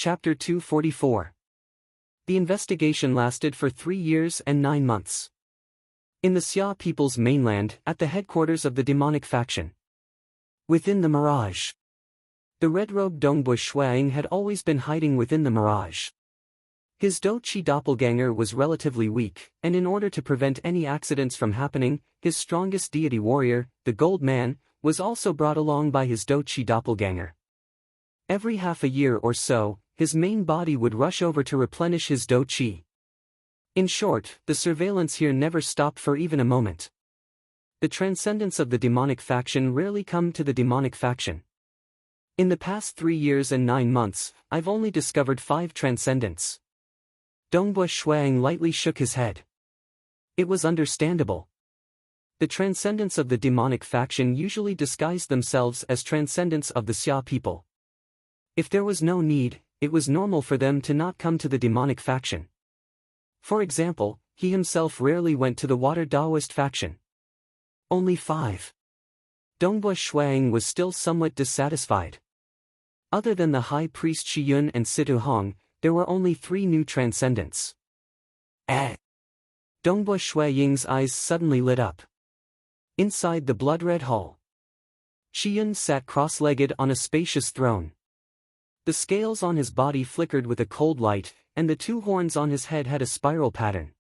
Chapter 244. The investigation lasted for 3 years and 9 months. In the Xia people's mainland, at the headquarters of the demonic faction. Within the mirage. The red-robed Dongbu Shuang had always been hiding within the mirage. His Do-Chi doppelganger was relatively weak, and in order to prevent any accidents from happening, his strongest deity warrior, the Gold Man, was also brought along by his Do-Chi doppelganger. Every half a year or so, his main body would rush over to replenish his Do-Chi. In short, the surveillance here never stopped for even a moment. The transcendents of the demonic faction rarely come to the demonic faction. In the past 3 years and 9 months, I've only discovered 5 transcendents. Dongbu Shuang lightly shook his head. It was understandable. The transcendents of the demonic faction usually disguised themselves as transcendents of the Xia people. If there was no need, it was normal for them to not come to the demonic faction. For example, he himself rarely went to the Water Daoist faction. Only 5. Dongbu Shuang was still somewhat dissatisfied. Other than the high priest Shi Yun and Situ Hong, there were only 3 new transcendents. Dongbu Shuaying's eyes suddenly lit up. Inside the blood-red hall, Shi Yun sat cross-legged on a spacious throne. The scales on his body flickered with a cold light, and the 2 horns on his head had a spiral pattern.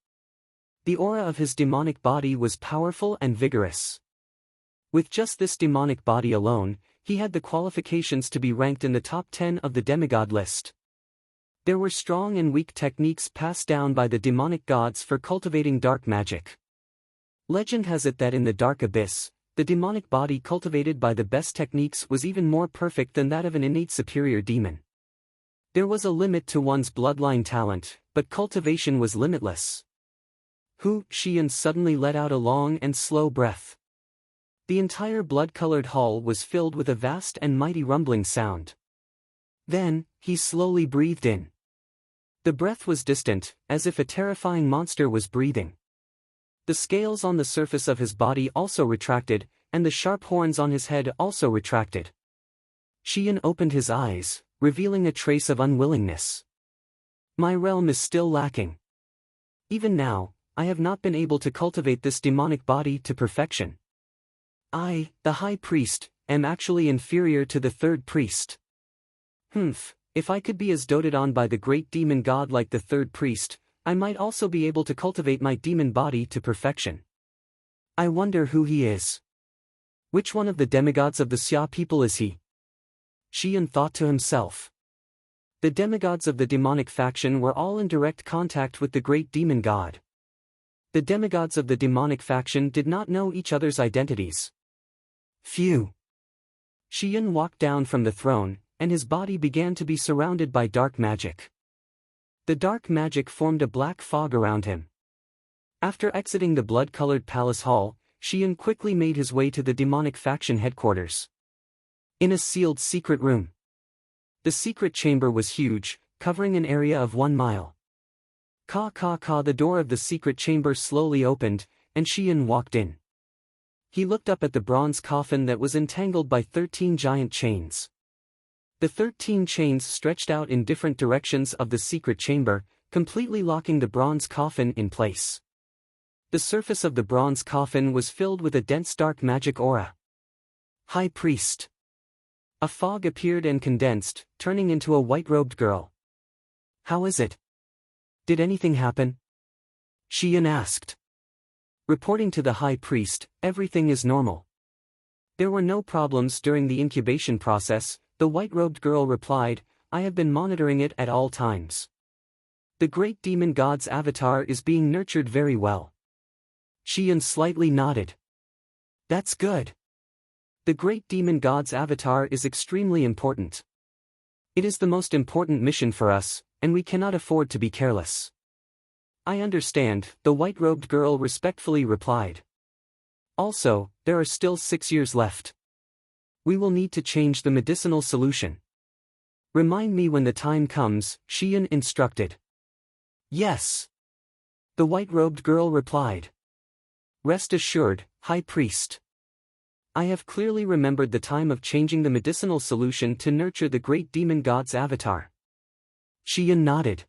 The aura of his demonic body was powerful and vigorous. With just this demonic body alone, he had the qualifications to be ranked in the top 10 of the demigod list. There were strong and weak techniques passed down by the demonic gods for cultivating dark magic. Legend has it that in the dark abyss, the demonic body cultivated by the best techniques was even more perfect than that of an innate superior demon. There was a limit to one's bloodline talent, but cultivation was limitless. Shi Yun suddenly let out a long and slow breath. The entire blood-colored hall was filled with a vast and mighty rumbling sound. Then, he slowly breathed in. The breath was distant, as if a terrifying monster was breathing. The scales on the surface of his body also retracted, and the sharp horns on his head also retracted. Shi Yun opened his eyes, revealing a trace of unwillingness. My realm is still lacking. Even now, I have not been able to cultivate this demonic body to perfection. I, the high priest, am actually inferior to the 3rd priest. If I could be as doted on by the great demon god like the 3rd priest, I might also be able to cultivate my demon body to perfection. I wonder who he is. Which one of the demigods of the Xia people is he? Shi Yun thought to himself. The demigods of the demonic faction were all in direct contact with the great demon god. The demigods of the demonic faction did not know each other's identities. Phew. Shi Yun walked down from the throne, and his body began to be surrounded by dark magic. The dark magic formed a black fog around him. After exiting the blood-colored palace hall, Shi Yun quickly made his way to the demonic faction headquarters. In a sealed secret room. The secret chamber was huge, covering an area of 1 mile. The door of the secret chamber slowly opened, and Shi Yun walked in. He looked up at the bronze coffin that was entangled by 13 giant chains. The 13 chains stretched out in different directions of the secret chamber, completely locking the bronze coffin in place. The surface of the bronze coffin was filled with a dense dark magic aura. High Priest. A fog appeared and condensed, turning into a white-robed girl. How is it? Did anything happen? Shi Yun asked. Reporting to the High Priest, everything is normal. There were no problems during the incubation process, the white-robed girl replied. I have been monitoring it at all times. The great demon god's avatar is being nurtured very well. Shi Yun slightly nodded. That's good. The great demon god's avatar is extremely important. It is the most important mission for us, and we cannot afford to be careless. I understand, the white-robed girl respectfully replied. Also, there are still 6 years left. We will need to change the medicinal solution. Remind me when the time comes, Shi Yun instructed. Yes. The white-robed girl replied. Rest assured, High Priest. I have clearly remembered the time of changing the medicinal solution to nurture the great demon god's avatar. Shi Yun nodded.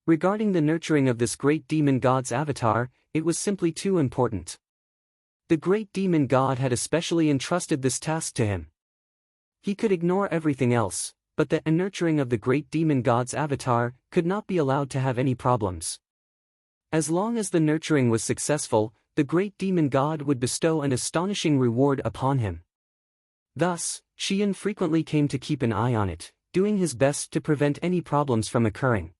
Regarding the nurturing of this great demon god's avatar, it was simply too important. The great demon god had especially entrusted this task to him. He could ignore everything else, but the nurturing of the great demon god's avatar could not be allowed to have any problems. As long as the nurturing was successful, the great demon god would bestow an astonishing reward upon him. Thus, Shi Yun frequently came to keep an eye on it, doing his best to prevent any problems from occurring.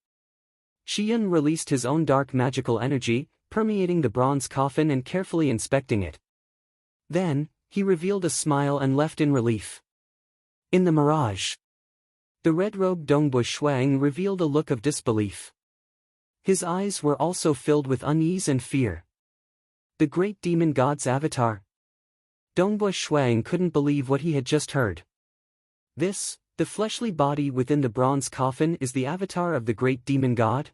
Shi Yun released his own dark magical energy, permeating the bronze coffin and carefully inspecting it. Then, he revealed a smile and left in relief. In the mirage, the red-robed Dongbu Shuang revealed a look of disbelief. His eyes were also filled with unease and fear. The great demon god's avatar? Dongbu Shuang couldn't believe what he had just heard. This, the fleshly body within the bronze coffin, is the avatar of the great demon god?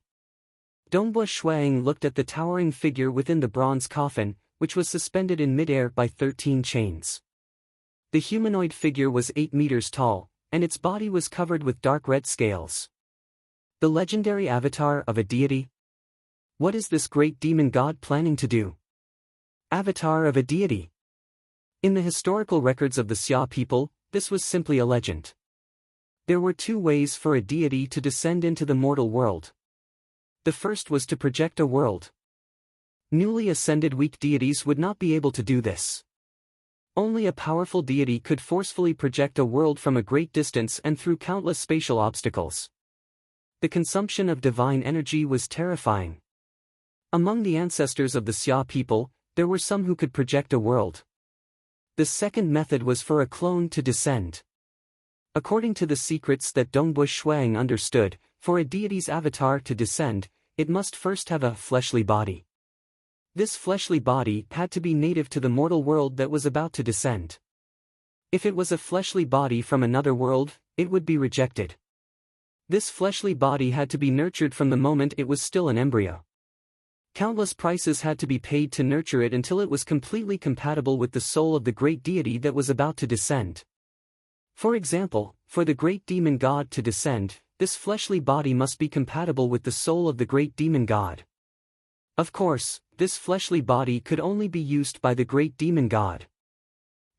Dongbu Shuang looked at the towering figure within the bronze coffin, which was suspended in midair by 13 chains. The humanoid figure was 8 meters tall, and its body was covered with dark red scales. The legendary avatar of a deity? What is this great demon god planning to do? Avatar of a deity. In the historical records of the Xia people, this was simply a legend. There were 2 ways for a deity to descend into the mortal world. The first was to project a world. Newly ascended weak deities would not be able to do this. Only a powerful deity could forcefully project a world from a great distance and through countless spatial obstacles. The consumption of divine energy was terrifying. Among the ancestors of the Xia people, there were some who could project a world. The second method was for a clone to descend. According to the secrets that Dongbu Shuang understood, for a deity's avatar to descend, it must first have a fleshly body. This fleshly body had to be native to the mortal world that was about to descend. If it was a fleshly body from another world, it would be rejected. This fleshly body had to be nurtured from the moment it was still an embryo. Countless prices had to be paid to nurture it until it was completely compatible with the soul of the great deity that was about to descend. For example, for the great demon god to descend, this fleshly body must be compatible with the soul of the great demon god. Of course, this fleshly body could only be used by the great demon god.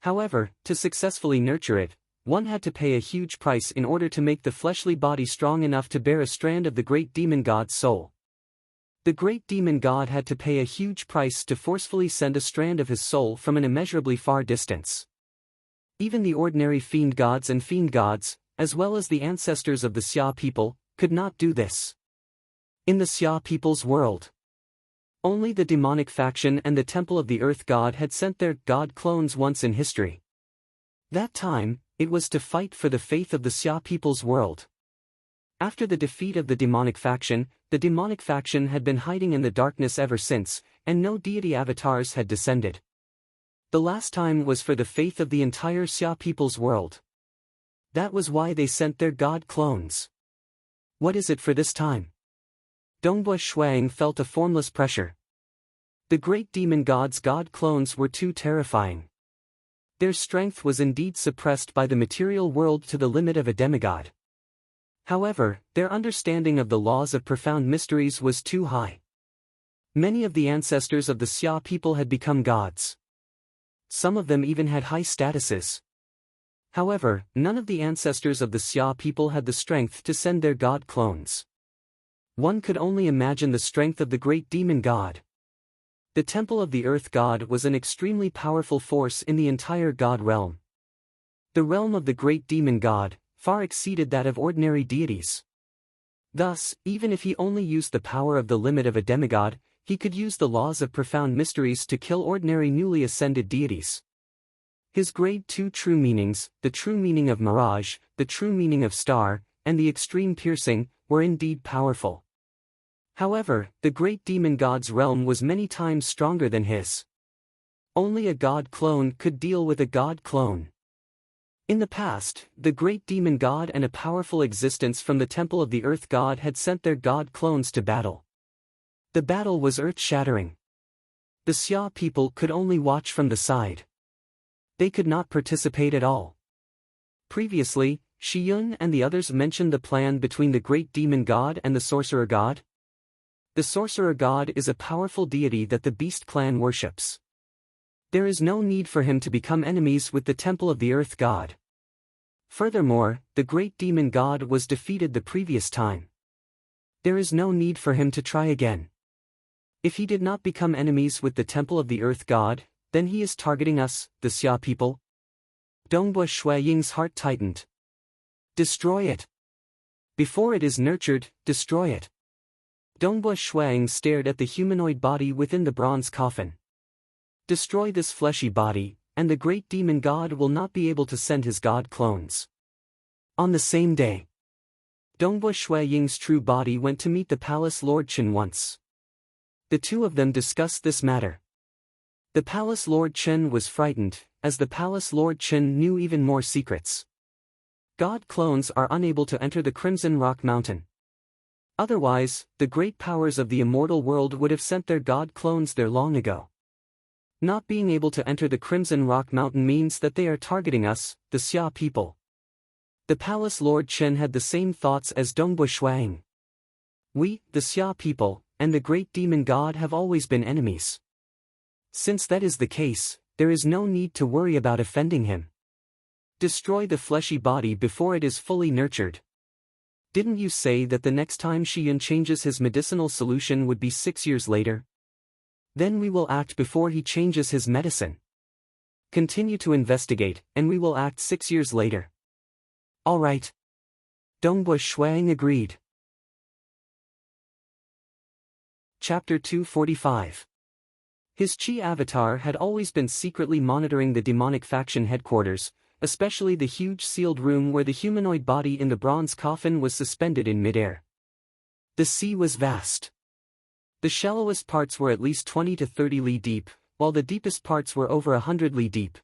However, to successfully nurture it, one had to pay a huge price in order to make the fleshly body strong enough to bear a strand of the great demon god's soul. The great demon god had to pay a huge price to forcefully send a strand of his soul from an immeasurably far distance. Even the ordinary fiend gods and fiend gods, as well as the ancestors of the Xia people, could not do this. In the Xia people's world, only the demonic faction and the Temple of the Earth God had sent their god clones once in history. That time, it was to fight for the faith of the Xia people's world. After the defeat of the demonic faction had been hiding in the darkness ever since, and no deity avatars had descended. The last time was for the faith of the entire Xia people's world. That was why they sent their god clones. What is it for this time? Dongbu Shuang felt a formless pressure. The great demon god's god clones were too terrifying. Their strength was indeed suppressed by the material world to the limit of a demigod. However, their understanding of the laws of profound mysteries was too high. Many of the ancestors of the Xia people had become gods. Some of them even had high statuses. However, none of the ancestors of the Xia people had the strength to send their god clones. One could only imagine the strength of the great demon god. The Temple of the Earth God was an extremely powerful force in the entire god realm. The realm of the great demon god far exceeded that of ordinary deities. Thus, even if he only used the power of the limit of a demigod, he could use the laws of profound mysteries to kill ordinary newly ascended deities. His grade 2 true meanings, the true meaning of mirage, the true meaning of star, and the extreme piercing, were indeed powerful. However, the great demon god's realm was many times stronger than his. Only a god clone could deal with a god clone. In the past, the great demon god and a powerful existence from the Temple of the Earth God had sent their god clones to battle. The battle was earth-shattering. The Xia people could only watch from the side. They could not participate at all. Previously, Shi Yun and the others mentioned the plan between the great demon god and the sorcerer god? The sorcerer god is a powerful deity that the beast clan worships. There is no need for him to become enemies with the temple of the earth god. Furthermore, the great demon god was defeated the previous time. There is no need for him to try again. If he did not become enemies with the temple of the earth god, then he is targeting us, the Xia people. Dongbua Shuiying's heart tightened. Destroy it. Before it is nurtured, destroy it. Dongbua Shuiying stared at the humanoid body within the bronze coffin. Destroy this fleshy body, and the great demon god will not be able to send his god clones. On the same day, Dongbua Shuiying's true body went to meet the palace lord Chen once. The two of them discussed this matter. The palace lord Chen was frightened, as the palace lord Chen knew even more secrets. God clones are unable to enter the Crimson Rock Mountain. Otherwise, the great powers of the immortal world would have sent their god clones there long ago. Not being able to enter the Crimson Rock Mountain means that they are targeting us, the Xia people. The palace lord Chen had the same thoughts as Dongbua Shuiying. We, the Xia people, and the great demon god have always been enemies. Since that is the case, there is no need to worry about offending him. Destroy the fleshy body before it is fully nurtured. Didn't you say that the next time Shi Yun changes his medicinal solution would be 6 years later? Then we will act before he changes his medicine. Continue to investigate, and we will act 6 years later. All right. Dongbua Shuiying agreed. Chapter 245. His Qi avatar had always been secretly monitoring the demonic faction headquarters, especially the huge sealed room where the humanoid body in the bronze coffin was suspended in midair. The sea was vast. The shallowest parts were at least 20 to 30 li deep, while the deepest parts were over 100 li deep.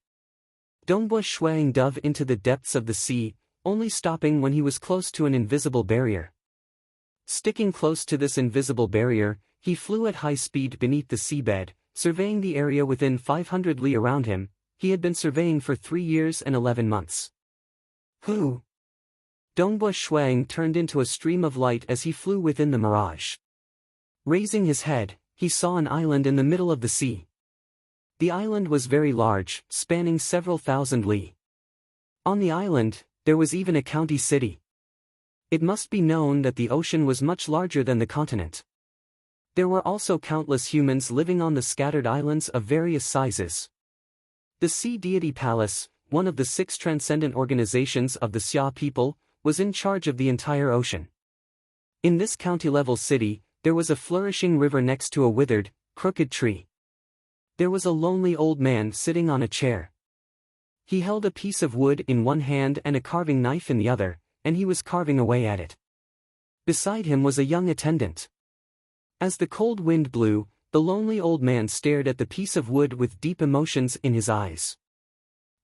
Dongbua Shuiying dove into the depths of the sea, only stopping when he was close to an invisible barrier. Sticking close to this invisible barrier, he flew at high speed beneath the seabed, surveying the area within 500 li around him. He had been surveying for 3 years and 11 months. Who? Dongbua Shuiying turned into a stream of light as he flew within the mirage. Raising his head, he saw an island in the middle of the sea. The island was very large, spanning several thousand li. On the island, there was even a county city. It must be known that the ocean was much larger than the continent. There were also countless humans living on the scattered islands of various sizes. The Sea Deity Palace, one of the 6 transcendent organizations of the Xia people, was in charge of the entire ocean. In this county-level city, there was a flourishing river next to a withered, crooked tree. There was a lonely old man sitting on a chair. He held a piece of wood in one hand and a carving knife in the other, and he was carving away at it. Beside him was a young attendant. As the cold wind blew, the lonely old man stared at the piece of wood with deep emotions in his eyes.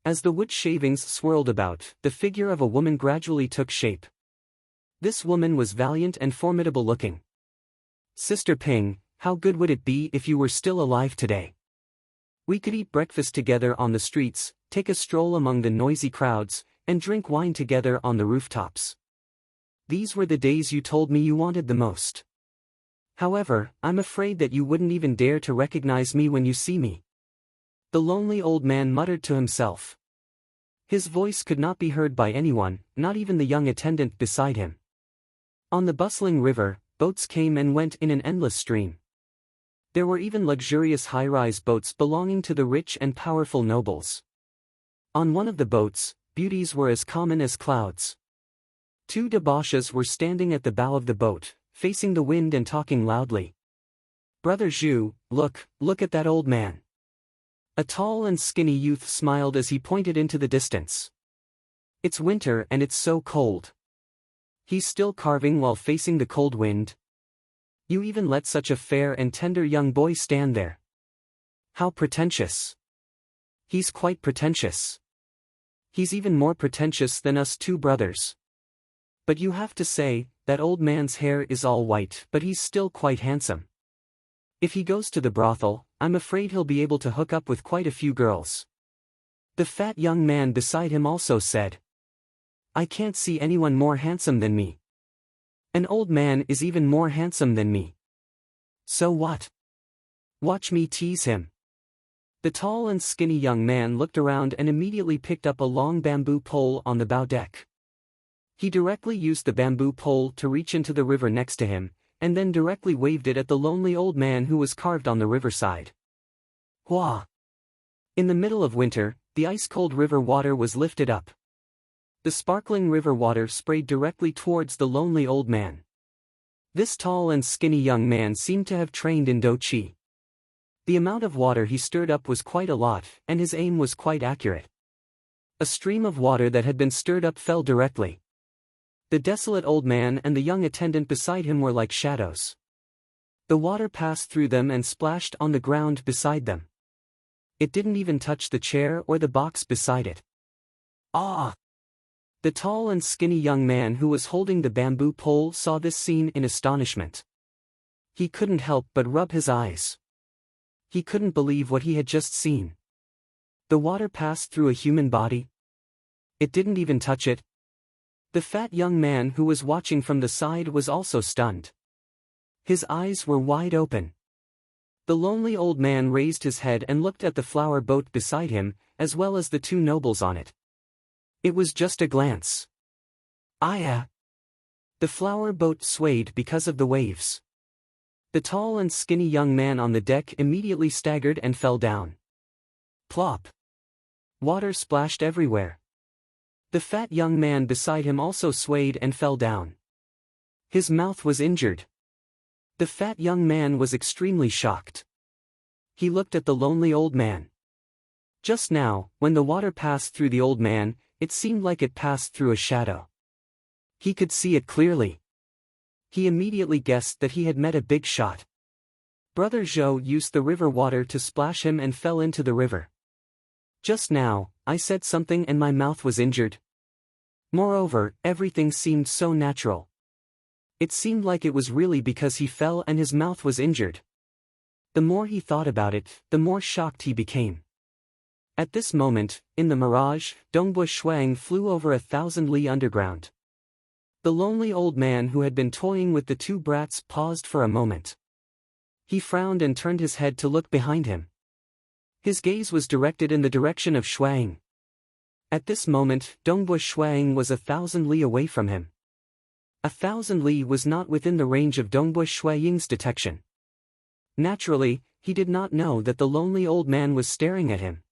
As the wood shavings swirled about, the figure of a woman gradually took shape. This woman was valiant and formidable looking. Sister Ping, how good would it be if you were still alive today? We could eat breakfast together on the streets, take a stroll among the noisy crowds, and drink wine together on the rooftops. These were the days you told me you wanted the most. However, I'm afraid that you wouldn't even dare to recognize me when you see me. The lonely old man muttered to himself. His voice could not be heard by anyone, not even the young attendant beside him. On the bustling river, boats came and went in an endless stream. There were even luxurious high-rise boats belonging to the rich and powerful nobles. On one of the boats, beauties were as common as clouds. 2 debauches were standing at the bow of the boat, facing the wind and talking loudly. Brother Zhu, look at that old man. A tall and skinny youth smiled as he pointed into the distance. It's winter and it's so cold. He's still carving while facing the cold wind. You even let such a fair and tender young boy stand there. How pretentious. He's quite pretentious. He's even more pretentious than us 2 brothers. But you have to say, that old man's hair is all white, but he's still quite handsome. If he goes to the brothel, I'm afraid he'll be able to hook up with quite a few girls. The fat young man beside him also said. I can't see anyone more handsome than me. An old man is even more handsome than me. So what? Watch me tease him. The tall and skinny young man looked around and immediately picked up a long bamboo pole on the bow deck. He directly used the bamboo pole to reach into the river next to him, and then directly waved it at the lonely old man who was carved on the riverside. Hua! In the middle of winter, the ice-cold river water was lifted up. The sparkling river water sprayed directly towards the lonely old man. This tall and skinny young man seemed to have trained in Do Chi. The amount of water he stirred up was quite a lot, and his aim was quite accurate. A stream of water that had been stirred up fell directly. The desolate old man and the young attendant beside him were like shadows. The water passed through them and splashed on the ground beside them. It didn't even touch the chair or the box beside it. Ah! The tall and skinny young man who was holding the bamboo pole saw this scene in astonishment. He couldn't help but rub his eyes. He couldn't believe what he had just seen. The water passed through a human body. It didn't even touch it. The fat young man who was watching from the side was also stunned. His eyes were wide open. The lonely old man raised his head and looked at the flower boat beside him, as well as the two nobles on it. It was just a glance. The flower boat swayed because of the waves. The tall and skinny young man on the deck immediately staggered and fell down. Plop! Water splashed everywhere. The fat young man beside him also swayed and fell down. His mouth was injured. The fat young man was extremely shocked. He looked at the lonely old man. Just now, when the water passed through the old man, it seemed like it passed through a shadow. He could see it clearly. He immediately guessed that he had met a big shot. Brother Zhou used the river water to splash him and fell into the river. Just now, I said something and my mouth was injured. Moreover, everything seemed so natural. It seemed like it was really because he fell and his mouth was injured. The more he thought about it, the more shocked he became. At this moment, in the mirage, Dongbu Shuang flew over 1,000 li underground. The lonely old man who had been toying with the two brats paused for a moment. He frowned and turned his head to look behind him. His gaze was directed in the direction of Shuang. At this moment, Dongbu Shuang was 1,000 li away from him. 1,000 li was not within the range of Dongbu Shuang's detection. Naturally, he did not know that the lonely old man was staring at him.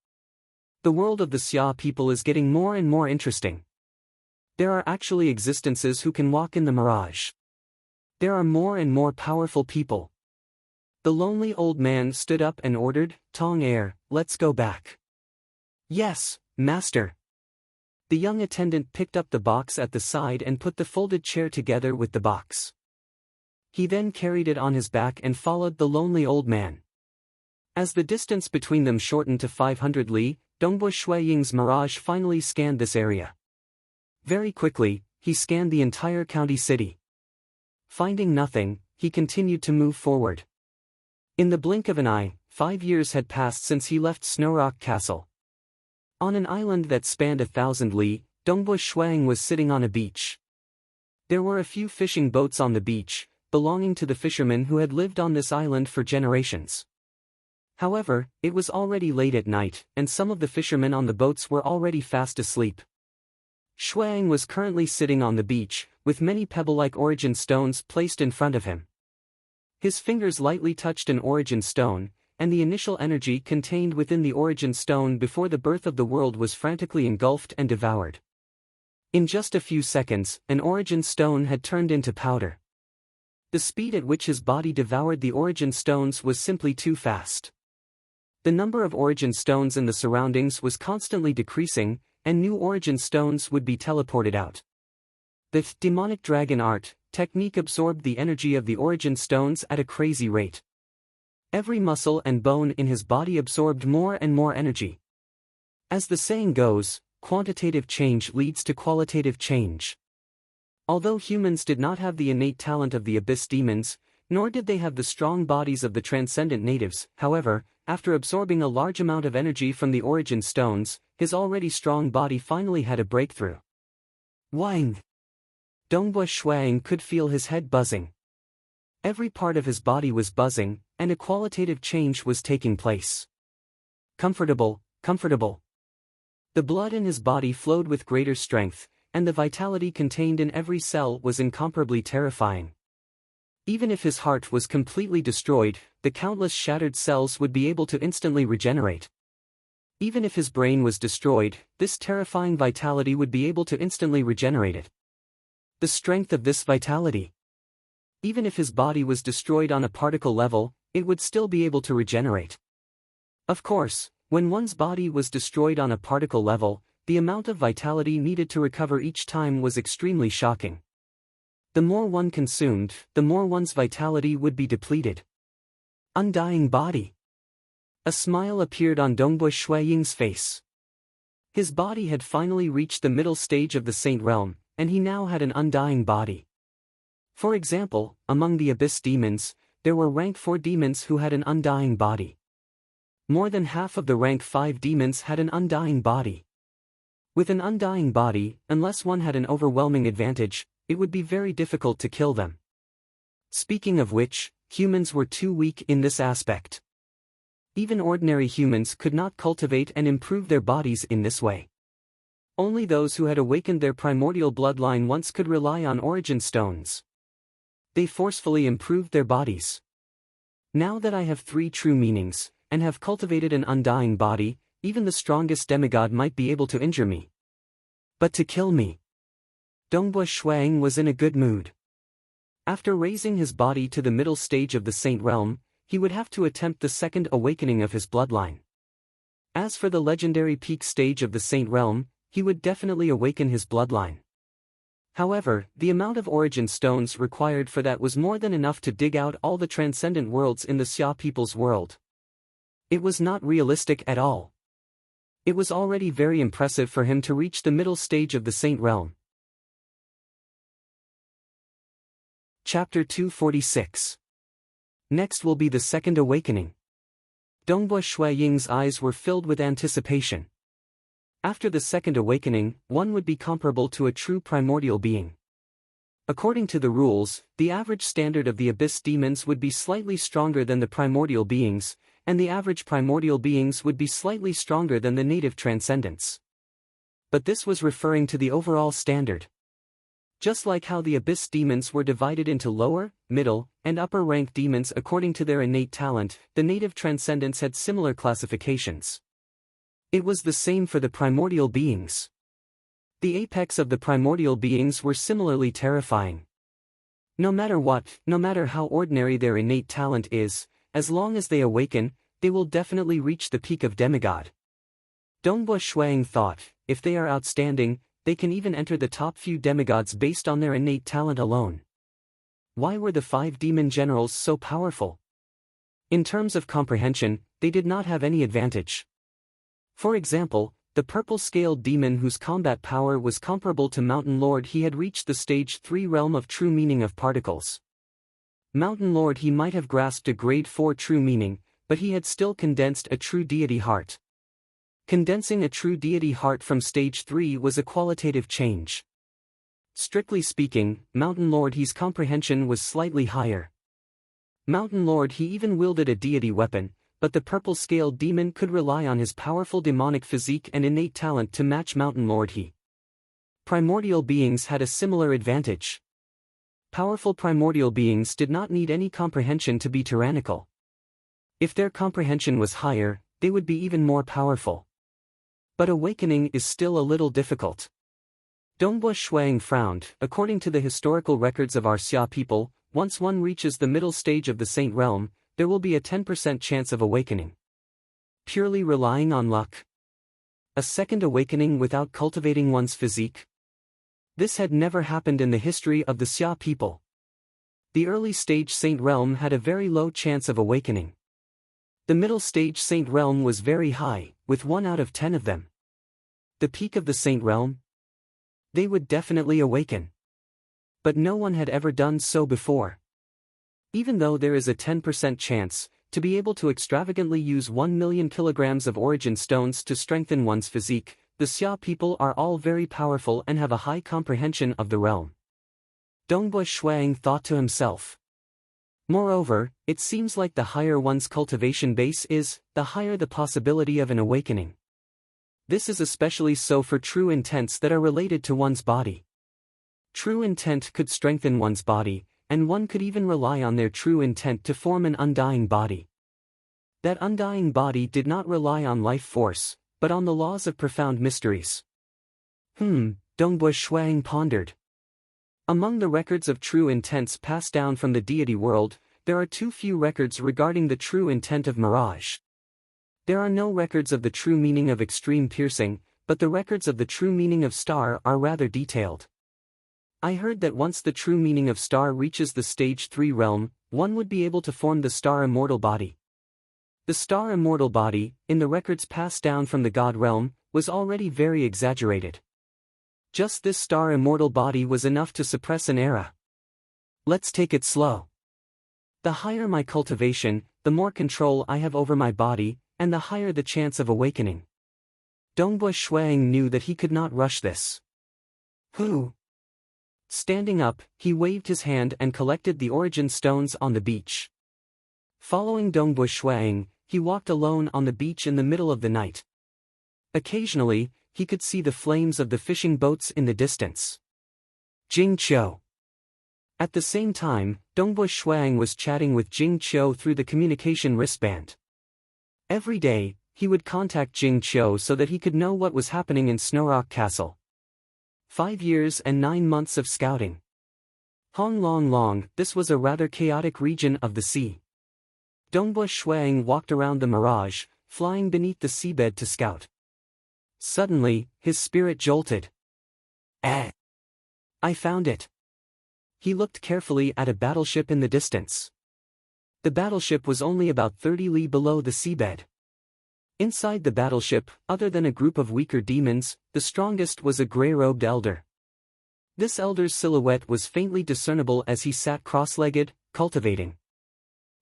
The world of the Xia people is getting more and more interesting. There are actually existences who can walk in the mirage. There are more and more powerful people. The lonely old man stood up and ordered, "Tong Air, let's go back." "Yes, master." The young attendant picked up the box at the side and put the folded chair together with the box. He then carried it on his back and followed the lonely old man. As the distance between them shortened to 500 li, Dongbu Shuiying's mirage finally scanned this area. Very quickly, he scanned the entire county city. Finding nothing, he continued to move forward. In the blink of an eye, 5 years had passed since he left Snowrock Castle. On an island that spanned 1,000 li, Dongbu Shuang was sitting on a beach. There were a few fishing boats on the beach, belonging to the fishermen who had lived on this island for generations. However, it was already late at night, and some of the fishermen on the boats were already fast asleep. Shuang was currently sitting on the beach, with many pebble-like origin stones placed in front of him. His fingers lightly touched an origin stone, and the initial energy contained within the origin stone before the birth of the world was frantically engulfed and devoured. In just a few seconds, an origin stone had turned into powder. The speed at which his body devoured the origin stones was simply too fast. The number of origin stones in the surroundings was constantly decreasing, and new origin stones would be teleported out. The demonic dragon art technique absorbed the energy of the origin stones at a crazy rate. Every muscle and bone in his body absorbed more and more energy. As the saying goes, quantitative change leads to qualitative change. Although humans did not have the innate talent of the abyss demons, nor did they have the strong bodies of the transcendent natives, however, after absorbing a large amount of energy from the origin stones, his already strong body finally had a breakthrough. Wang! Dongbua Shuang could feel his head buzzing. Every part of his body was buzzing, and a qualitative change was taking place. Comfortable, comfortable. The blood in his body flowed with greater strength, and the vitality contained in every cell was incomparably terrifying. Even if his heart was completely destroyed, the countless shattered cells would be able to instantly regenerate. Even if his brain was destroyed, this terrifying vitality would be able to instantly regenerate it. The strength of this vitality. Even if his body was destroyed on a particle level, it would still be able to regenerate. Of course, when one's body was destroyed on a particle level, the amount of vitality needed to recover each time was extremely shocking. The more one consumed, the more one's vitality would be depleted. Undying body. A smile appeared on Dongbua Shuiying's face. His body had finally reached the middle stage of the Saint Realm, and he now had an undying body. For example, among the Abyss demons, there were rank 4 demons who had an undying body. More than half of the rank 5 demons had an undying body. With an undying body, unless one had an overwhelming advantage, it would be very difficult to kill them. Speaking of which, humans were too weak in this aspect. Even ordinary humans could not cultivate and improve their bodies in this way. Only those who had awakened their primordial bloodline once could rely on origin stones. They forcefully improved their bodies. Now that I have 3 true meanings, and have cultivated an undying body, even the strongest demigod might be able to injure me. But to kill me. Dongbua Shuang was in a good mood. After raising his body to the middle stage of the Saint Realm, he would have to attempt the second awakening of his bloodline. As for the legendary peak stage of the Saint Realm, he would definitely awaken his bloodline. However, the amount of origin stones required for that was more than enough to dig out all the transcendent worlds in the Xia people's world. It was not realistic at all. It was already very impressive for him to reach the middle stage of the Saint Realm. Chapter 246. Next will be the second awakening. Dongbua Shuiying's eyes were filled with anticipation. After the second awakening, one would be comparable to a true primordial being. According to the rules, the average standard of the Abyss demons would be slightly stronger than the primordial beings, and the average primordial beings would be slightly stronger than the native transcendents. But this was referring to the overall standard. Just like how the Abyss demons were divided into lower, middle, and upper rank demons according to their innate talent, the native transcendents had similar classifications. It was the same for the primordial beings. The apex of the primordial beings were similarly terrifying. No matter what, no matter how ordinary their innate talent is, as long as they awaken, they will definitely reach the peak of demigod. Dongbua Shuang thought, if they are outstanding, they can even enter the top few demigods based on their innate talent alone. Why were the 5 demon generals so powerful? In terms of comprehension, they did not have any advantage. For example, the purple-scaled demon whose combat power was comparable to Mountain Lord, he had reached the stage 3 realm of true meaning of particles. Mountain Lord, he might have grasped a grade 4 true meaning, but he had still condensed a true deity heart. Condensing a true deity heart from stage 3 was a qualitative change. Strictly speaking, Mountain Lord he's comprehension was slightly higher. Mountain Lord he even wielded a deity weapon, but the purple-scaled demon could rely on his powerful demonic physique and innate talent to match Mountain Lord he. Primordial beings had a similar advantage. Powerful primordial beings did not need any comprehension to be tyrannical. If their comprehension was higher, they would be even more powerful. But awakening is still a little difficult. Dongbua Shuang frowned. According to the historical records of our Xia people, once one reaches the middle stage of the Saint Realm, there will be a 10% chance of awakening. Purely relying on luck. A second awakening without cultivating one's physique? This had never happened in the history of the Xia people. The early stage Saint Realm had a very low chance of awakening. The middle stage Saint Realm was very high, with 1 out of 10 of them. The peak of the Saint Realm? They would definitely awaken. But no one had ever done so before. Even though there is a 10% chance, to be able to extravagantly use 1 million kilograms of origin stones to strengthen one's physique, the Xia people are all very powerful and have a high comprehension of the realm. Dongbo Shuang thought to himself. Moreover, it seems like the higher one's cultivation base is, the higher the possibility of an awakening. This is especially so for true intents that are related to one's body. True intent could strengthen one's body, and one could even rely on their true intent to form an undying body. That undying body did not rely on life force, but on the laws of profound mysteries. Dongbo Shuang pondered. Among the records of true intents passed down from the deity world, there are too few records regarding the true intent of mirage. There are no records of the true meaning of extreme piercing, but the records of the true meaning of star are rather detailed. I heard that once the true meaning of star reaches the stage 3 realm, one would be able to form the star immortal body. The star immortal body, in the records passed down from the god realm, was already very exaggerated. Just this star immortal body was enough to suppress an era. Let's take it slow. The higher my cultivation, the more control I have over my body, and the higher the chance of awakening. Dongbo Shuang knew that he could not rush this. Standing up, he waved his hand and collected the origin stones on the beach. Following Dongbo Shuang, he walked alone on the beach in the middle of the night. Occasionally, he could see the flames of the fishing boats in the distance. Jing Qiu. At the same time, Dongbo Shuang was chatting with Jing Qiu through the communication wristband. Every day, he would contact Jing Qiu so that he could know what was happening in Snowrock Castle. 5 years and 9 months of scouting. Hong Long, this was a rather chaotic region of the sea. Dongbo Shuang walked around the mirage, flying beneath the seabed to scout. Suddenly, his spirit jolted. I found it. He looked carefully at a battleship in the distance. The battleship was only about 30 li below the seabed. Inside the battleship, other than a group of weaker demons, the strongest was a grey-robed elder. This elder's silhouette was faintly discernible as he sat cross-legged, cultivating.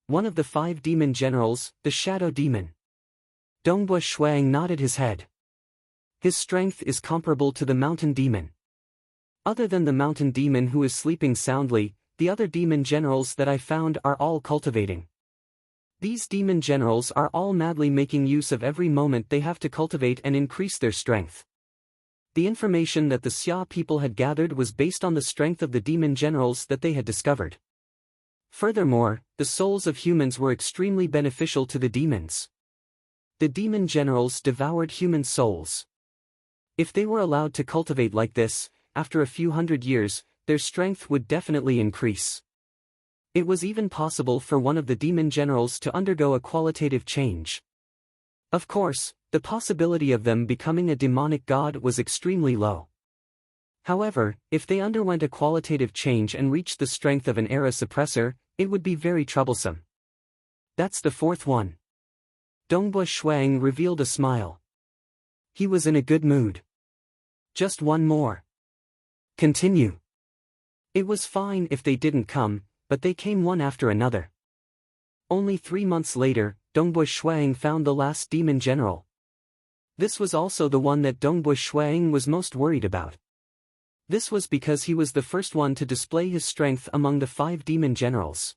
One of the 5 demon generals, the shadow demon. Dongbo Shuang nodded his head. His strength is comparable to the mountain demon. Other than the mountain demon who is sleeping soundly, the other demon generals that I found are all cultivating. These demon generals are all madly making use of every moment they have to cultivate and increase their strength. The information that the Xia people had gathered was based on the strength of the demon generals that they had discovered. Furthermore, the souls of humans were extremely beneficial to the demons. The demon generals devoured human souls. If they were allowed to cultivate like this, after a few hundred years, their strength would definitely increase. It was even possible for one of the demon generals to undergo a qualitative change. Of course, the possibility of them becoming a demonic god was extremely low. However, if they underwent a qualitative change and reached the strength of an era suppressor, it would be very troublesome. That's the 4th one. Dongbo Shuang revealed a smile. He was in a good mood. Just one more. Continue. It was fine if they didn't come, but they came one after another. Only 3 months later, Dongbo Shuang found the last demon general. This was also the one that Dongbo Shuang was most worried about. This was because he was the first one to display his strength among the 5 demon generals.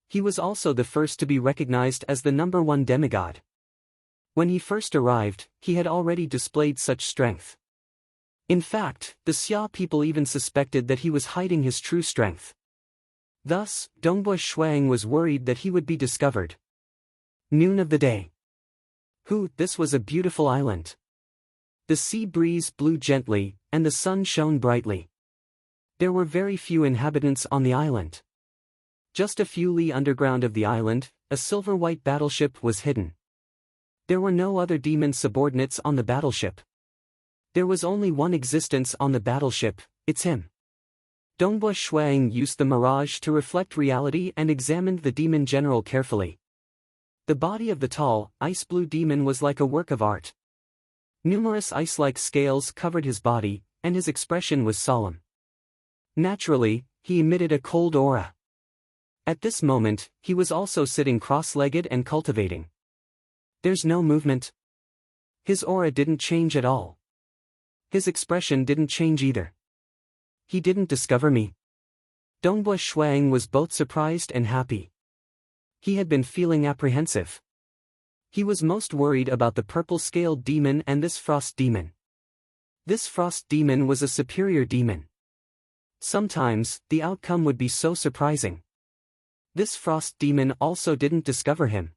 He was also the first to be recognized as the number 1 demigod. When he first arrived, he had already displayed such strength. In fact, the Xia people even suspected that he was hiding his true strength. Thus, Dongbo Shuang was worried that he would be discovered. Noon of the day. This was a beautiful island. The sea breeze blew gently, and the sun shone brightly. There were very few inhabitants on the island. Just a few li underground of the island, a silver-white battleship was hidden. There were no other demon subordinates on the battleship. There was only one existence on the battleship, it's him. Dongbo Shuang used the mirage to reflect reality and examined the demon general carefully. The body of the tall, ice-blue demon was like a work of art. Numerous ice-like scales covered his body, and his expression was solemn. Naturally, he emitted a cold aura. At this moment, he was also sitting cross-legged and cultivating. There's no movement. His aura didn't change at all. His expression didn't change either. He didn't discover me. Dongbua Shuang was both surprised and happy. He had been feeling apprehensive. He was most worried about the purple-scaled demon and this frost demon. This frost demon was a superior demon. Sometimes, the outcome would be so surprising. This frost demon also didn't discover him.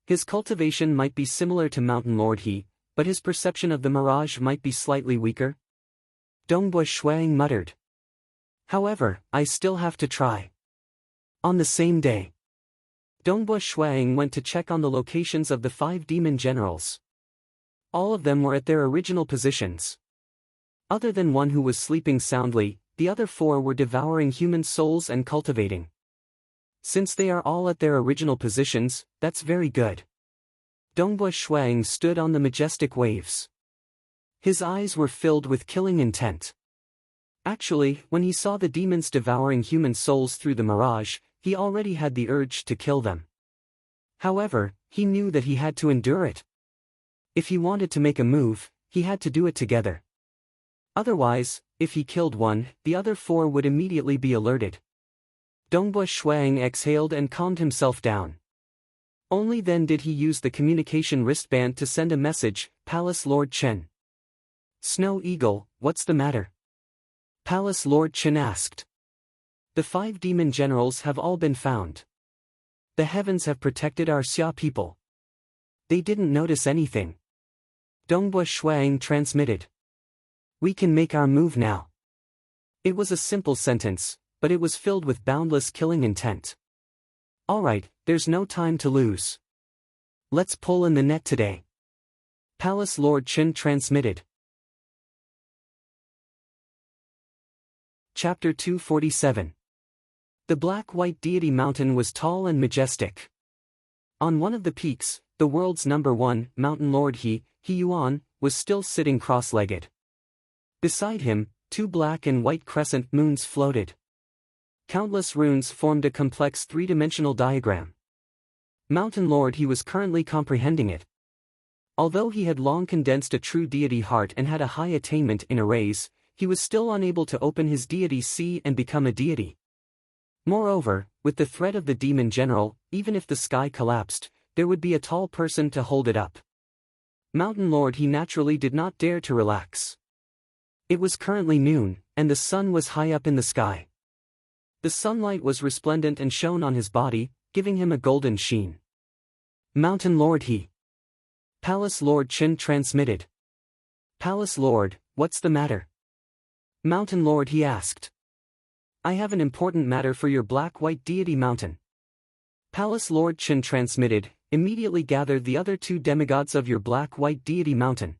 His cultivation might be similar to Mountain Lord He, but his perception of the mirage might be slightly weaker. Dongbua Shuang muttered. However, I still have to try. On the same day, Dongbua Shuang went to check on the locations of the 5 demon generals. All of them were at their original positions. Other than one who was sleeping soundly, the other 4 were devouring human souls and cultivating. Since they are all at their original positions, that's very good. Dongbua Shuang stood on the majestic waves. His eyes were filled with killing intent. Actually, when he saw the demons devouring human souls through the mirage, he already had the urge to kill them. However, he knew that he had to endure it. If he wanted to make a move, he had to do it together. Otherwise, if he killed one, the other 4 would immediately be alerted. Dongbua Shuang exhaled and calmed himself down. Only then did he use the communication wristband to send a message, Palace Lord Chen. Snow Eagle, what's the matter? Palace Lord Chen asked. The 5 demon generals have all been found. The heavens have protected our Xia people. They didn't notice anything. Dongbua Shuang transmitted. We can make our move now. It was a simple sentence, but it was filled with boundless killing intent. Alright, there's no time to lose. Let's pull in the net today. Palace Lord Chen transmitted. Chapter 247. The black-white deity mountain was tall and majestic. On one of the peaks, the world's #1, Mountain Lord He Yuan, was still sitting cross-legged. Beside him, 2 black and white crescent moons floated. Countless runes formed a complex 3-dimensional diagram. Mountain Lord He was currently comprehending it. Although he had long condensed a true deity heart and had a high attainment in arrays, he was still unable to open his deity sea and become a deity. Moreover, with the threat of the demon general, even if the sky collapsed, there would be a tall person to hold it up. Mountain Lord He naturally did not dare to relax. It was currently noon, and the sun was high up in the sky. The sunlight was resplendent and shone on his body, giving him a golden sheen. Mountain Lord He. Palace Lord Chen transmitted. Palace Lord, what's the matter? Mountain Lord He asked. I have an important matter for your black-white deity mountain. Palace Lord Chen transmitted, immediately gather the other 2 demigods of your black-white deity mountain.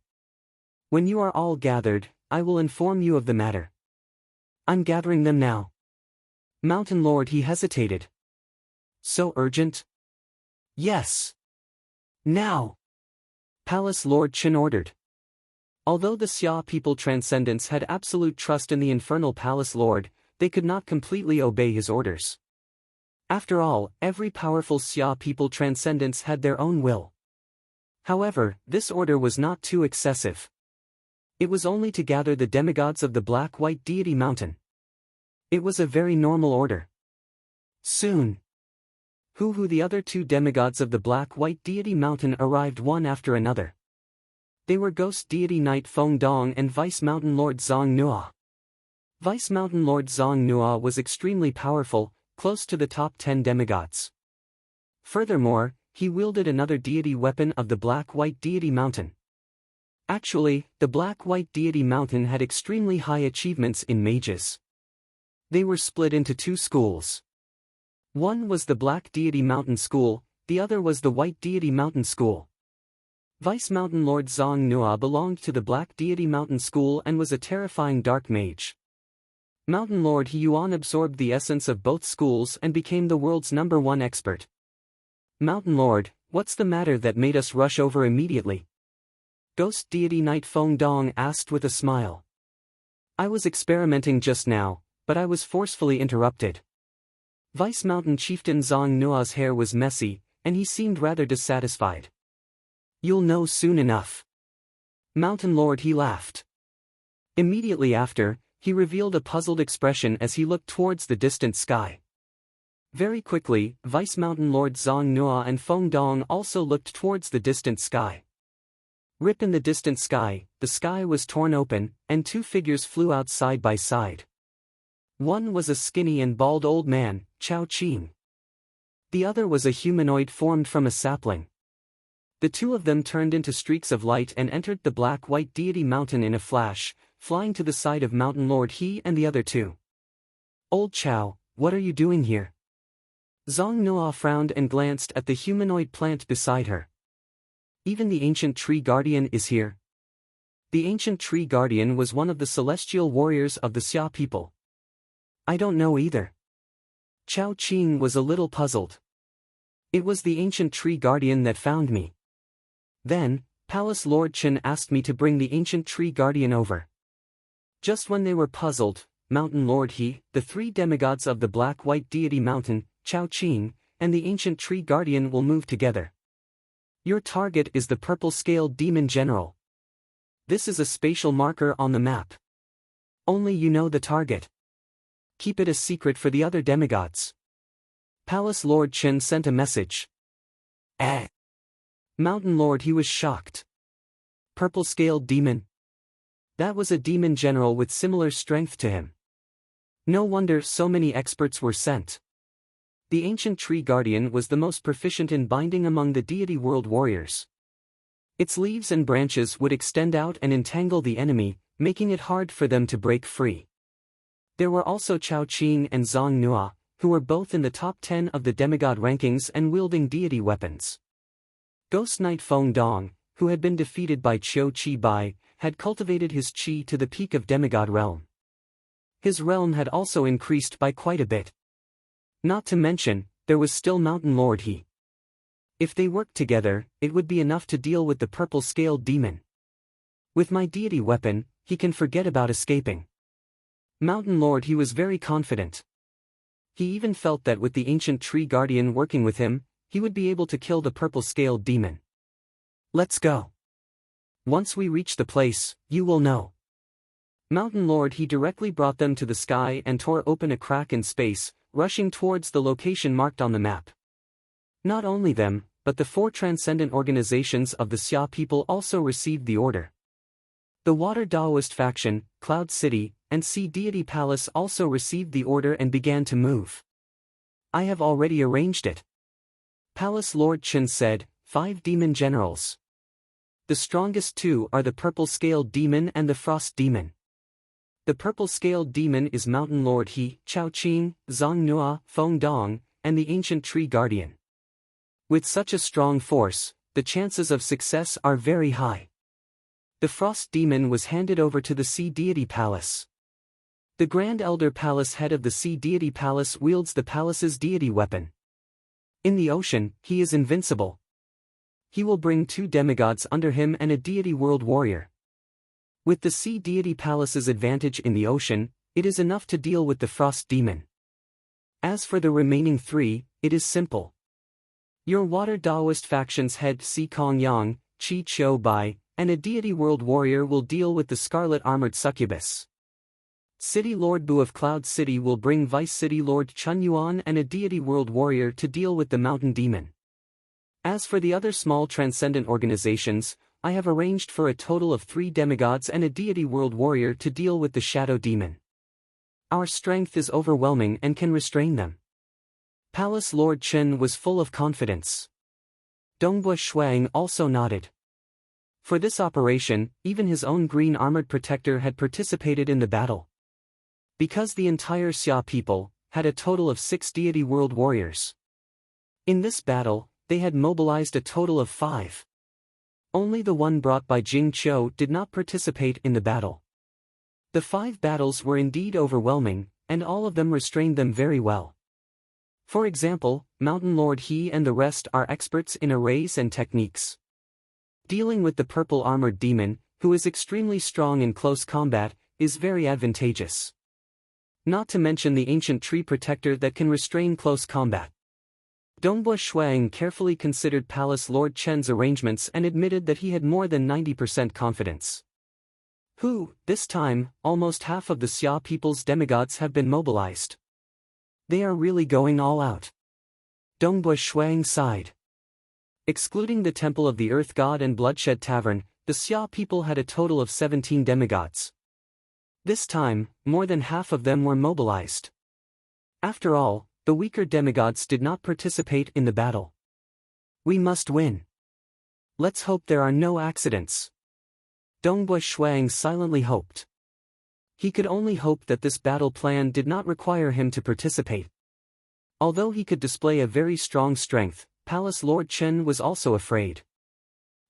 When you are all gathered, I will inform you of the matter. I'm gathering them now. Mountain Lord He hesitated. So urgent? Yes. Now. Palace Lord Chen ordered. Although the Xia people transcendents had absolute trust in the infernal Palace Lord, they could not completely obey his orders. After all, every powerful Xia people transcendents had their own will. However, this order was not too excessive. It was only to gather the demigods of the black-white deity mountain. It was a very normal order. Soon. The other 2 demigods of the black-white deity mountain arrived one after another. They were Ghost Deity Knight Feng Dong and Vice Mountain Lord Zhang Nua. Vice Mountain Lord Zhang Nua was extremely powerful, close to the top 10 demigods. Furthermore, he wielded another deity weapon of the black-white deity mountain. Actually, the black-white deity mountain had extremely high achievements in mages. They were split into 2 schools. One was the Black Deity Mountain School, the other was the White Deity Mountain School. Vice Mountain Lord Zhang Nua belonged to the Black Deity Mountain School and was a terrifying dark mage. Mountain Lord He Yuan absorbed the essence of both schools and became the world's #1 expert. Mountain Lord, what's the matter that made us rush over immediately? Ghost Deity Knight Feng Dong asked with a smile. I was experimenting just now, but I was forcefully interrupted. Vice Mountain Chieftain Zhang Nua's hair was messy, and he seemed rather dissatisfied. You'll know soon enough. Mountain Lord He laughed. Immediately after, he revealed a puzzled expression as he looked towards the distant sky. Very quickly, Vice Mountain Lord Zhang Nua and Feng Dong also looked towards the distant sky. Rip in the distant sky, the sky was torn open, and two figures flew out side by side. One was a skinny and bald old man, Chao Qing. The other was a humanoid formed from a sapling. The two of them turned into streaks of light and entered the black-white deity mountain in a flash, flying to the side of Mountain Lord He and the other two. "Old Chao, what are you doing here?" Zhang Nua frowned and glanced at the humanoid plant beside her. "Even the ancient tree guardian is here." The ancient tree guardian was one of the celestial warriors of the Xia people. "I don't know either." Chao Qing was a little puzzled. "It was the ancient tree guardian that found me. Then, Palace Lord Chen asked me to bring the ancient tree guardian over." Just when they were puzzled, Mountain Lord He, the three demigods of the black-white deity mountain, Chao Qing, and the ancient tree guardian will move together. "Your target is the purple-scaled demon general. This is a spatial marker on the map. Only you know the target. Keep it a secret for the other demigods." Palace Lord Chen sent a message. Mountain Lord He was shocked. Purple-scaled demon? That was a demon general with similar strength to him. No wonder so many experts were sent. The ancient tree guardian was the most proficient in binding among the deity world warriors. Its leaves and branches would extend out and entangle the enemy, making it hard for them to break free. There were also Chao Qing and Zhang Nua, who were both in the top 10 of the demigod rankings and wielding deity weapons. Ghost Knight Feng Dong, who had been defeated by Qiu Qi Bai, had cultivated his qi to the peak of demigod realm. His realm had also increased by quite a bit. Not to mention, there was still Mountain Lord He. If they worked together, it would be enough to deal with the purple-scaled demon. With my deity weapon, he can forget about escaping. Mountain Lord He was very confident. He even felt that with the ancient tree guardian working with him, he would be able to kill the purple-scaled demon. "Let's go. Once we reach the place, you will know." Mountain Lord He directly brought them to the sky and tore open a crack in space, rushing towards the location marked on the map. Not only them, but the 4 transcendent organizations of the Xia people also received the order. The Water Daoist faction, Cloud City, and Sea Deity Palace also received the order and began to move. "I have already arranged it." Palace Lord Chen said, 5 demon generals. The strongest 2 are the purple-scaled demon and the frost demon. The purple-scaled demon is Mountain Lord He, Chao Qing, Zhang Nua, Feng Dong, and the ancient tree guardian. With such a strong force, the chances of success are very high. The frost demon was handed over to the Sea Deity Palace. The Grand Elder Palace head of the Sea Deity Palace wields the palace's deity weapon. In the ocean, he is invincible. He will bring 2 demigods under him and a deity world warrior. With the Sea Deity Palace's advantage in the ocean, it is enough to deal with the frost demon. As for the remaining 3, it is simple. Your Water Daoist faction's head Si Kong Yang, Qi Qiu Bai, and a deity world warrior will deal with the scarlet armored succubus. City Lord Bu of Cloud City will bring Vice City Lord Chun Yuan and a deity world warrior to deal with the mountain demon. As for the other small transcendent organizations, I have arranged for a total of 3 demigods and a deity world warrior to deal with the shadow demon. Our strength is overwhelming and can restrain them. Palace Lord Chen was full of confidence. Dongbua Shuang also nodded. For this operation, even his own green armored protector had participated in the battle. Because the entire Xia people had a total of 6 deity world warriors. In this battle, they had mobilized a total of 5. Only the one brought by Jing Qiu did not participate in the battle. The 5 battles were indeed overwhelming, and all of them restrained them very well. For example, Mountain Lord He and the rest are experts in arrays and techniques. Dealing with the purple armored demon, who is extremely strong in close combat, is very advantageous. Not to mention the ancient tree protector that can restrain close combat. Dongbua Shuang carefully considered Palace Lord Chen's arrangements and admitted that he had more than 90% confidence. This time, almost half of the Xia people's demigods have been mobilized. They are really going all out. Dongbui Shuang sighed. Excluding the Temple of the Earth God and Bloodshed Tavern, the Xia people had a total of 17 demigods. This time, more than half of them were mobilized. After all, the weaker demigods did not participate in the battle. We must win. Let's hope there are no accidents. Dongbui Shuang silently hoped. He could only hope that this battle plan did not require him to participate. Although he could display a very strong strength, Palace Lord Chen was also afraid.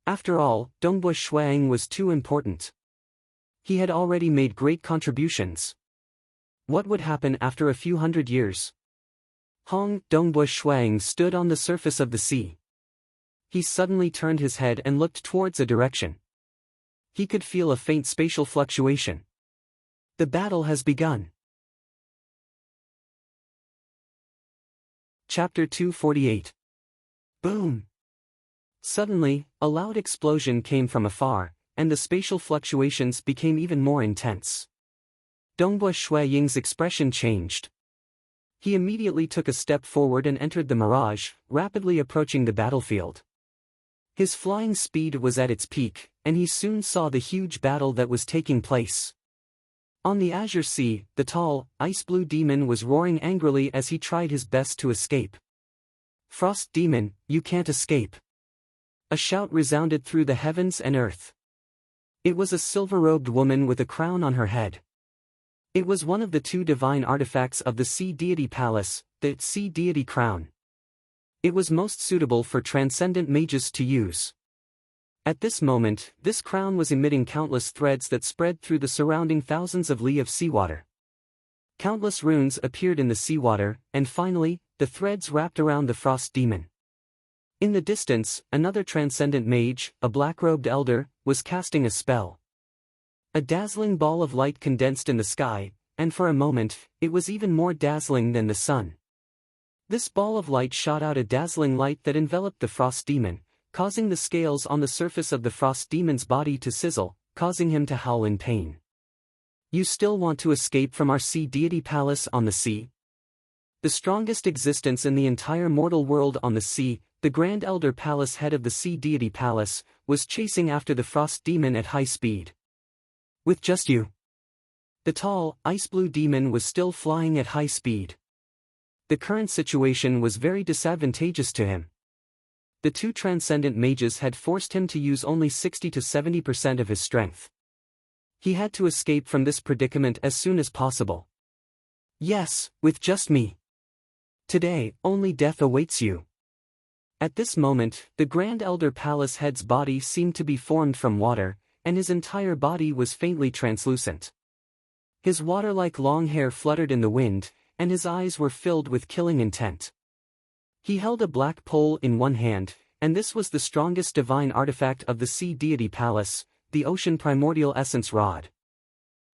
After all, Dongbui Shuang was too important. He had already made great contributions. What would happen after a few hundred years? Dongbui Shuang stood on the surface of the sea. He suddenly turned his head and looked towards a direction. He could feel a faint spatial fluctuation. The battle has begun. Chapter 248. Boom! Suddenly, a loud explosion came from afar, and the spatial fluctuations became even more intense. Dongbui Ying's expression changed. He immediately took a step forward and entered the mirage, rapidly approaching the battlefield. His flying speed was at its peak, and he soon saw the huge battle that was taking place. On the azure sea, the tall, ice-blue demon was roaring angrily as he tried his best to escape. "Frost demon, you can't escape!" A shout resounded through the heavens and earth. It was a silver-robed woman with a crown on her head. It was one of the two divine artifacts of the Sea Deity Palace, the Sea Deity Crown. It was most suitable for transcendent mages to use. At this moment, this crown was emitting countless threads that spread through the surrounding thousands of li of seawater. Countless runes appeared in the seawater, and finally, the threads wrapped around the frost demon. In the distance, another transcendent mage, a black-robed elder, was casting a spell. A dazzling ball of light condensed in the sky, and for a moment, it was even more dazzling than the sun. This ball of light shot out a dazzling light that enveloped the frost demon, causing the scales on the surface of the frost demon's body to sizzle, causing him to howl in pain. "You still want to escape from our Sea Deity Palace on the sea?" The strongest existence in the entire mortal world on the sea, the Grand Elder Palace head of the Sea Deity Palace, was chasing after the frost demon at high speed. "With just you?" The tall, ice-blue demon was still flying at high speed. The current situation was very disadvantageous to him. The two transcendent mages had forced him to use only 60 to 70% of his strength. He had to escape from this predicament as soon as possible. "Yes, with just me. Today, only death awaits you." At this moment, the Grand Elder Palace head's body seemed to be formed from water, and his entire body was faintly translucent. His water-like long hair fluttered in the wind, and his eyes were filled with killing intent. He held a black pole in one hand, and this was the strongest divine artifact of the Sea Deity Palace, the Ocean Primordial Essence Rod.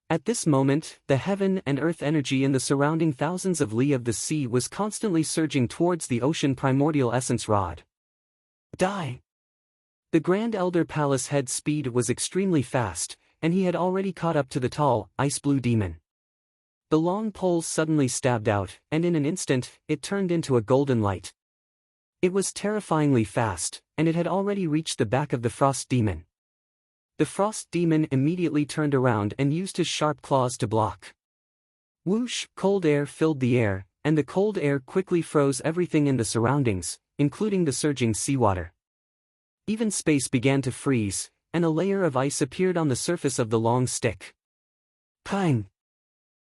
At this moment, the heaven and earth energy in the surrounding thousands of li of the sea was constantly surging towards the Ocean Primordial Essence Rod. Die! The Grand Elder Palace head's speed was extremely fast, and he had already caught up to the tall, ice-blue demon. The long pole suddenly stabbed out, and in an instant, it turned into a golden light. It was terrifyingly fast, and it had already reached the back of the frost demon. The frost demon immediately turned around and used his sharp claws to block. Whoosh! Cold air filled the air, and the cold air quickly froze everything in the surroundings, including the surging seawater. Even space began to freeze, and a layer of ice appeared on the surface of the long stick. Pang!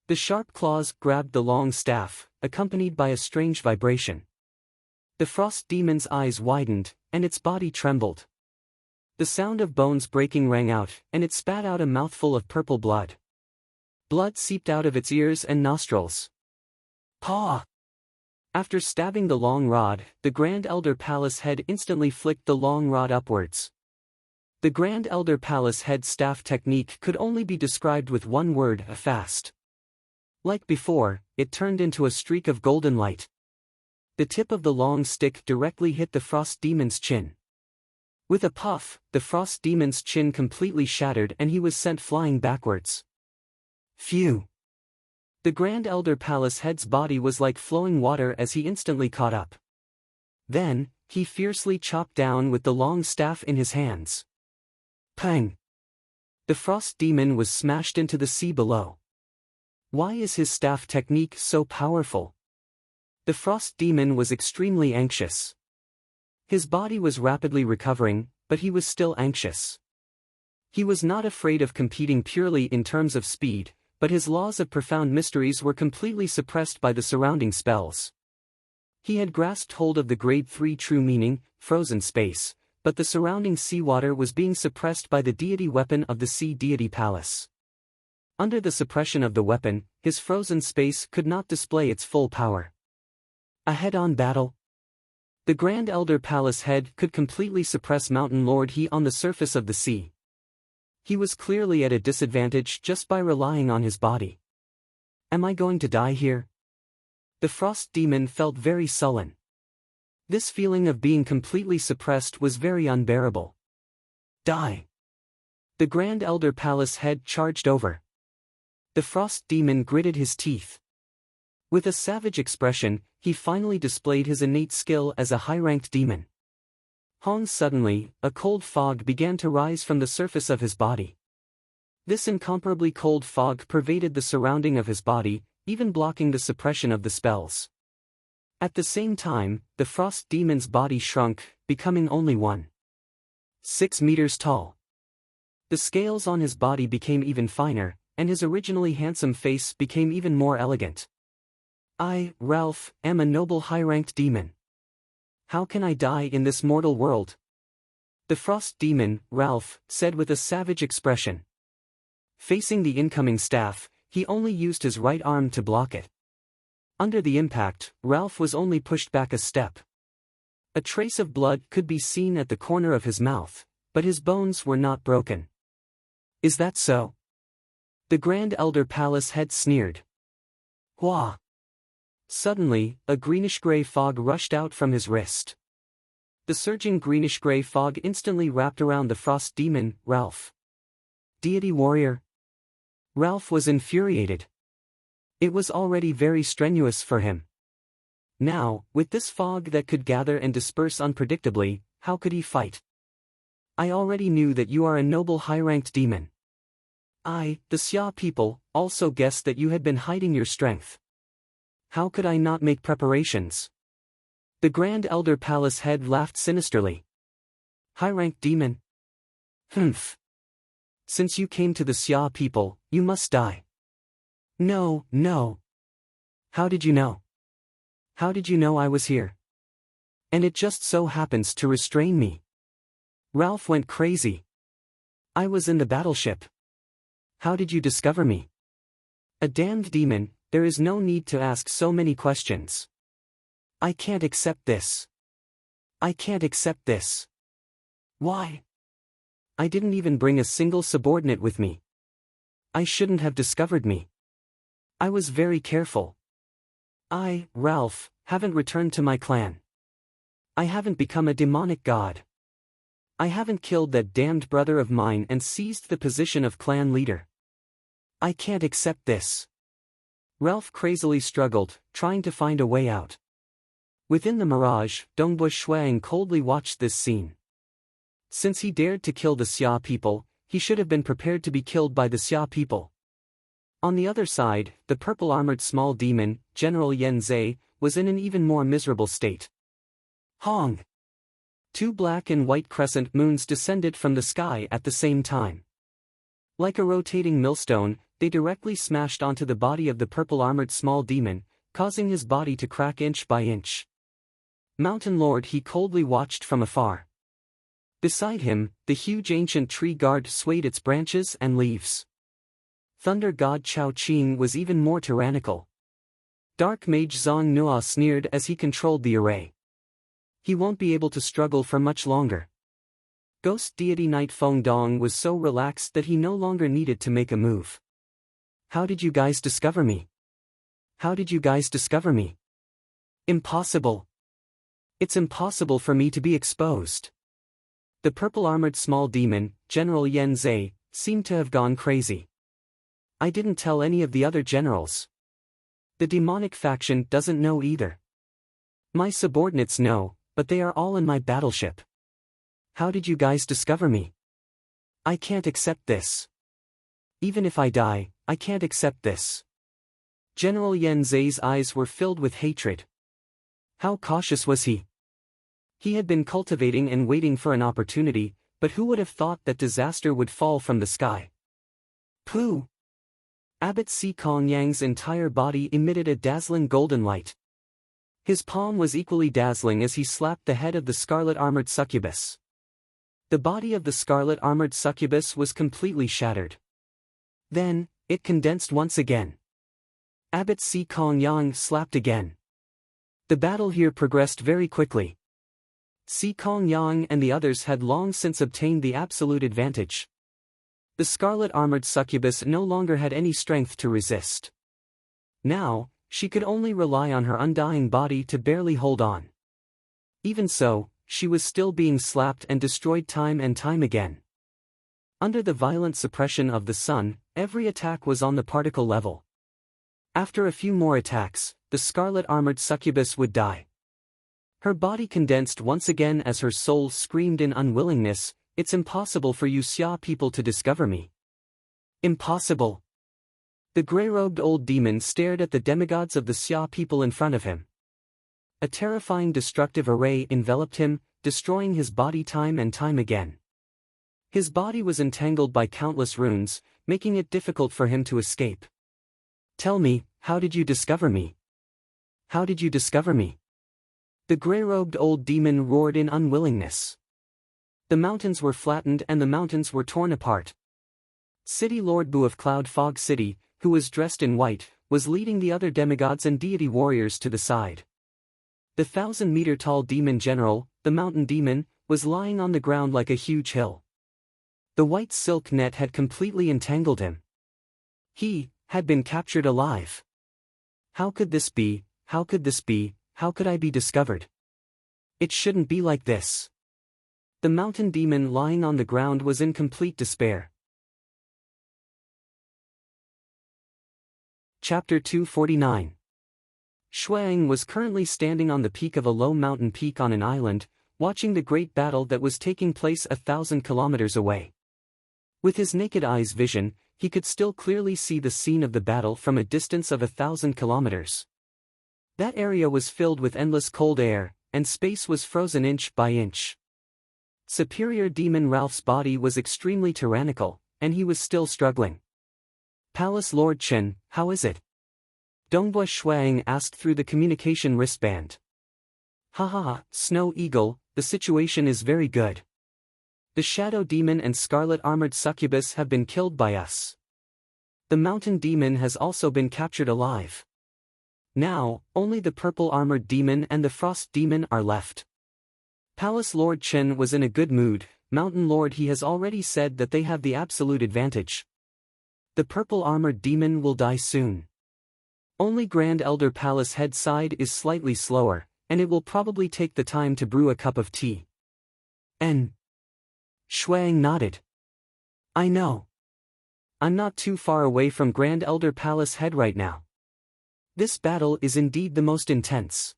The sharp claws grabbed the long staff, accompanied by a strange vibration. The frost demon's eyes widened, and its body trembled. The sound of bones breaking rang out, and it spat out a mouthful of purple blood. Blood seeped out of its ears and nostrils. Paw! After stabbing the long rod, the Grand Elder Palace head instantly flicked the long rod upwards. The Grand Elder Palace head staff technique could only be described with one word: fast. Like before, it turned into a streak of golden light. The tip of the long stick directly hit the frost demon's chin. With a puff, the frost demon's chin completely shattered and he was sent flying backwards. Phew! The Grand Elder Palace head's body was like flowing water as he instantly caught up. Then, he fiercely chopped down with the long staff in his hands. Pang! The frost demon was smashed into the sea below. Why is his staff technique so powerful? The frost demon was extremely anxious. His body was rapidly recovering, but he was still anxious. He was not afraid of competing purely in terms of speed, but his laws of profound mysteries were completely suppressed by the surrounding spells. He had grasped hold of the grade 3 true meaning, frozen space, but the surrounding seawater was being suppressed by the deity weapon of the Sea Deity Palace. Under the suppression of the weapon, his frozen space could not display its full power. A head-on battle? The Grand Elder Palace head could completely suppress Mountain Lord He on the surface of the sea. He was clearly at a disadvantage just by relying on his body. Am I going to die here? The frost demon felt very sullen. This feeling of being completely suppressed was very unbearable. Die! The Grand Elder Palace head charged over. The frost demon gritted his teeth. With a savage expression, he finally displayed his innate skill as a high-ranked demon. Suddenly, a cold fog began to rise from the surface of his body. This incomparably cold fog pervaded the surrounding of his body, even blocking the suppression of the spells. At the same time, the frost demon's body shrunk, becoming only 1.6 meters tall. The scales on his body became even finer, and his originally handsome face became even more elegant. I, Ralph, am a noble high-ranked demon. How can I die in this mortal world? The frost demon, Ralph, said with a savage expression. Facing the incoming staff, he only used his right arm to block it. Under the impact, Ralph was only pushed back a step. A trace of blood could be seen at the corner of his mouth, but his bones were not broken. Is that so? The Grand Elder Palace head sneered. Wah! Suddenly, a greenish-gray fog rushed out from his wrist. The surging greenish-gray fog instantly wrapped around the frost demon, Ralph. Deity warrior? Ralph was infuriated. It was already very strenuous for him. Now, with this fog that could gather and disperse unpredictably, how could he fight? I already knew that you are a noble high-ranked demon. I, the Xia people, also guessed that you had been hiding your strength. How could I not make preparations? The Grand Elder Palace head laughed sinisterly. High-ranked demon? Humph. Since you came to the Xia people, you must die. No, no. How did you know? How did you know I was here? And it just so happens to restrain me. Ralph went crazy. I was in the battleship. How did you discover me? A damned demon, there is no need to ask so many questions. I can't accept this. I can't accept this. Why? I didn't even bring a single subordinate with me. I shouldn't have discovered me. I was very careful. I, Ralph, haven't returned to my clan. I haven't become a demonic god. I haven't killed that damned brother of mine and seized the position of clan leader. I can't accept this. Ralph crazily struggled, trying to find a way out. Within the mirage, Dongbu Shuang coldly watched this scene. Since he dared to kill the Xia people, he should have been prepared to be killed by the Xia people. On the other side, the purple-armored small demon, General Yen Zhe, was in an even more miserable state. Hong! 2 black and white crescent moons descended from the sky at the same time. Like a rotating millstone, they directly smashed onto the body of the purple-armored small demon, causing his body to crack inch by inch. Mountain Lord He coldly watched from afar. Beside him, the huge ancient tree guard swayed its branches and leaves. Thunder God Chao Qing was even more tyrannical. Dark Mage Zhang Nua sneered as he controlled the array. He won't be able to struggle for much longer. Ghost deity Knight Feng Dong was so relaxed that he no longer needed to make a move. How did you guys discover me? How did you guys discover me? Impossible. It's impossible for me to be exposed. The purple-armored small demon, General Yen Zhe, seemed to have gone crazy. I didn't tell any of the other generals. The demonic faction doesn't know either. My subordinates know, but they are all in my battleship. How did you guys discover me? I can't accept this. Even if I die, I can't accept this. General Yen Zhe's eyes were filled with hatred. How cautious was he? He had been cultivating and waiting for an opportunity, but who would have thought that disaster would fall from the sky? Pooh! Abbot Si Kongyang's entire body emitted a dazzling golden light. His palm was equally dazzling as he slapped the head of the scarlet-armored succubus. The body of the scarlet-armored succubus was completely shattered. Then, it condensed once again. Abbot Si Kongyang slapped again. The battle here progressed very quickly. Si Kongyang and the others had long since obtained the absolute advantage. The scarlet-armored succubus no longer had any strength to resist. Now, she could only rely on her undying body to barely hold on. Even so, she was still being slapped and destroyed time and time again. Under the violent suppression of the sun, every attack was on the particle level. After a few more attacks, the scarlet-armored succubus would die. Her body condensed once again as her soul screamed in unwillingness, "It's impossible for you Xia people to discover me. Impossible." The grey-robed old demon stared at the demigods of the Xia people in front of him. A terrifying destructive array enveloped him, destroying his body time and time again. His body was entangled by countless runes, making it difficult for him to escape. "Tell me, how did you discover me? How did you discover me?" The grey-robed old demon roared in unwillingness. The mountains were flattened and the mountains were torn apart. City Lord Bu of Cloud Fog City, who was dressed in white, was leading the other demigods and deity warriors to the side. The 1,000-meter-tall demon general, the mountain demon, was lying on the ground like a huge hill. The white silk net had completely entangled him. He had been captured alive. How could this be? How could this be? How could I be discovered? It shouldn't be like this. The mountain demon lying on the ground was in complete despair. Chapter 249. Shuang was currently standing on the peak of a low mountain peak on an island, watching the great battle that was taking place 1,000 kilometers away. With his naked eye's vision, he could still clearly see the scene of the battle from a distance of 1,000 kilometers. That area was filled with endless cold air, and space was frozen inch by inch. Superior Demon Ralph's body was extremely tyrannical, and he was still struggling. "Palace Lord Chen, how is it?" Dongbua Shuang asked through the communication wristband. "Ha ha ha, Snow Eagle, the situation is very good. The Shadow Demon and Scarlet-Armored Succubus have been killed by us. The Mountain Demon has also been captured alive. Now, only the Purple-Armored Demon and the Frost Demon are left." Palace Lord Chen was in a good mood. "Mountain Lord, he has already said that they have the absolute advantage. The Purple-Armored Demon will die soon. Only Grand Elder Palace Head side is slightly slower, and it will probably take the time to brew a cup of tea." And Shuang nodded. "I know. I'm not too far away from Grand Elder Palace Head right now. This battle is indeed the most intense.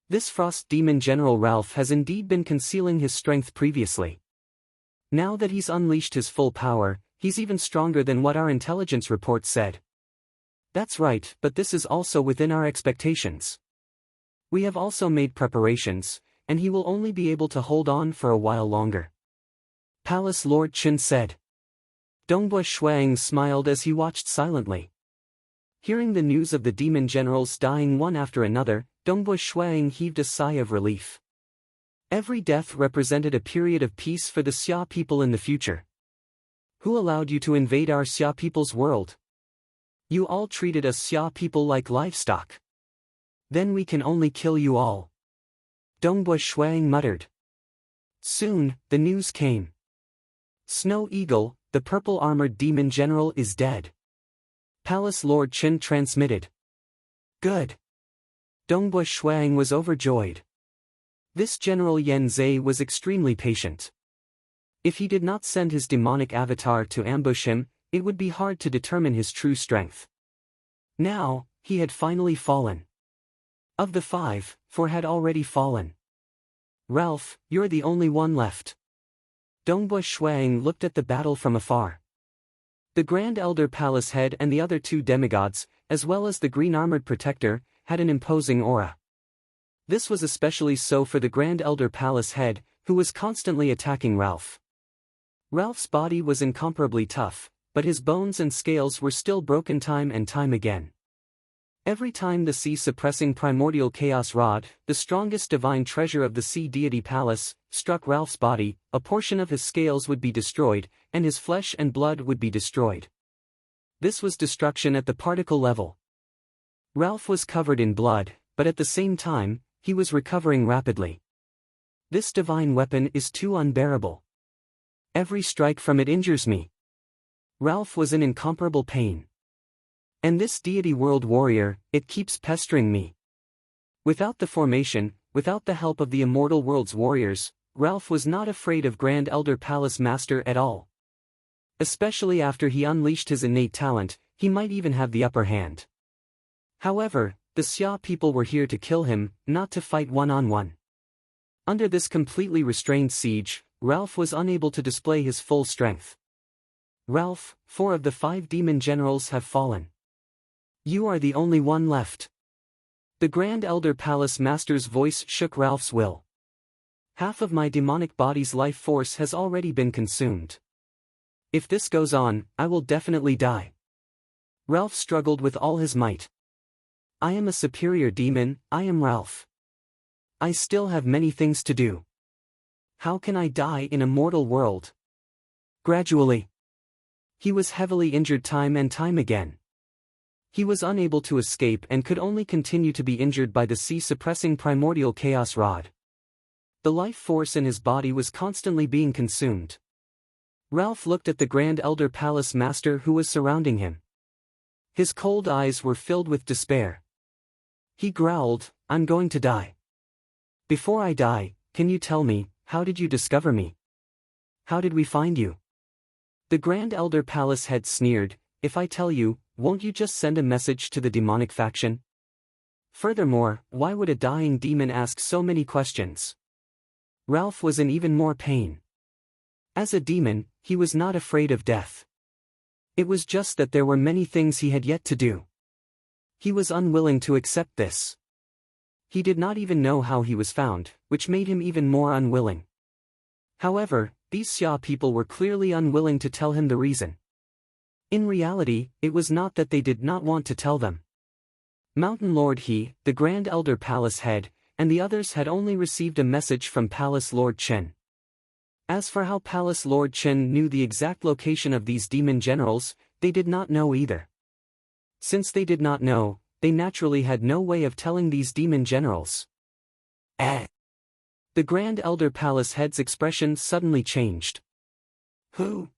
This Frost Demon General Ralph has indeed been concealing his strength previously. Now that he's unleashed his full power, he's even stronger than what our intelligence report said." "That's right, but this is also within our expectations. We have also made preparations, and he will only be able to hold on for a while longer," Palace Lord Chen said. Dongbua Shuang smiled as he watched silently. Hearing the news of the demon generals dying one after another, Dongbua Shuang heaved a sigh of relief. Every death represented a period of peace for the Xia people in the future. "Who allowed you to invade our Xia people's world? You all treated us Xia people like livestock. Then we can only kill you all," Dongbua Shuang muttered. Soon, the news came. "Snow Eagle, the purple-armored demon general is dead," Palace Lord Chen transmitted. "Good." Dongbua Shuang was overjoyed. This General Yen Zhe was extremely patient. If he did not send his demonic avatar to ambush him, it would be hard to determine his true strength. Now, he had finally fallen. Of the 5, 4 had already fallen. Ralph, you're the only one left. Dongbua Shuang looked at the battle from afar. The Grand Elder Palace Head and the other 2 demigods, as well as the green-armored protector, had an imposing aura. This was especially so for the Grand Elder Palace Head, who was constantly attacking Ralph. Ralph's body was incomparably tough, but his bones and scales were still broken time and time again. Every time the sea-suppressing primordial chaos rod, the strongest divine treasure of the sea deity palace, struck Ralph's body, a portion of his scales would be destroyed, and his flesh and blood would be destroyed. This was destruction at the particle level. Ralph was covered in blood, but at the same time, he was recovering rapidly. This divine weapon is too unbearable. Every strike from it injures me. Ralph was in incomparable pain. And this deity world warrior, it keeps pestering me. Without the formation, without the help of the immortal world's warriors, Ralph was not afraid of Grand Elder Palace Master at all. Especially after he unleashed his innate talent, he might even have the upper hand. However, the Xia people were here to kill him, not to fight one-on-one. Under this completely restrained siege, Ralph was unable to display his full strength. Ralph, 4 of the 5 demon generals have fallen. You are the only one left. The Grand Elder Palace Master's voice shook Ralph's will. Half of my demonic body's life force has already been consumed. If this goes on, I will definitely die. Ralph struggled with all his might. I am a superior demon, I am Ralph. I still have many things to do. How can I die in a mortal world? Gradually. He was heavily injured time and time again. He was unable to escape and could only continue to be injured by the sea-suppressing primordial chaos rod. The life force in his body was constantly being consumed. Ralph looked at the Grand Elder Palace Master who was surrounding him. His cold eyes were filled with despair. He growled, I'm going to die. Before I die, can you tell me, how did you discover me? How did we find you? The Grand Elder Palace Head sneered, if I tell you, won't you just send a message to the demonic faction? Furthermore, why would a dying demon ask so many questions? Ralph was in even more pain. As a demon, he was not afraid of death. It was just that there were many things he had yet to do. He was unwilling to accept this. He did not even know how he was found, which made him even more unwilling. However, these Xia people were clearly unwilling to tell him the reason. In reality, it was not that they did not want to tell them. Mountain Lord He, the Grand Elder Palace Head, and the others had only received a message from Palace Lord Chen. As for how Palace Lord Chen knew the exact location of these demon generals, they did not know either. Since they did not know, they naturally had no way of telling these demon generals. The Grand Elder Palace Head's expression suddenly changed. Who?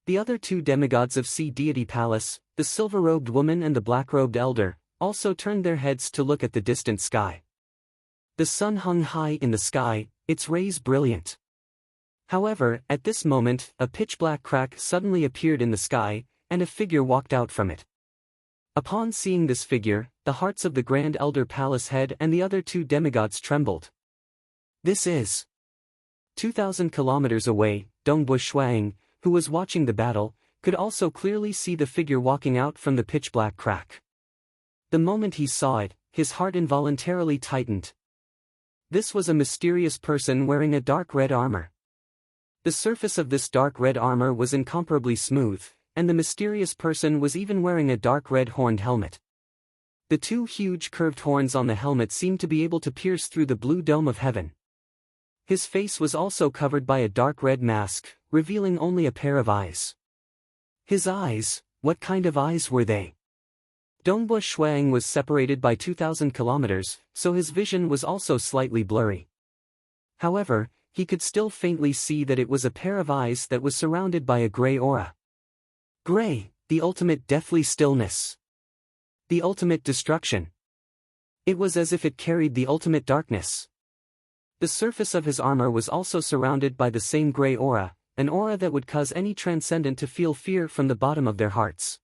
The other 2 demigods of Sea Deity Palace, the silver-robed woman and the black-robed elder, also turned their heads to look at the distant sky. The sun hung high in the sky, its rays brilliant. However, at this moment, a pitch-black crack suddenly appeared in the sky, and a figure walked out from it. Upon seeing this figure, the hearts of the Grand Elder Palace Head and the other 2 demigods trembled. This is 2,000 kilometers away, Dongbua Shuang, who was watching the battle, could also clearly see the figure walking out from the pitch-black crack. The moment he saw it, his heart involuntarily tightened. This was a mysterious person wearing a dark red armor. The surface of this dark red armor was incomparably smooth, and the mysterious person was even wearing a dark red horned helmet. The 2 huge curved horns on the helmet seemed to be able to pierce through the blue dome of heaven. His face was also covered by a dark red mask, revealing only a pair of eyes. His eyes, what kind of eyes were they? Dongbua Shuang was separated by 2,000 kilometers, so his vision was also slightly blurry. However, he could still faintly see that it was a pair of eyes that was surrounded by a gray aura. Gray, the ultimate deathly stillness. The ultimate destruction. It was as if it carried the ultimate darkness. The surface of his armor was also surrounded by the same gray aura, an aura that would cause any transcendent to feel fear from the bottom of their hearts.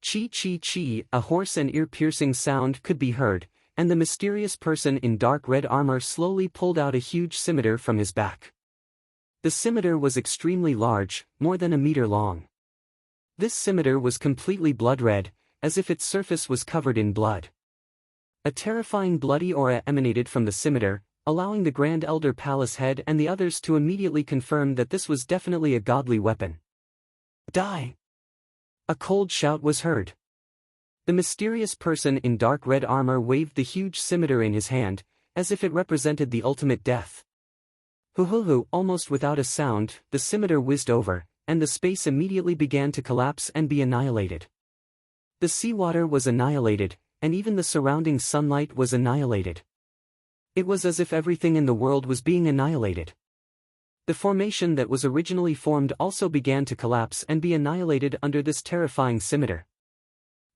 Chi chi chi, a hoarse and ear-piercing sound could be heard, and the mysterious person in dark red armor slowly pulled out a huge scimitar from his back. The scimitar was extremely large, more than a meter long. This scimitar was completely blood-red, as if its surface was covered in blood. A terrifying bloody aura emanated from the scimitar, allowing the Grand Elder Palace Head and the others to immediately confirm that this was definitely a godly weapon. Die! A cold shout was heard. The mysterious person in dark red armor waved the huge scimitar in his hand, as if it represented the ultimate death. Hoo-hoo-hoo, almost without a sound, the scimitar whizzed over, and the space immediately began to collapse and be annihilated. The seawater was annihilated, and even the surrounding sunlight was annihilated. It was as if everything in the world was being annihilated. The formation that was originally formed also began to collapse and be annihilated under this terrifying scimitar.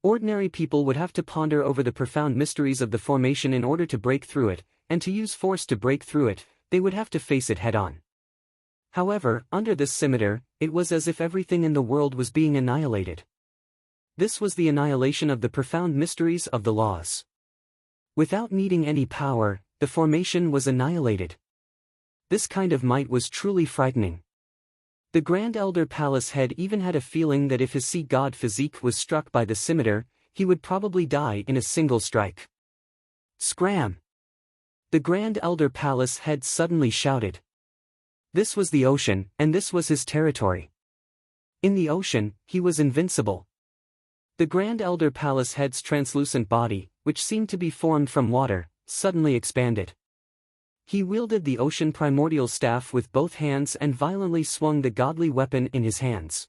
Ordinary people would have to ponder over the profound mysteries of the formation in order to break through it, and to use force to break through it, they would have to face it head-on. However, under this scimitar, it was as if everything in the world was being annihilated. This was the annihilation of the profound mysteries of the laws. Without needing any power, the formation was annihilated. This kind of might was truly frightening. The Grand Elder Palace Head even had a feeling that if his sea god physique was struck by the scimitar, he would probably die in a single strike. Scram! The Grand Elder Palace Head suddenly shouted. This was the ocean, and this was his territory. In the ocean, he was invincible. The Grand Elder Palace Head's translucent body, which seemed to be formed from water, suddenly expanded. He wielded the ocean primordial staff with both hands and violently swung the godly weapon in his hands.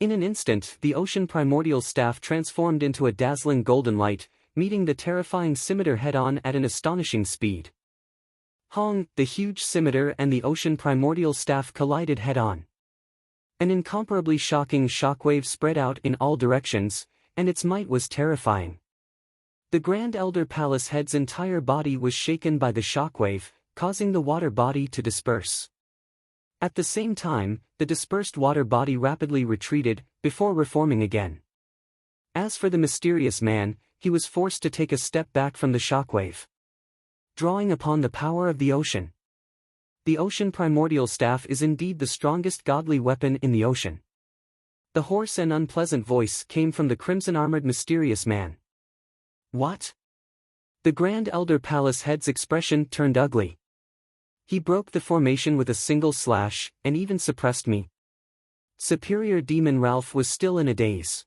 In an instant, the ocean primordial staff transformed into a dazzling golden light, meeting the terrifying scimitar head-on at an astonishing speed. Hong, the huge scimitar and the ocean primordial staff collided head-on. An incomparably shocking shockwave spread out in all directions, and its might was terrifying. The Grand Elder Palace Head's entire body was shaken by the shockwave, causing the water body to disperse. At the same time, the dispersed water body rapidly retreated, before reforming again. As for the mysterious man, he was forced to take a step back from the shockwave. Drawing upon the power of the ocean. The ocean primordial staff is indeed the strongest godly weapon in the ocean. The hoarse and unpleasant voice came from the crimson-armored mysterious man. What? The Grand Elder Palace Head's expression turned ugly. He broke the formation with a single slash, and even suppressed me. Superior Demon Ralph was still in a daze.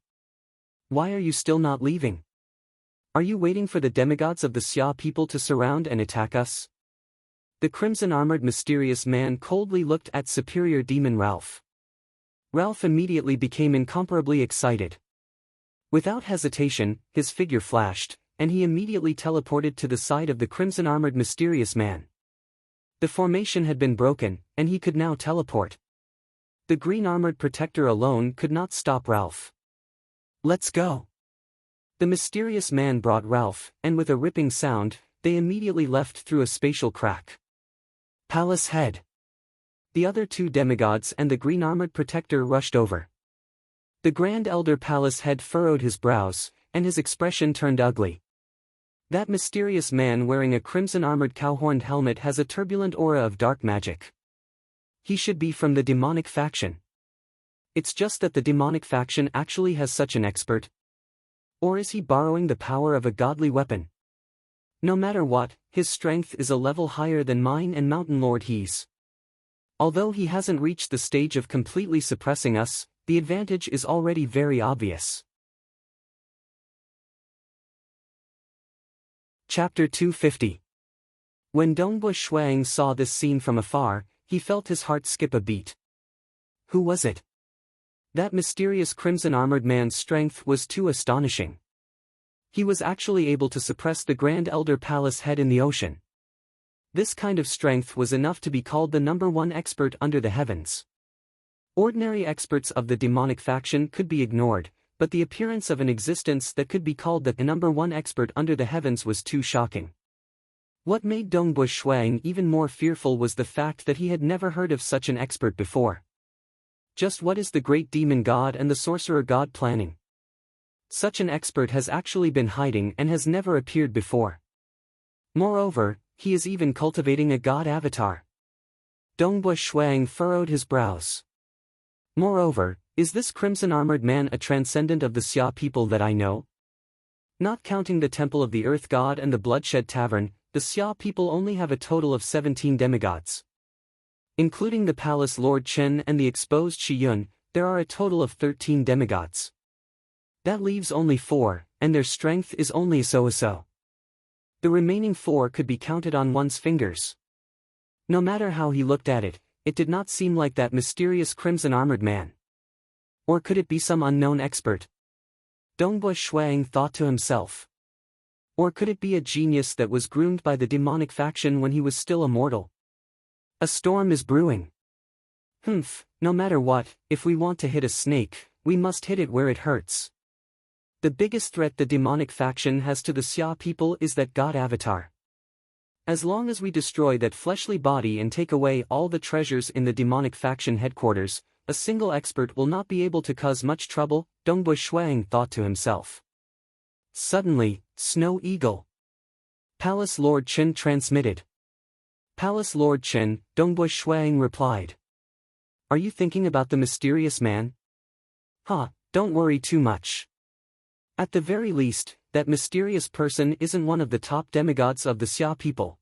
Why are you still not leaving? Are you waiting for the demigods of the Xia people to surround and attack us? The crimson-armored mysterious man coldly looked at Superior Demon Ralph. Ralph immediately became incomparably excited. Without hesitation, his figure flashed, and he immediately teleported to the side of the crimson-armored mysterious man. The formation had been broken, and he could now teleport. The green-armored protector alone could not stop Ralph. Let's go! The mysterious man brought Ralph, and with a ripping sound, they immediately left through a spatial crack. Palace Head. The other two demigods and the green-armored protector rushed over. The Grand Elder Palace Head furrowed his brows, and his expression turned ugly. That mysterious man wearing a crimson-armored cow-horned helmet has a turbulent aura of dark magic. He should be from the demonic faction. It's just that the demonic faction actually has such an expert. Or is he borrowing the power of a godly weapon? No matter what, his strength is a level higher than mine and Mountain Lord He's. Although he hasn't reached the stage of completely suppressing us, the advantage is already very obvious. Chapter 250. When Dongbua Shuang saw this scene from afar, he felt his heart skip a beat. Who was it? That mysterious crimson-armored man's strength was too astonishing. He was actually able to suppress the Grand Elder Palace Head in the ocean. This kind of strength was enough to be called the #1 expert under the heavens. Ordinary experts of the demonic faction could be ignored, but the appearance of an existence that could be called the #1 expert under the heavens was too shocking. What made Dongbush Shuang even more fearful was the fact that he had never heard of such an expert before. Just what is the great demon god and the sorcerer god planning? Such an expert has actually been hiding and has never appeared before. Moreover, he is even cultivating a god avatar. Dongbush Shuang furrowed his brows. Moreover, is this crimson-armored man a transcendent of the Xia people that I know? Not counting the Temple of the Earth God and the Bloodshed Tavern, the Xia people only have a total of 17 demigods. Including the Palace Lord Chen and the exposed Shi Yun, there are a total of 13 demigods. That leaves only 4, and their strength is only so-so. The remaining 4 could be counted on one's fingers. No matter how he looked at it, it did not seem like that mysterious crimson-armored man. Or could it be some unknown expert? Dongbush Shuang thought to himself. Or could it be a genius that was groomed by the demonic faction when he was still a mortal? A storm is brewing. No matter what, if we want to hit a snake, we must hit it where it hurts. The biggest threat the demonic faction has to the Xia people is that god avatar. As long as we destroy that fleshly body and take away all the treasures in the demonic faction headquarters, a single expert will not be able to cause much trouble, Dongbush Shuang thought to himself. Suddenly, Snow Eagle. Palace Lord Chen transmitted. Palace Lord Chen, Dongbush Shuang replied. Are you thinking about the mysterious man? Don't worry too much. At the very least, that mysterious person isn't one of the top demigods of the Xia people.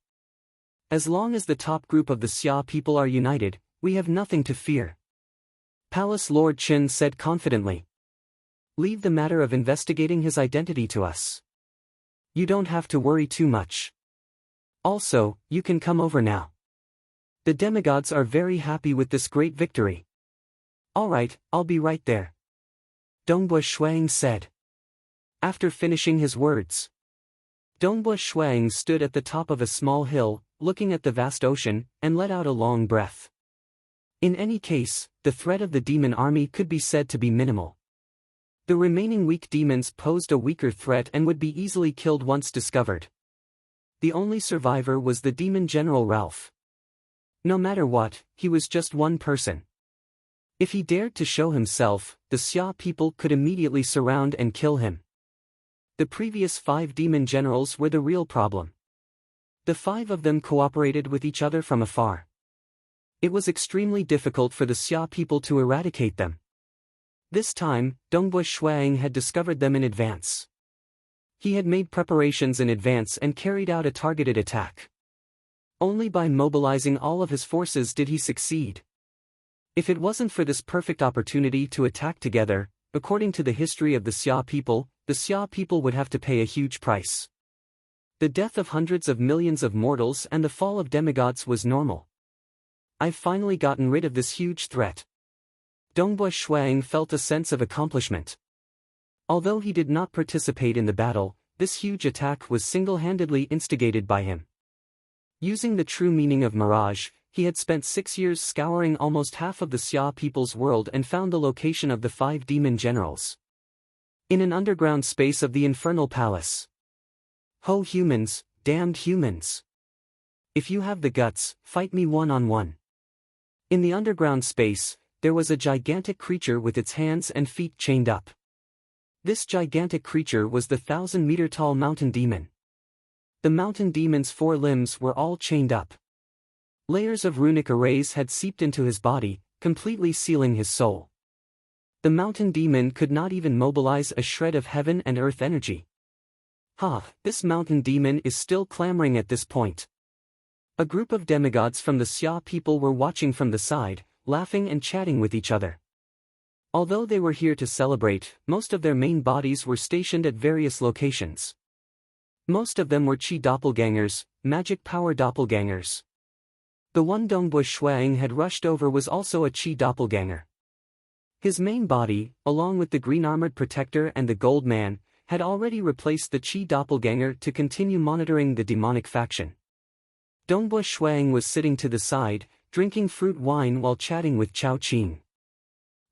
As long as the top group of the Xia people are united, we have nothing to fear. Palace Lord Chen said confidently. Leave the matter of investigating his identity to us. You don't have to worry too much. Also, you can come over now. The demigods are very happy with this great victory. Alright, I'll be right there. Dongbush Shuang said. After finishing his words, Dongbush Shuang stood at the top of a small hill, looking at the vast ocean, and let out a long breath. In any case, the threat of the demon army could be said to be minimal. The remaining weak demons posed a weaker threat and would be easily killed once discovered. The only survivor was the demon general Ralph. No matter what, he was just one person. If he dared to show himself, the Xia people could immediately surround and kill him. The previous 5 demon generals were the real problem. The 5 of them cooperated with each other from afar. It was extremely difficult for the Xia people to eradicate them. This time, Dongbush Shuang had discovered them in advance. He had made preparations in advance and carried out a targeted attack. Only by mobilizing all of his forces did he succeed. If it wasn't for this perfect opportunity to attack together, according to the history of the Xia people would have to pay a huge price. The death of hundreds of millions of mortals and the fall of demigods was normal. I've finally gotten rid of this huge threat. Dongbush Shuang felt a sense of accomplishment. Although he did not participate in the battle, this huge attack was single-handedly instigated by him. Using the true meaning of mirage, he had spent 6 years scouring almost half of the Xia people's world and found the location of the 5 demon generals. In an underground space of the Infernal Palace. Ho humans, damned humans! If you have the guts, fight me one-on-one. In the underground space, there was a gigantic creature with its hands and feet chained up. This gigantic creature was the 1,000-meter-tall mountain demon. The mountain demon's 4 limbs were all chained up. Layers of runic arrays had seeped into his body, completely sealing his soul. The mountain demon could not even mobilize a shred of heaven and earth energy. This mountain demon is still clamoring at this point. A group of demigods from the Xia people were watching from the side, laughing and chatting with each other. Although they were here to celebrate, most of their main bodies were stationed at various locations. Most of them were Qi doppelgangers, magic power doppelgangers. The one Dongbush Shuang had rushed over was also a Qi doppelganger. His main body, along with the green-armored protector and the gold man, had already replaced the Qi doppelganger to continue monitoring the demonic faction. Dongbush Shuang was sitting to the side, drinking fruit wine while chatting with Chao Qing.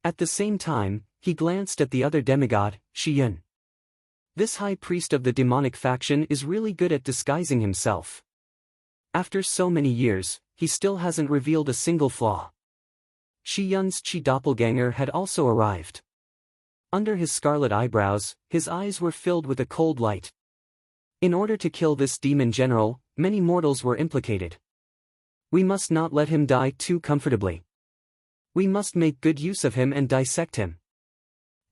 At the same time, he glanced at the other demigod, Shi Yun. This high priest of the demonic faction is really good at disguising himself. After so many years, he still hasn't revealed a single flaw. Shi Yun's Qi doppelganger had also arrived. Under his scarlet eyebrows, his eyes were filled with a cold light. In order to kill this demon general, many mortals were implicated. We must not let him die too comfortably. We must make good use of him and dissect him.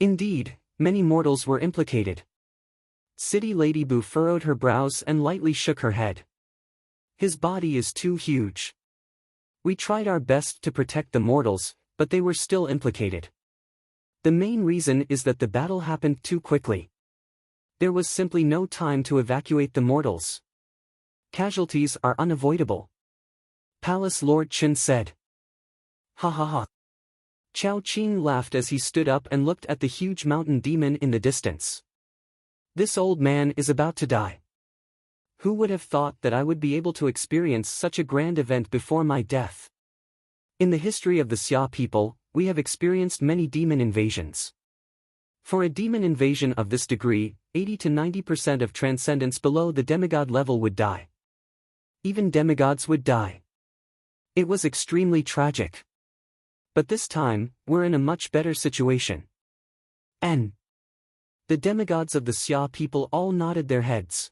Indeed, many mortals were implicated. City Lady Bu furrowed her brows and lightly shook her head. His body is too huge. We tried our best to protect the mortals, but they were still implicated. The main reason is that the battle happened too quickly. There was simply no time to evacuate the mortals. Casualties are unavoidable. Palace Lord Chen said. Ha ha ha. Chao Qing laughed as he stood up and looked at the huge mountain demon in the distance. This old man is about to die. Who would have thought that I would be able to experience such a grand event before my death? In the history of the Xia people, we have experienced many demon invasions. For a demon invasion of this degree, 80 to 90% of transcendence below the demigod level would die. Even demigods would die. It was extremely tragic. But this time, we're in a much better situation. The demigods of the Xia people all nodded their heads.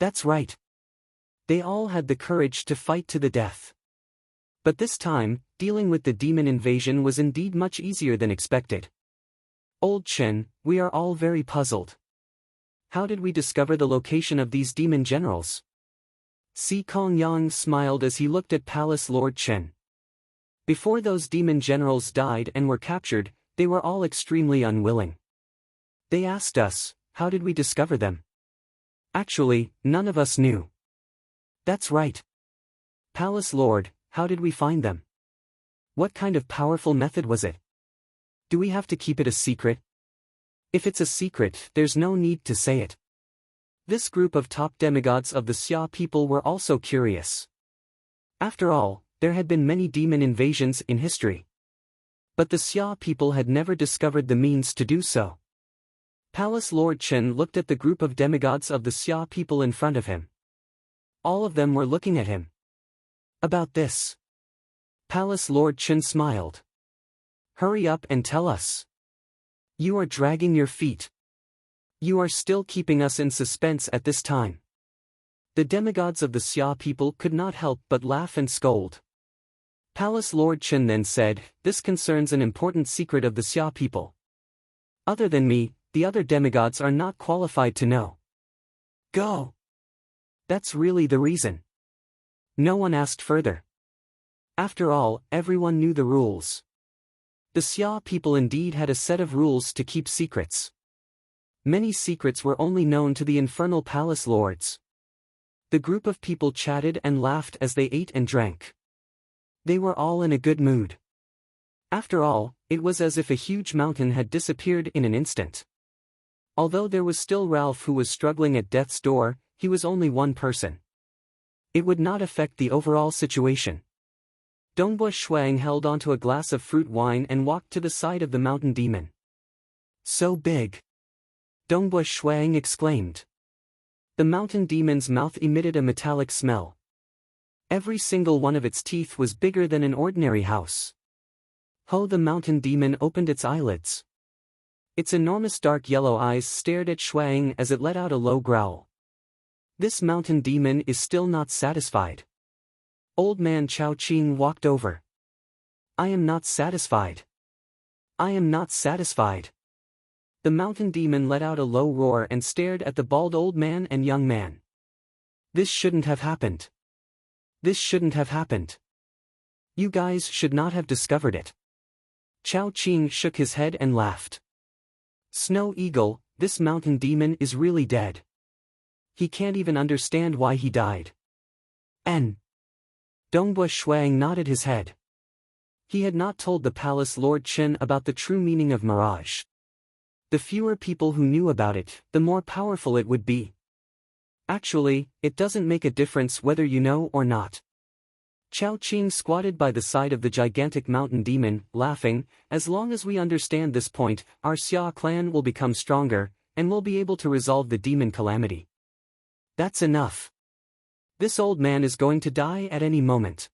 That's right. They all had the courage to fight to the death. But this time, dealing with the demon invasion was indeed much easier than expected. Old Chen, we are all very puzzled. How did we discover the location of these demon generals? Si Kongyang smiled as he looked at Palace Lord Chen. Before those demon generals died and were captured, they were all extremely unwilling. They asked us, how did we discover them? Actually, none of us knew. That's right. Palace Lord, how did we find them? What kind of powerful method was it? Do we have to keep it a secret? If it's a secret, there's no need to say it. This group of top demigods of the Xia people were also curious. After all, there had been many demon invasions in history. But the Xia people had never discovered the means to do so. Palace Lord Chen looked at the group of demigods of the Xia people in front of him. All of them were looking at him. About this. Palace Lord Chen smiled. Hurry up and tell us. You are dragging your feet. You are still keeping us in suspense at this time. The demigods of the Xia people could not help but laugh and scold. Palace Lord Chen then said, this concerns an important secret of the Xia people. Other than me, the other demigods are not qualified to know. Go. That's really the reason. No one asked further. After all, everyone knew the rules. The Xia people indeed had a set of rules to keep secrets. Many secrets were only known to the infernal palace lords. The group of people chatted and laughed as they ate and drank. They were all in a good mood. After all, it was as if a huge mountain had disappeared in an instant. Although there was still Ralph who was struggling at death's door, he was only one person. It would not affect the overall situation. Dongbua Shuang held onto a glass of fruit wine and walked to the side of the mountain demon. So big! Dongbua Shuang exclaimed. The mountain demon's mouth emitted a metallic smell. Every single one of its teeth was bigger than an ordinary house. Ho! The mountain demon opened its eyelids. Its enormous dark yellow eyes stared at Shuang as it let out a low growl. This mountain demon is still not satisfied. Old man Chao Qing walked over. I am not satisfied. I am not satisfied. The mountain demon let out a low roar and stared at the bald old man and young man. This shouldn't have happened. This shouldn't have happened. You guys should not have discovered it. Chao Qing shook his head and laughed. Snow Eagle, this mountain demon is really dead. He can't even understand why he died. Dongbua Shuang nodded his head. He had not told the palace Lord Chen about the true meaning of mirage. The fewer people who knew about it, the more powerful it would be. Actually, it doesn't make a difference whether you know or not. Chao Qing squatted by the side of the gigantic mountain demon, laughing, as long as we understand this point, our Xia clan will become stronger, and we'll be able to resolve the demon calamity. That's enough. This old man is going to die at any moment.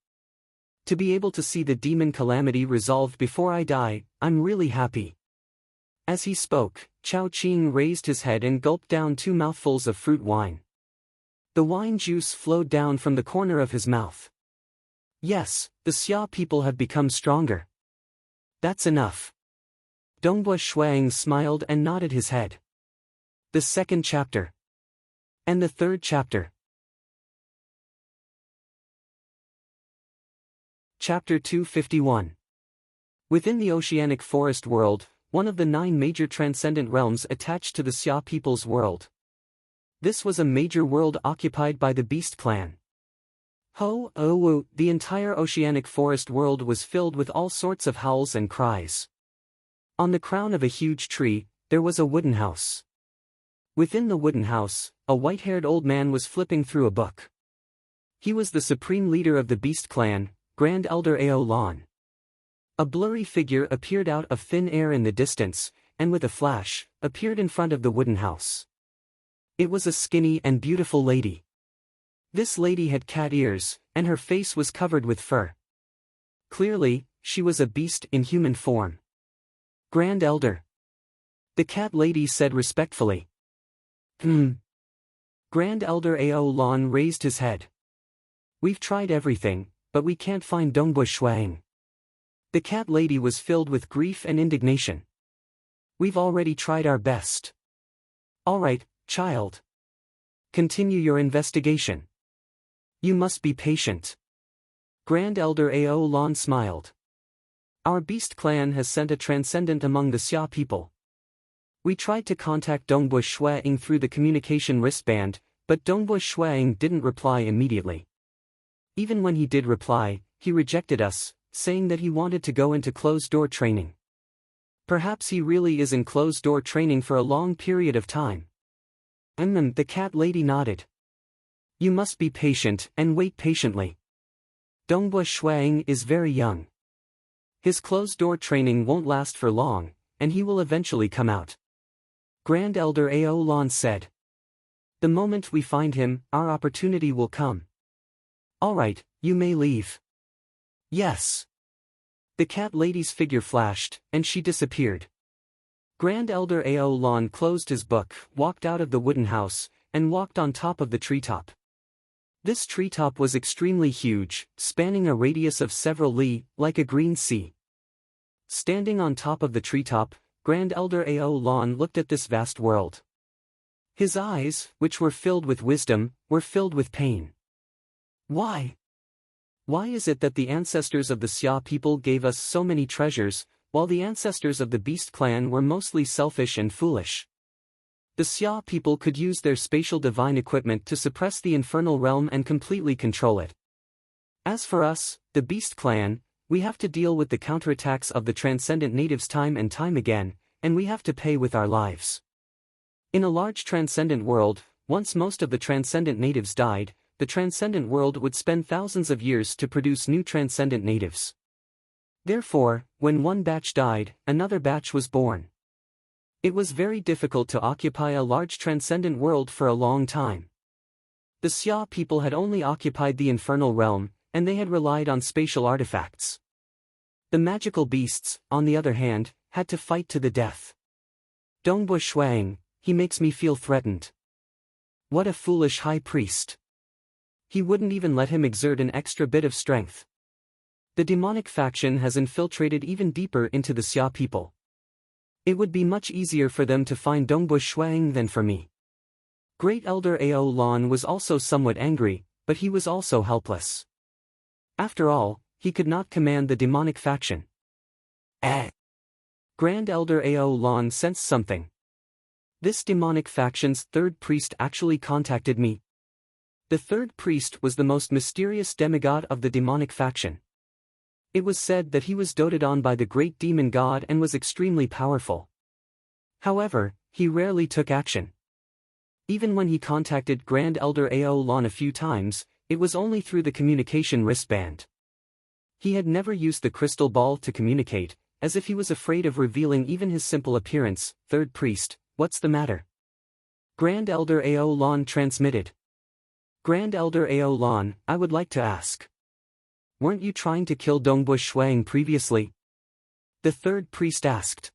To be able to see the demon calamity resolved before I die, I'm really happy. As he spoke, Chao Qing raised his head and gulped down 2 mouthfuls of fruit wine. The wine juice flowed down from the corner of his mouth. Yes, the Xia people have become stronger. That's enough. Dongbua Shuang smiled and nodded his head. The 2nd chapter. And the 3rd chapter. Chapter 251. Within the oceanic forest world, one of the 9 major transcendent realms attached to the Xia people's world. This was a major world occupied by the Beast Clan. The entire oceanic forest world was filled with all sorts of howls and cries. On the crown of a huge tree, there was a wooden house. Within the wooden house, a white-haired old man was flipping through a book. He was the supreme leader of the Beast Clan, Grand Elder Ao Lan. A blurry figure appeared out of thin air in the distance, and with a flash, appeared in front of the wooden house. It was a skinny and beautiful lady. This lady had cat ears, and her face was covered with fur. Clearly, she was a beast in human form. Grand Elder. The cat lady said respectfully. Grand Elder Ao Lan raised his head. We've tried everything, but we can't find Dongbua Shuang. The cat lady was filled with grief and indignation. We've already tried our best. All right, child. Continue your investigation. You must be patient. Grand Elder Ao Lan smiled. Our Beast Clan has sent a transcendent among the Xia people. We tried to contact Dongbua Shuang through the communication wristband, but Dongbua Shuang didn't reply immediately. Even when he did reply, he rejected us, saying that he wanted to go into closed-door training. Perhaps he really is in closed-door training for a long period of time. The cat lady nodded. You must be patient and wait patiently. Dongbua Shuang is very young. His closed-door training won't last for long, and he will eventually come out. Grand Elder Ao Lan said. The moment we find him, our opportunity will come. All right, you may leave. Yes. The cat lady's figure flashed, and she disappeared. Grand Elder Ao Lan closed his book, walked out of the wooden house, and walked on top of the treetop. This treetop was extremely huge, spanning a radius of several li, like a green sea. Standing on top of the treetop, Grand Elder Ao Lan looked at this vast world. His eyes, which were filled with wisdom, were filled with pain. Why? Why is it that the ancestors of the Xia people gave us so many treasures, while the ancestors of the Beast Clan were mostly selfish and foolish? The Xia people could use their spatial divine equipment to suppress the infernal realm and completely control it. As for us, the Beast Clan, we have to deal with the counterattacks of the transcendent natives time and time again, and we have to pay with our lives. In a large transcendent world, once most of the transcendent natives died, the transcendent world would spend thousands of years to produce new transcendent natives. Therefore, when one batch died, another batch was born. It was very difficult to occupy a large transcendent world for a long time. The Xia people had only occupied the infernal realm, and they had relied on spatial artifacts. The magical beasts, on the other hand, had to fight to the death. Dongbua Shuang, he makes me feel threatened. What a foolish high priest. He wouldn't even let him exert an extra bit of strength. The demonic faction has infiltrated even deeper into the Xia people. It would be much easier for them to find Dongbua Shuang than for me. Great Elder Ao Lan was also somewhat angry, but he was also helpless. After all, he could not command the demonic faction. Grand Elder Ao Lan sensed something. This demonic faction's third priest actually contacted me. The third priest was the most mysterious demigod of the demonic faction. It was said that he was doted on by the great demon god and was extremely powerful. However, he rarely took action. Even when he contacted Grand Elder Ao Lan a few times, it was only through the communication wristband. He had never used the crystal ball to communicate, as if he was afraid of revealing even his simple appearance. Third priest, what's the matter? Grand Elder Ao Lan transmitted. Grand Elder Ao Lan, I would like to ask. Weren't you trying to kill Dongbush Shuang previously? The third priest asked.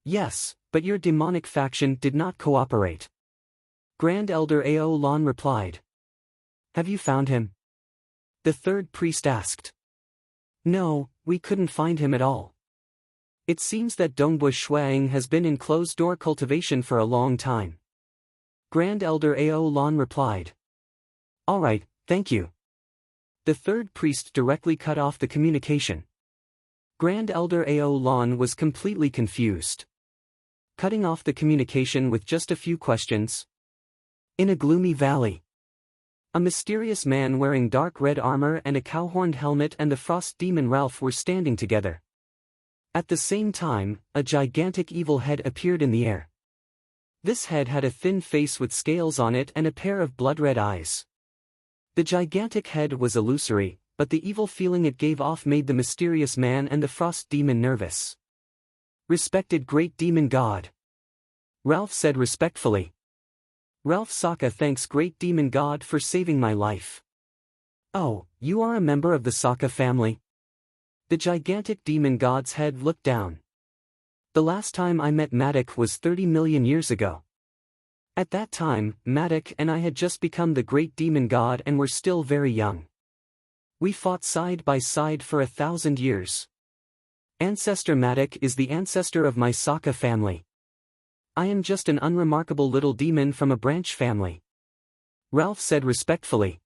Yes, but your demonic faction did not cooperate. Grand Elder Ao Lan replied. Have you found him? The third priest asked. No, we couldn't find him at all. It seems that Dongbush Shuang has been in closed-door cultivation for a long time. Grand Elder Ao Lan replied. Alright, thank you. The third priest directly cut off the communication. Grand Elder Ao Lan was completely confused. Cutting off the communication with just a few questions. In a gloomy valley. A mysterious man wearing dark red armor and a cow-horned helmet and the frost demon Ralph were standing together. At the same time, a gigantic evil head appeared in the air. This head had a thin face with scales on it and a pair of blood-red eyes. The gigantic head was illusory, but the evil feeling it gave off made the mysterious man and the frost demon nervous. Respected Great Demon God. Ralph said respectfully. Ralph Sokka thanks Great Demon God for saving my life. Oh, you are a member of the Sokka family? The gigantic demon god's head looked down. The last time I met Madak was 30 million years ago. At that time, Madak and I had just become the great demon god and were still very young. We fought side by side for 1,000 years. Ancestor Madak is the ancestor of my Sokka family. I am just an unremarkable little demon from a branch family. Ralph said respectfully.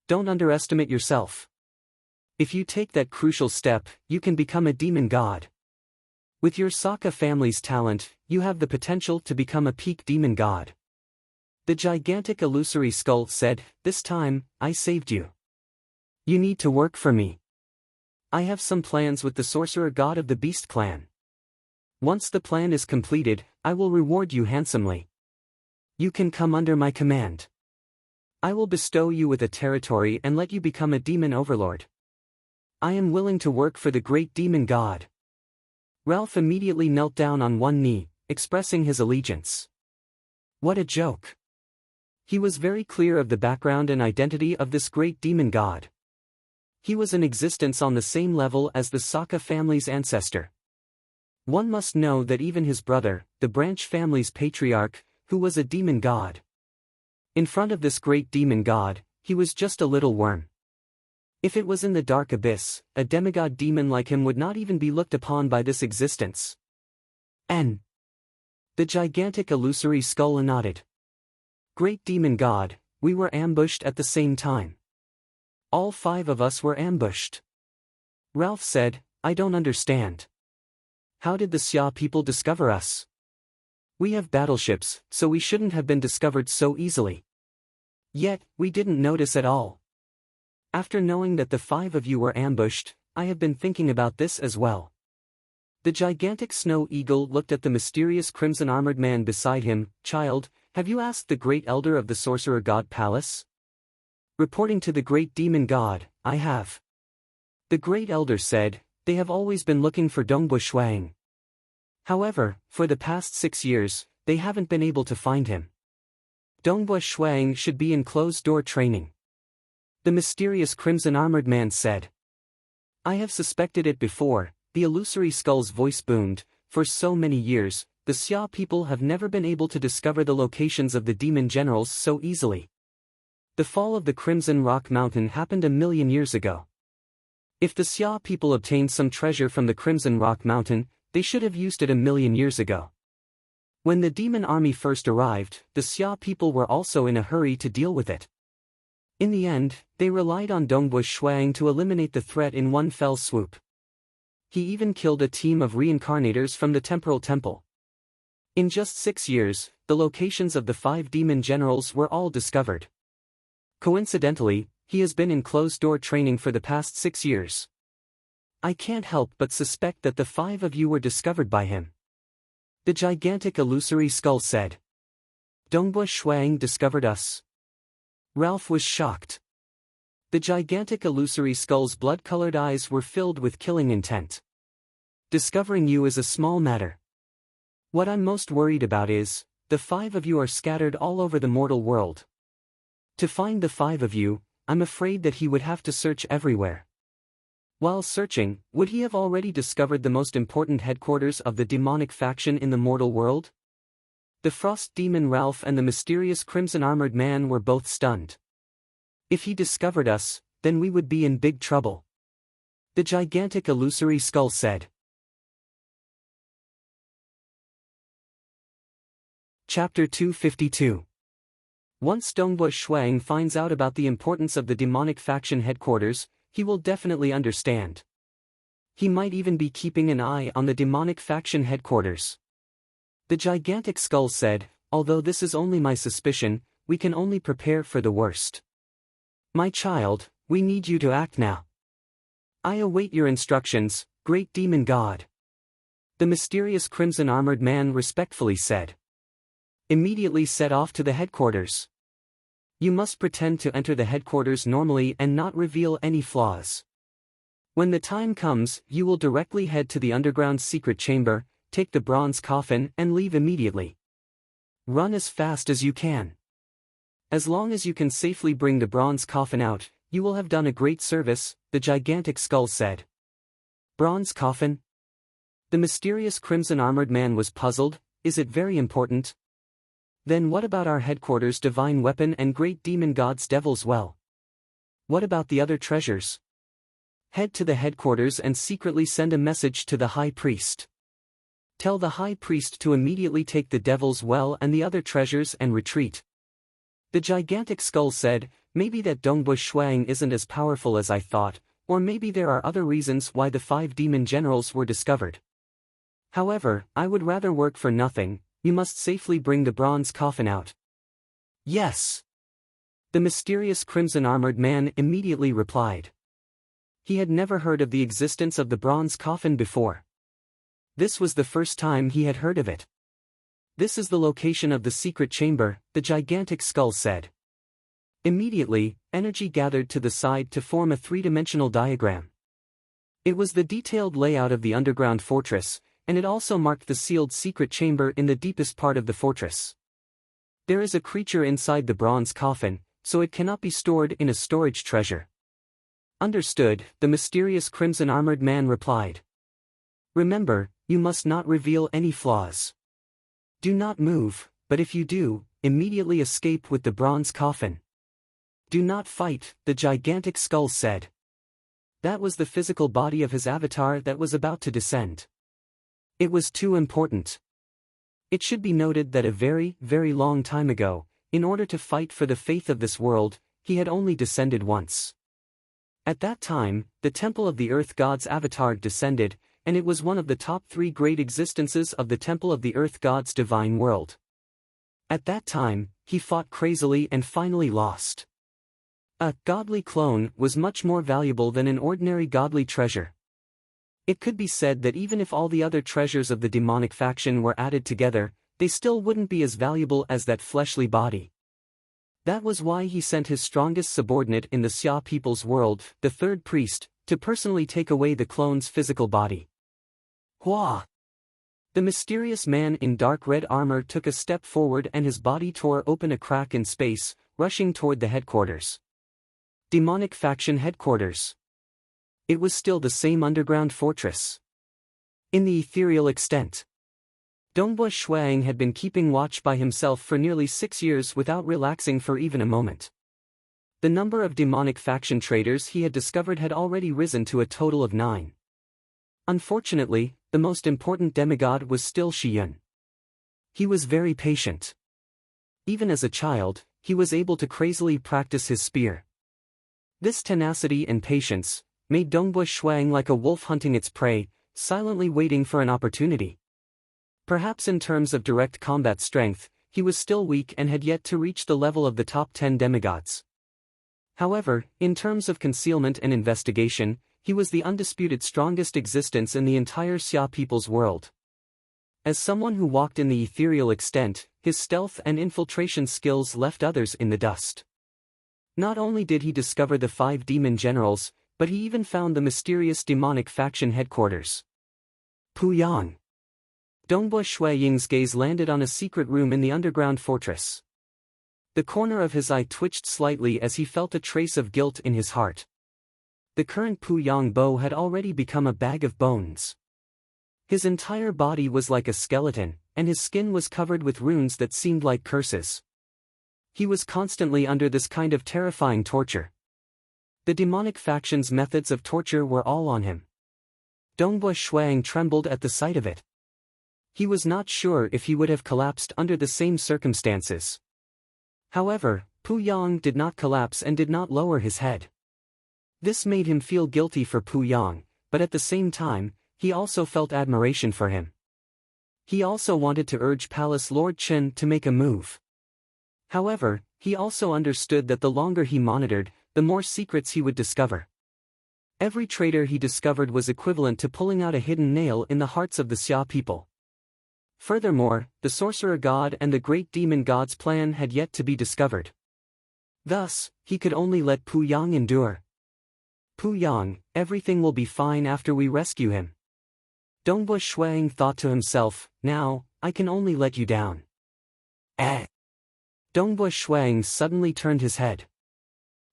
Don't underestimate yourself. If you take that crucial step, you can become a demon god. With your Sokka family's talent, you have the potential to become a peak demon god. The gigantic illusory skull said, this time, I saved you. You need to work for me. I have some plans with the sorcerer god of the Beast clan. Once the plan is completed, I will reward you handsomely. You can come under my command. I will bestow you with a territory and let you become a demon overlord. I am willing to work for the great demon god. Ralph immediately knelt down on one knee, expressing his allegiance. What a joke. He was very clear of the background and identity of this great demon god. He was in existence on the same level as the Sokka family's ancestor. One must know that even his brother, the branch family's patriarch, who was a demon god. In front of this great demon god, he was just a little worm. If it was in the dark abyss, a demigod demon like him would not even be looked upon by this existence. The gigantic illusory skull nodded. Great demon god, we were ambushed at the same time. All 5 of us were ambushed. Ralph said, I don't understand. How did the Xia people discover us? We have battleships, so we shouldn't have been discovered so easily. Yet, we didn't notice at all. After knowing that the 5 of you were ambushed, I have been thinking about this as well. The gigantic snow eagle looked at the mysterious crimson-armored man beside him. Child, have you asked the great elder of the sorcerer god palace? Reporting to the great demon god, I have. The great elder said, they have always been looking for Dongbush Shuang. However, for the past 6 years, they haven't been able to find him. Dongbush Shuang should be in closed-door training. The mysterious crimson-armored man said. I have suspected it before, the illusory skull's voice boomed. For so many years, the Xia people have never been able to discover the locations of the demon generals so easily. The fall of the Crimson Rock Mountain happened 1,000,000 years ago. If the Xia people obtained some treasure from the Crimson Rock Mountain, they should have used it 1,000,000 years ago. When the demon army first arrived, the Xia people were also in a hurry to deal with it. In the end, they relied on Dongbush Shuang to eliminate the threat in one fell swoop. He even killed a team of reincarnators from the Temporal Temple. In just 6 years, the locations of the 5 demon generals were all discovered. Coincidentally, he has been in closed-door training for the past 6 years. I can't help but suspect that the 5 of you were discovered by him. The gigantic illusory skull said. Dongbush Shuang discovered us. Ralph was shocked. The gigantic illusory skull's blood-colored eyes were filled with killing intent. Discovering you is a small matter. What I'm most worried about is, the 5 of you are scattered all over the mortal world. To find the 5 of you, I'm afraid that he would have to search everywhere. While searching, would he have already discovered the most important headquarters of the demonic faction in the mortal world? The frost demon Ralph and the mysterious crimson-armored man were both stunned. If he discovered us, then we would be in big trouble. The gigantic illusory skull said. Chapter 252. Once Dongbua Shuang finds out about the importance of the demonic faction headquarters, he will definitely understand. He might even be keeping an eye on the demonic faction headquarters. The gigantic skull said, although this is only my suspicion, we can only prepare for the worst. My child, we need you to act now. I await your instructions, great demon god. The mysterious crimson-armored man respectfully said. Immediately set off to the headquarters. You must pretend to enter the headquarters normally and not reveal any flaws. When the time comes, you will directly head to the underground secret chamber, take the bronze coffin and leave immediately. Run as fast as you can. As long as you can safely bring the bronze coffin out, you will have done a great service, the gigantic skull said. Bronze coffin? The mysterious crimson-armored man was puzzled. Is it very important? Then what about our headquarters divine weapon and great demon god's devil's well? What about the other treasures? Head to the headquarters and secretly send a message to the high priest. Tell the high priest to immediately take the devil's well and the other treasures and retreat. The gigantic skull said, maybe that Dongbua Shuang isn't as powerful as I thought, or maybe there are other reasons why the 5 demon generals were discovered. However, I would rather work for nothing. You must safely bring the bronze coffin out. Yes. The mysterious crimson-armored man immediately replied. He had never heard of the existence of the bronze coffin before. This was the first time he had heard of it. This is the location of the secret chamber, the gigantic skull said. Immediately, energy gathered to the side to form a 3-dimensional diagram. It was the detailed layout of the underground fortress, and it also marked the sealed secret chamber in the deepest part of the fortress. There is a creature inside the bronze coffin, so it cannot be stored in a storage treasure. Understood, the mysterious crimson-armored man replied. Remember, you must not reveal any flaws. Do not move, but if you do, immediately escape with the bronze coffin. Do not fight, the gigantic skull said. That was the physical body of his avatar that was about to descend. It was too important. It should be noted that a very, very long time ago, in order to fight for the faith of this world, he had only descended once. At that time, the Temple of the Earth God's avatar descended, and it was one of the top 3 great existences of the Temple of the Earth God's divine world. At that time, he fought crazily and finally lost. A godly clone was much more valuable than an ordinary godly treasure. It could be said that even if all the other treasures of the demonic faction were added together, they still wouldn't be as valuable as that fleshly body. That was why he sent his strongest subordinate in the Xia people's world, the 3rd priest, to personally take away the clone's physical body. Hua! The mysterious man in dark red armor took a step forward and his body tore open a crack in space, rushing toward the headquarters. Demonic faction headquarters. It was still the same underground fortress. In the ethereal extent. Dongbua Shuang had been keeping watch by himself for nearly 6 years without relaxing for even a moment. The number of demonic faction traders he had discovered had already risen to a total of 9. Unfortunately, the most important demigod was still Shiyun. He was very patient. Even as a child, he was able to crazily practice his spear. This tenacity and patience made Dongbua Shuang like a wolf hunting its prey, silently waiting for an opportunity. Perhaps in terms of direct combat strength, he was still weak and had yet to reach the level of the top 10 demigods. However, in terms of concealment and investigation, he was the undisputed strongest existence in the entire Xia people's world. As someone who walked in the ethereal extent, his stealth and infiltration skills left others in the dust. Not only did he discover the 5 demon generals, but he even found the mysterious demonic faction headquarters. Puyang. Dongbua Shuaying's gaze landed on a secret room in the underground fortress. The corner of his eye twitched slightly as he felt a trace of guilt in his heart. The current Pu Yangbo had already become a bag of bones. His entire body was like a skeleton, and his skin was covered with runes that seemed like curses. He was constantly under this kind of terrifying torture. The demonic faction's methods of torture were all on him. Dongbua Shuang trembled at the sight of it. He was not sure if he would have collapsed under the same circumstances. However, Pu Yang did not collapse and did not lower his head. This made him feel guilty for Pu Yang, but at the same time, he also felt admiration for him. He also wanted to urge Palace Lord Chen to make a move. However, he also understood that the longer he monitored, the more secrets he would discover. Every traitor he discovered was equivalent to pulling out a hidden nail in the hearts of the Xia people. Furthermore, the sorcerer god and the great demon god's plan had yet to be discovered. Thus, he could only let Pu Yang endure. Pu Yang, everything will be fine after we rescue him. Dongbua Shuang thought to himself, now, I can only let you down. Dongbua Shuang suddenly turned his head.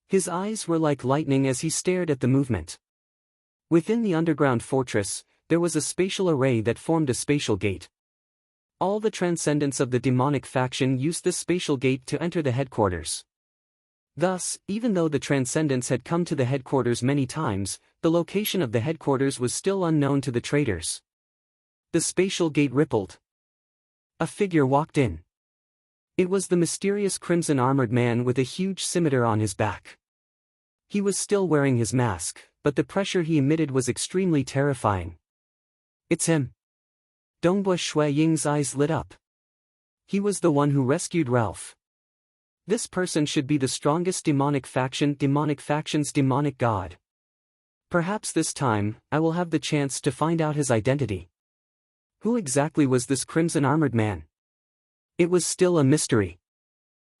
His eyes were like lightning as he stared at the movement. Within the underground fortress, there was a spatial array that formed a spatial gate. All the transcendents of the demonic faction used this spatial gate to enter the headquarters. Thus, even though the transcendents had come to the headquarters many times, the location of the headquarters was still unknown to the traitors. The spatial gate rippled. A figure walked in. It was the mysterious crimson-armored man with a huge scimitar on his back. He was still wearing his mask, but the pressure he emitted was extremely terrifying. It's him. Dongbua Ying's eyes lit up. He was the one who rescued Ralph. This person should be the strongest demonic faction's demonic god. Perhaps this time, I will have the chance to find out his identity. Who exactly was this crimson-armored man? It was still a mystery.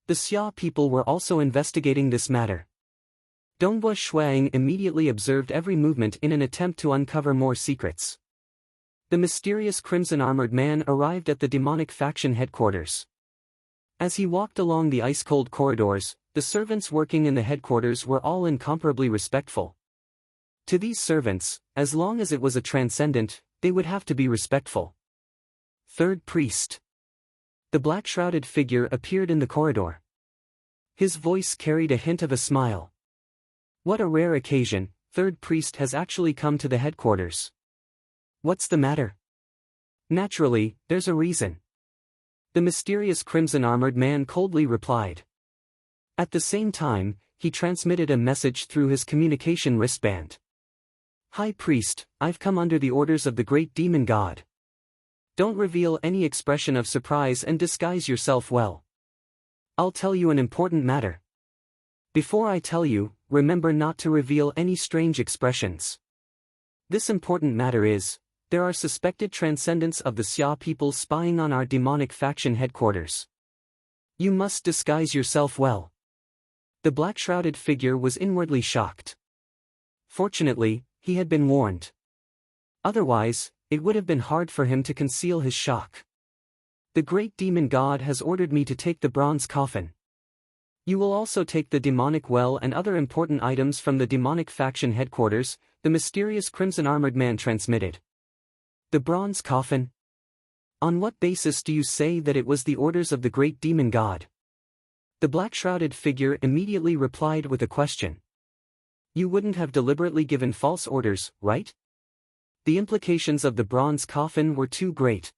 The Xia people were also investigating this matter. Dongbua Shuang immediately observed every movement in an attempt to uncover more secrets. The mysterious crimson-armored man arrived at the demonic faction headquarters. As he walked along the ice-cold corridors, the servants working in the headquarters were all incomparably respectful. To these servants, as long as it was a transcendent, they would have to be respectful. Third priest. The black-shrouded figure appeared in the corridor. His voice carried a hint of a smile. What a rare occasion, third priest has actually come to the headquarters. What's the matter? Naturally, there's a reason. The mysterious crimson-armored man coldly replied. At the same time, he transmitted a message through his communication wristband. High Priest, I've come under the orders of the great demon god. Don't reveal any expression of surprise and disguise yourself well. I'll tell you an important matter. Before I tell you, remember not to reveal any strange expressions. This important matter is, there are suspected transcendents of the Xia people spying on our demonic faction headquarters. You must disguise yourself well. The black-shrouded figure was inwardly shocked. Fortunately, he had been warned. Otherwise, it would have been hard for him to conceal his shock. The great demon god has ordered me to take the bronze coffin. You will also take the demonic well and other important items from the demonic faction headquarters, the mysterious crimson-armored man transmitted. The bronze coffin? On what basis do you say that it was the orders of the great demon god? The black-shrouded figure immediately replied with a question. You wouldn't have deliberately given false orders, right? The implications of the bronze coffin were too great.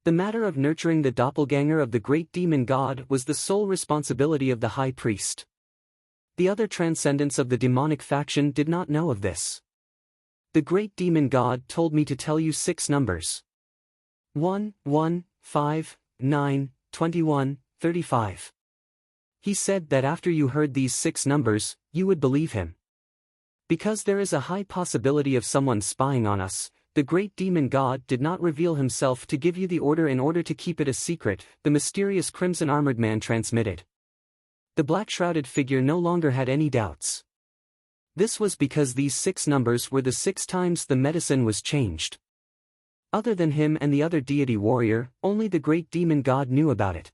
The matter of nurturing the doppelganger of the great demon god was the sole responsibility of the high priest. The other transcendents of the demonic faction did not know of this. The great demon god told me to tell you 6 numbers. 1, 1, 5, 9, 21, 35. He said that after you heard these 6 numbers, you would believe him. Because there is a high possibility of someone spying on us, the great demon god did not reveal himself to give you the order in order to keep it a secret, the mysterious crimson-armored man transmitted. The black-shrouded figure no longer had any doubts. This was because these 6 numbers were the 6 times the medicine was changed. Other than him and the other deity warrior, only the great demon god knew about it.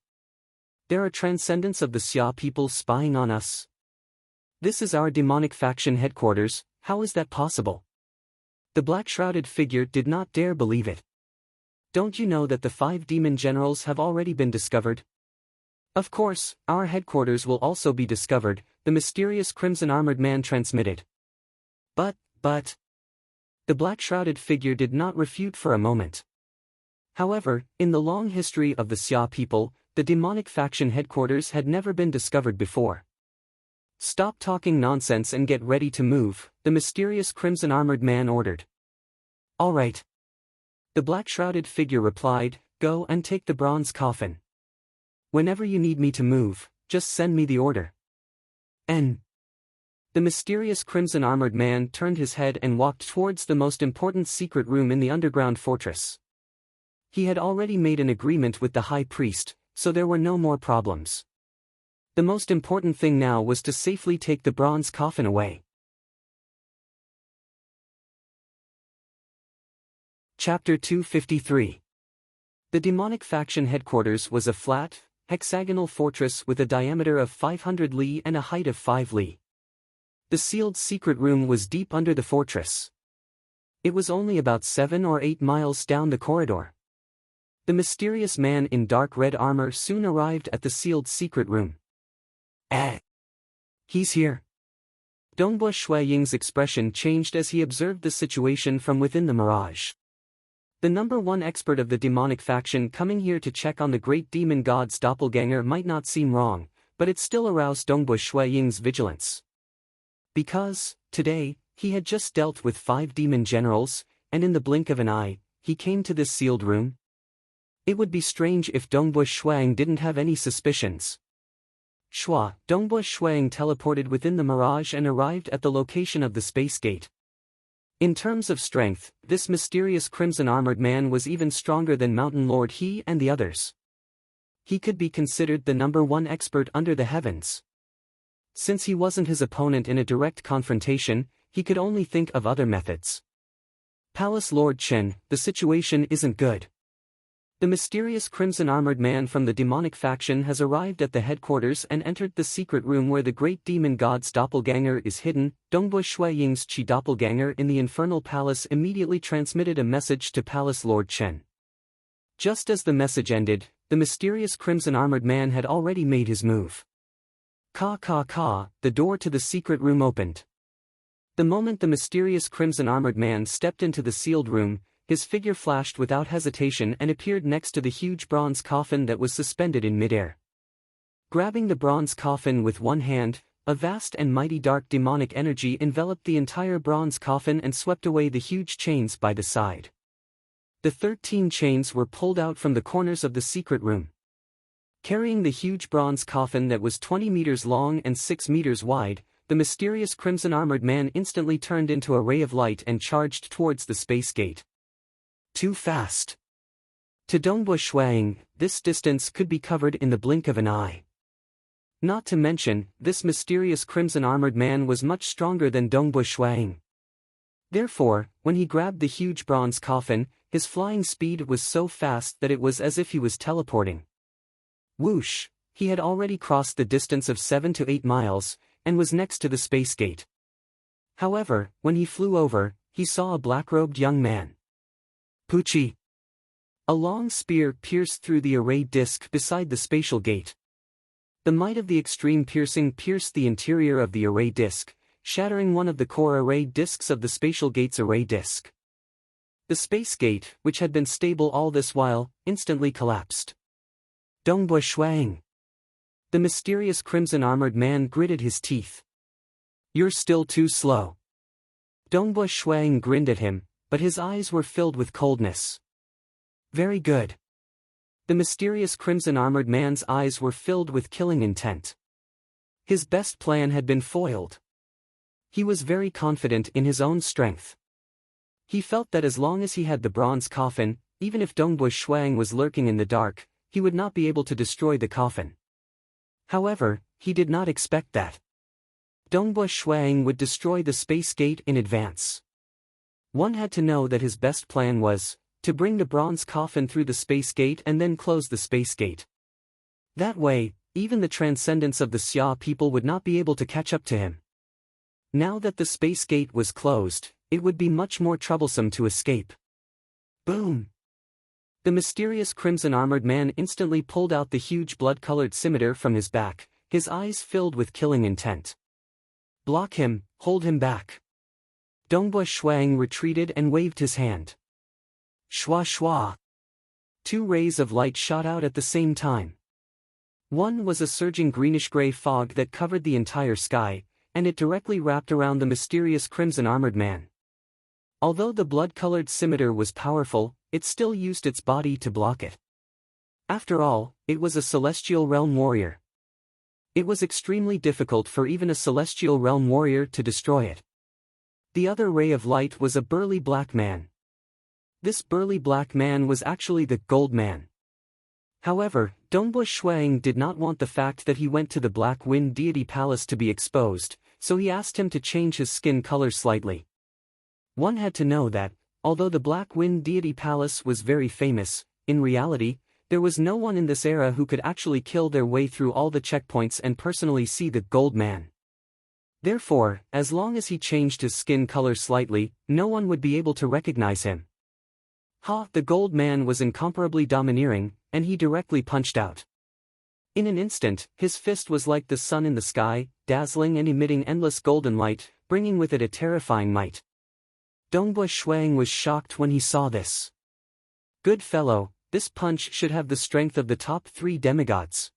There are transcendents of the Xia people spying on us. This is our demonic faction headquarters, how is that possible? The black-shrouded figure did not dare believe it. Don't you know that the 5 demon generals have already been discovered? Of course, our headquarters will also be discovered, the mysterious crimson-armored man transmitted. But... The black-shrouded figure did not refute for a moment. However, in the long history of the Xia people, the demonic faction headquarters had never been discovered before. Stop talking nonsense and get ready to move, the mysterious crimson-armored man ordered. All right. The black-shrouded figure replied, go and take the bronze coffin. Whenever you need me to move, just send me the order. The mysterious crimson-armored man turned his head and walked towards the most important secret room in the underground fortress. He had already made an agreement with the high priest, so there were no more problems. The most important thing now was to safely take the bronze coffin away. Chapter 253. The demonic faction headquarters was a flat, hexagonal fortress with a diameter of 500 li and a height of 5 li. The sealed secret room was deep under the fortress. It was only about 7 or 8 miles down the corridor. The mysterious man in dark red armor soon arrived at the sealed secret room. He's here. Dongbua Shuiying's expression changed as he observed the situation from within the mirage. The number 1 expert of the demonic faction coming here to check on the great demon god's doppelganger might not seem wrong, but it still aroused Dongbua Shuiying's vigilance. Because, today, he had just dealt with 5 demon generals, and in the blink of an eye, he came to this sealed room. It would be strange if Dongbua Shuiying didn't have any suspicions. Dongbua Shuiying teleported within the mirage and arrived at the location of the space gate. In terms of strength, this mysterious crimson-armored man was even stronger than Mountain Lord He and the others. He could be considered the number 1 expert under the heavens. Since he wasn't his opponent in a direct confrontation, he could only think of other methods. Palace Lord Chen, the situation isn't good. The mysterious crimson-armored man from the demonic faction has arrived at the headquarters and entered the secret room where the great demon god's doppelganger is hidden. Dongbua Shuiying's Qi doppelganger in the infernal palace immediately transmitted a message to Palace Lord Chen. Just as the message ended, the mysterious crimson-armored man had already made his move. The door to the secret room opened. The moment the mysterious crimson-armored man stepped into the sealed room, his figure flashed without hesitation and appeared next to the huge bronze coffin that was suspended in midair. Grabbing the bronze coffin with one hand, a vast and mighty dark demonic energy enveloped the entire bronze coffin and swept away the huge chains by the side. The 13 chains were pulled out from the corners of the secret room. Carrying the huge bronze coffin that was 20 meters long and 6 meters wide, the mysterious crimson-armored man instantly turned into a ray of light and charged towards the space gate. Too fast. To Dongbua Shuiying, this distance could be covered in the blink of an eye. Not to mention, this mysterious crimson-armored man was much stronger than Dongbua Shuiying. Therefore, when he grabbed the huge bronze coffin, his flying speed was so fast that it was as if he was teleporting. Whoosh, he had already crossed the distance of 7 to 8 miles, and was next to the space gate. However, when he flew over, he saw a black-robed young man. Pucci. A long spear pierced through the array disk beside the spatial gate. The might of the extreme piercing pierced the interior of the array disk, shattering one of the core array disks of the spatial gate's array disk. The space gate, which had been stable all this while, instantly collapsed. Dongbua Shuiying. The mysterious crimson-armored man gritted his teeth. You're still too slow. Dongbua Shuiying grinned at him, but his eyes were filled with coldness. Very good. The mysterious crimson-armored man's eyes were filled with killing intent. His best plan had been foiled. He was very confident in his own strength. He felt that as long as he had the bronze coffin, even if Dongbua Shuiying was lurking in the dark, he would not be able to destroy the coffin. However, he did not expect that Dongbua Shuiying would destroy the space gate in advance. One had to know that his best plan was to bring the bronze coffin through the space gate and then close the space gate. That way, even the transcendence of the Xia people would not be able to catch up to him. Now that the space gate was closed, it would be much more troublesome to escape. Boom! The mysterious crimson-armored man instantly pulled out the huge blood-colored scimitar from his back, his eyes filled with killing intent. Block him, hold him back. Dongbua Shuang retreated and waved his hand. Shua shua! Two rays of light shot out at the same time. One was a surging greenish-gray fog that covered the entire sky, and it directly wrapped around the mysterious crimson-armored man. Although the blood-colored scimitar was powerful, it still used its body to block it. After all, it was a celestial realm warrior. It was extremely difficult for even a celestial realm warrior to destroy it. The other ray of light was a burly black man. This burly black man was actually the Gold Man. However, Dongbua Shuang did not want the fact that he went to the Black Wind Deity Palace to be exposed, so he asked him to change his skin color slightly. One had to know that, although the Black Wind Deity Palace was very famous, in reality, there was no one in this era who could actually kill their way through all the checkpoints and personally see the Gold Man. Therefore, as long as he changed his skin color slightly, no one would be able to recognize him. The Gold Man was incomparably domineering, and he directly punched out. In an instant, his fist was like the sun in the sky, dazzling and emitting endless golden light, bringing with it a terrifying might. Dongbua Shuang was shocked when he saw this. Good fellow, this punch should have the strength of the top 3 demigods.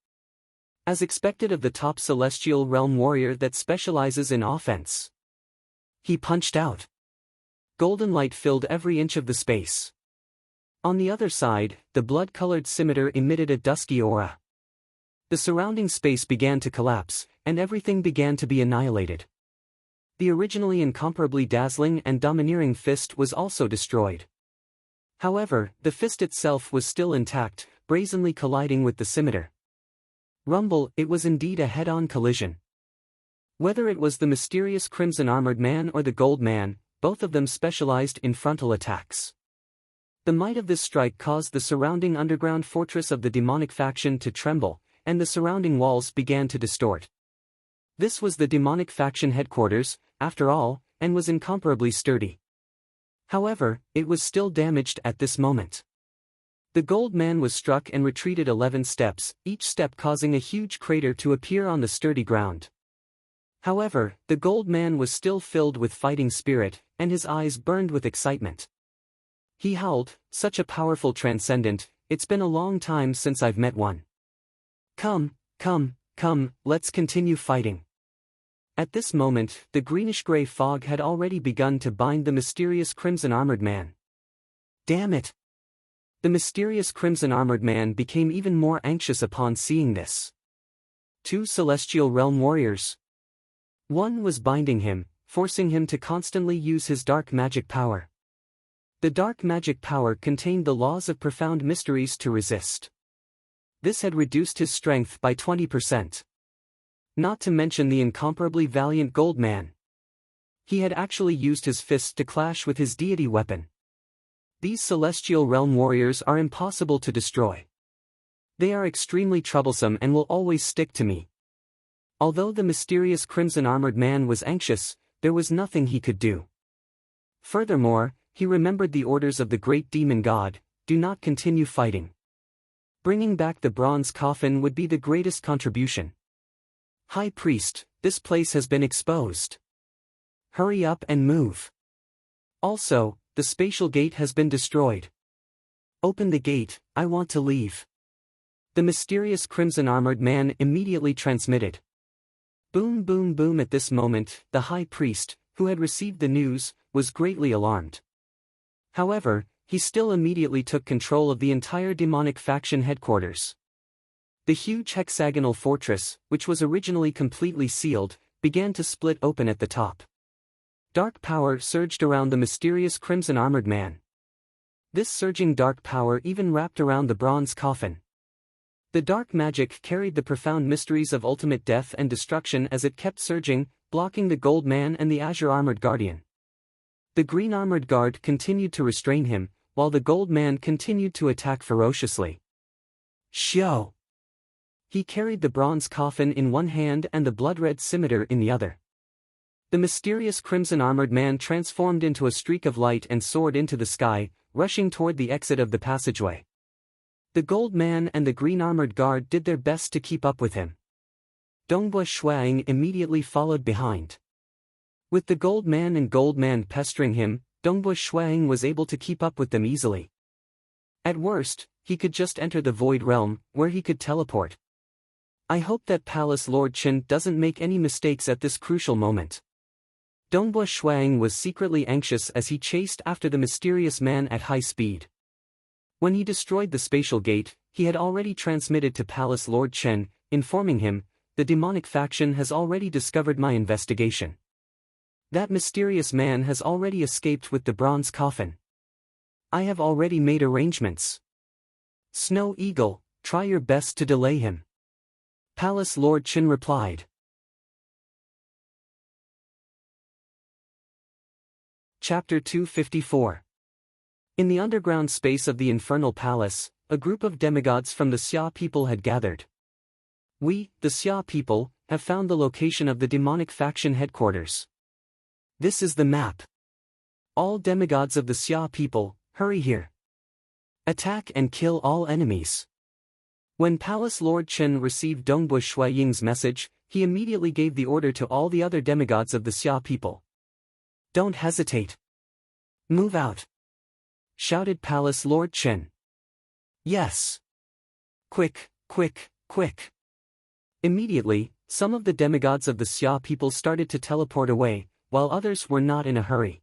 As expected of the top celestial realm warrior that specializes in offense. He punched out. Golden light filled every inch of the space. On the other side, the blood-colored scimitar emitted a dusky aura. The surrounding space began to collapse, and everything began to be annihilated. The originally incomparably dazzling and domineering fist was also destroyed. However, the fist itself was still intact, brazenly colliding with the scimitar. Rumble, it was indeed a head-on collision. Whether it was the mysterious crimson-armored man or the Gold Man, both of them specialized in frontal attacks. The might of this strike caused the surrounding underground fortress of the demonic faction to tremble, and the surrounding walls began to distort. This was the demonic faction headquarters, after all, and was incomparably sturdy. However, it was still damaged at this moment. The Gold Man was struck and retreated 11 steps, each step causing a huge crater to appear on the sturdy ground. However, the Gold Man was still filled with fighting spirit, and his eyes burned with excitement. He howled, "Such a powerful transcendent, it's been a long time since I've met one. Come, let's continue fighting." At this moment, the greenish-gray fog had already begun to bind the mysterious crimson-armored man. Damn it! The mysterious crimson-armored man became even more anxious upon seeing this. 2 celestial realm warriors. One was binding him, forcing him to constantly use his dark magic power. The dark magic power contained the laws of profound mysteries to resist. This had reduced his strength by 20%. Not to mention the incomparably valiant Gold Man. He had actually used his fists to clash with his deity weapon. These celestial realm warriors are impossible to destroy. They are extremely troublesome and will always stick to me. Although the mysterious crimson-armored man was anxious, there was nothing he could do. Furthermore, he remembered the orders of the great demon god: do not continue fighting. Bringing back the bronze coffin would be the greatest contribution. High Priest, this place has been exposed. Hurry up and move. Also, the spatial gate has been destroyed. Open the gate, I want to leave. The mysterious crimson-armored man immediately transmitted. Boom boom boom. At this moment, the High Priest, who had received the news, was greatly alarmed. However, he still immediately took control of the entire demonic faction headquarters. The huge hexagonal fortress, which was originally completely sealed, began to split open at the top. Dark power surged around the mysterious crimson-armored man. This surging dark power even wrapped around the bronze coffin. The dark magic carried the profound mysteries of ultimate death and destruction as it kept surging, blocking the Gold Man and the azure-armored guardian. The green-armored guard continued to restrain him, while the Gold Man continued to attack ferociously. Shio! He carried the bronze coffin in one hand and the blood-red scimitar in the other. The mysterious crimson-armored man transformed into a streak of light and soared into the sky, rushing toward the exit of the passageway. The gold man and the green-armored guard did their best to keep up with him. Dongbua Shuang immediately followed behind. With the gold man pestering him, Dongbua Shuang was able to keep up with them easily. At worst, he could just enter the Void Realm, where he could teleport. I hope that Palace Lord Chen doesn't make any mistakes at this crucial moment. Dongbua Shuang was secretly anxious as he chased after the mysterious man at high speed. When he destroyed the spatial gate, he had already transmitted to Palace Lord Chen, informing him, "The demonic faction has already discovered my investigation. That mysterious man has already escaped with the bronze coffin. I have already made arrangements. Snow Eagle, try your best to delay him." Palace Lord Chen replied. Chapter 254. In the underground space of the Infernal Palace, a group of demigods from the Xia people had gathered. "We, the Xia people, have found the location of the demonic faction headquarters. This is the map. All demigods of the Xia people, hurry here. Attack and kill all enemies." When Palace Lord Chen received Dongbua Shuaying's message, he immediately gave the order to all the other demigods of the Xia people. "Don't hesitate. Move out," shouted Palace Lord Chen. "Yes. Quick, quick, quick." Immediately, some of the demigods of the Xia people started to teleport away, while others were not in a hurry.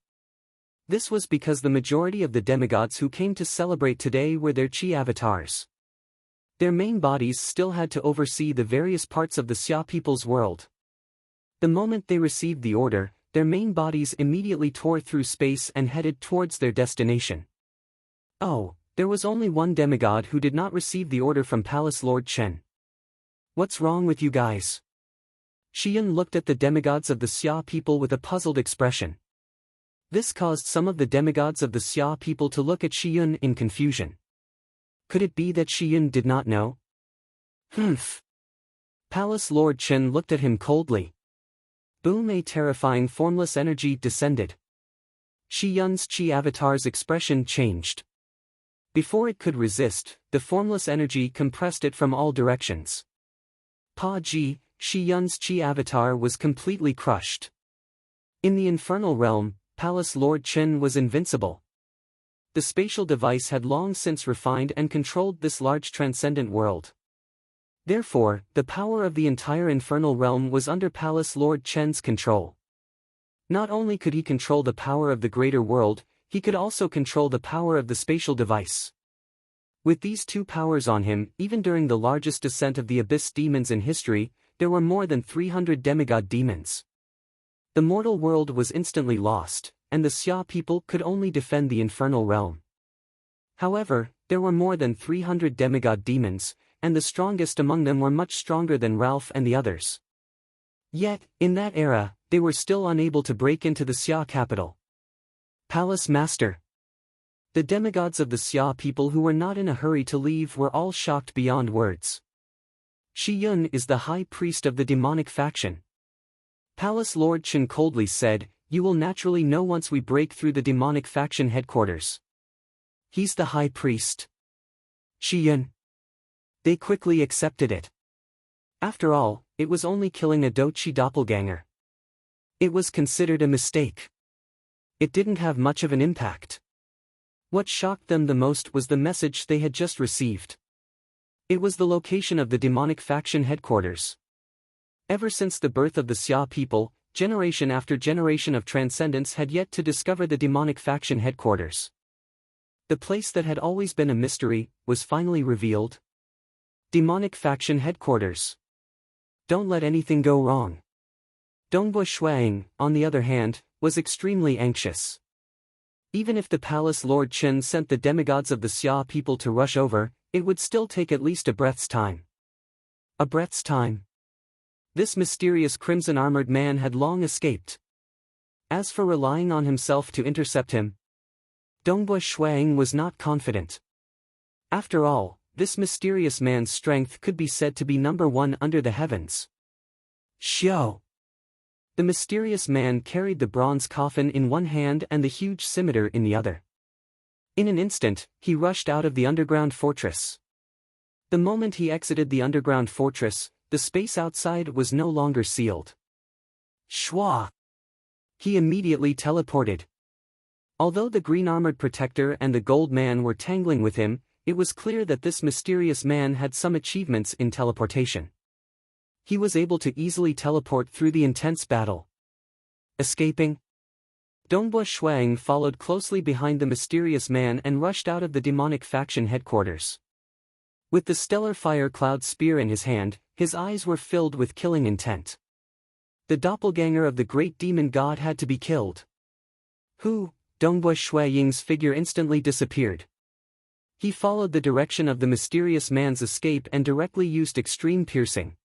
This was because the majority of the demigods who came to celebrate today were their Qi avatars. Their main bodies still had to oversee the various parts of the Xia people's world. The moment they received the order, their main bodies immediately tore through space and headed towards their destination. Oh, there was only one demigod who did not receive the order from Palace Lord Chen. "What's wrong with you guys?" Xian looked at the demigods of the Xia people with a puzzled expression. This caused some of the demigods of the Xia people to look at Xian in confusion. Could it be that Xian did not know? Humph. Palace Lord Chen looked at him coldly. Boom! A terrifying formless energy descended. Xian's Qi avatar's expression changed. Before it could resist, the formless energy compressed it from all directions. Pa Ji, Xian's Qi avatar was completely crushed. In the infernal realm, Palace Lord Chen was invincible. The spatial device had long since refined and controlled this large transcendent world. Therefore, the power of the entire infernal realm was under Palace Lord Chen's control. Not only could he control the power of the greater world, he could also control the power of the spatial device. With these two powers on him, even during the largest descent of the abyss demons in history, there were more than 300 demigod demons. The mortal world was instantly lost, and the Xia people could only defend the infernal realm. However, there were more than 300 demigod demons, and the strongest among them were much stronger than Ralph and the others. Yet, in that era, they were still unable to break into the Xia capital. Palace Master. The demigods of the Xia people who were not in a hurry to leave were all shocked beyond words. Shi Yun is the high priest of the demonic faction. Palace Lord Chen coldly said, "You will naturally know once we break through the demonic faction headquarters." He's the high priest. Shi Yun. They quickly accepted it. After all, it was only killing a Dochi doppelganger. It was considered a mistake. It didn't have much of an impact. What shocked them the most was the message they had just received. It was the location of the demonic faction headquarters. Ever since the birth of the Xia people, generation after generation of transcendents had yet to discover the demonic faction headquarters. The place that had always been a mystery was finally revealed. Demonic faction headquarters. Don't let anything go wrong. Dongbua Shuang, on the other hand, was extremely anxious. Even if the Palace Lord Chen sent the demigods of the Xia people to rush over, it would still take at least a breath's time. A breath's time. This mysterious crimson-armored man had long escaped. As for relying on himself to intercept him, Dongbua Shuang was not confident. After all, this mysterious man's strength could be said to be number one under the heavens. Xiao. The mysterious man carried the bronze coffin in one hand and the huge scimitar in the other. In an instant, he rushed out of the underground fortress. The moment he exited the underground fortress, the space outside was no longer sealed. Shwa! He immediately teleported. Although the green-armored protector and the gold man were tangling with him, it was clear that this mysterious man had some achievements in teleportation. He was able to easily teleport through the intense battle. Escaping? Dongbua Shuang followed closely behind the mysterious man and rushed out of the demonic faction headquarters. With the stellar fire cloud spear in his hand, his eyes were filled with killing intent. The doppelganger of the great demon god had to be killed. Who? Dongbua Shuaying's figure instantly disappeared. He followed the direction of the mysterious man's escape and directly used extreme piercing.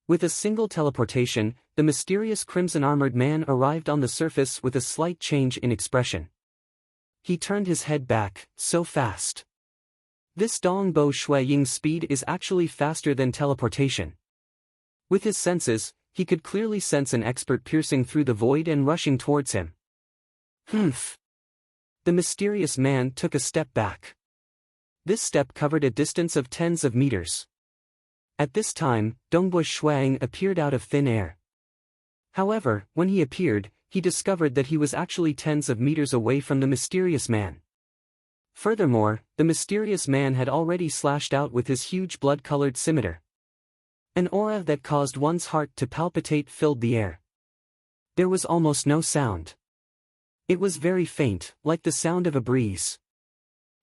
With a single teleportation, the mysterious crimson-armored man arrived on the surface with a slight change in expression. He turned his head back, so fast. This Dongbo Shuaying's speed is actually faster than teleportation. With his senses, he could clearly sense an expert piercing through the void and rushing towards him. Humph! The mysterious man took a step back. This step covered a distance of tens of meters. At this time, Dongbua Shuang appeared out of thin air. However, when he appeared, he discovered that he was actually tens of meters away from the mysterious man. Furthermore, the mysterious man had already slashed out with his huge blood-colored scimitar. An aura that caused one's heart to palpitate filled the air. There was almost no sound. It was very faint, like the sound of a breeze.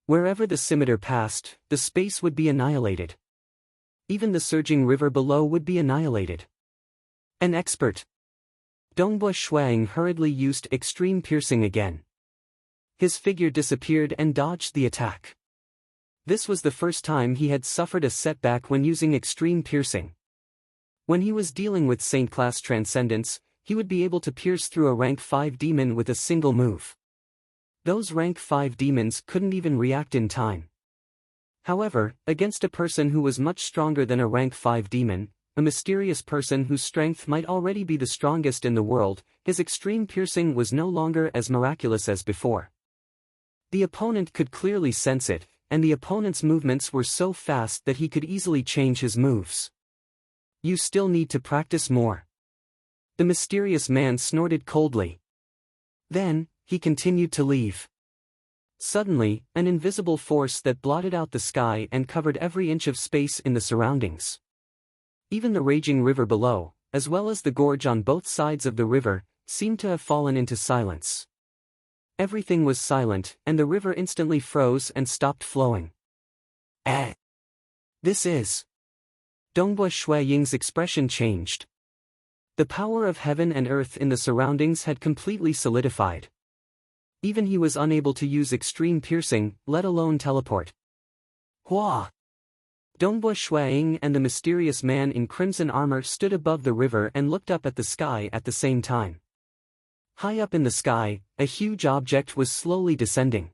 Wherever the scimitar passed, the space would be annihilated. Even the surging river below would be annihilated. An expert. Dongbua Shuang hurriedly used extreme piercing again. His figure disappeared and dodged the attack. This was the first time he had suffered a setback when using extreme piercing. When he was dealing with Saint-class transcendence, he would be able to pierce through a rank 5 demon with a single move. Those rank 5 demons couldn't even react in time. However, against a person who was much stronger than a rank 5 demon, a mysterious person whose strength might already be the strongest in the world, his extreme piercing was no longer as miraculous as before. The opponent could clearly sense it, and the opponent's movements were so fast that he could easily change his moves. You still need to practice more. The mysterious man snorted coldly. Then, he continued to leave. Suddenly, an invisible force that blotted out the sky and covered every inch of space in the surroundings. Even the raging river below, as well as the gorge on both sides of the river, seemed to have fallen into silence. Everything was silent, and the river instantly froze and stopped flowing. This is... Dongbua Shuaying's expression changed. The power of heaven and earth in the surroundings had completely solidified. Even he was unable to use extreme piercing, let alone teleport. Hua! Dongbua Shuaying and the mysterious man in crimson armor stood above the river and looked up at the sky at the same time. High up in the sky, a huge object was slowly descending.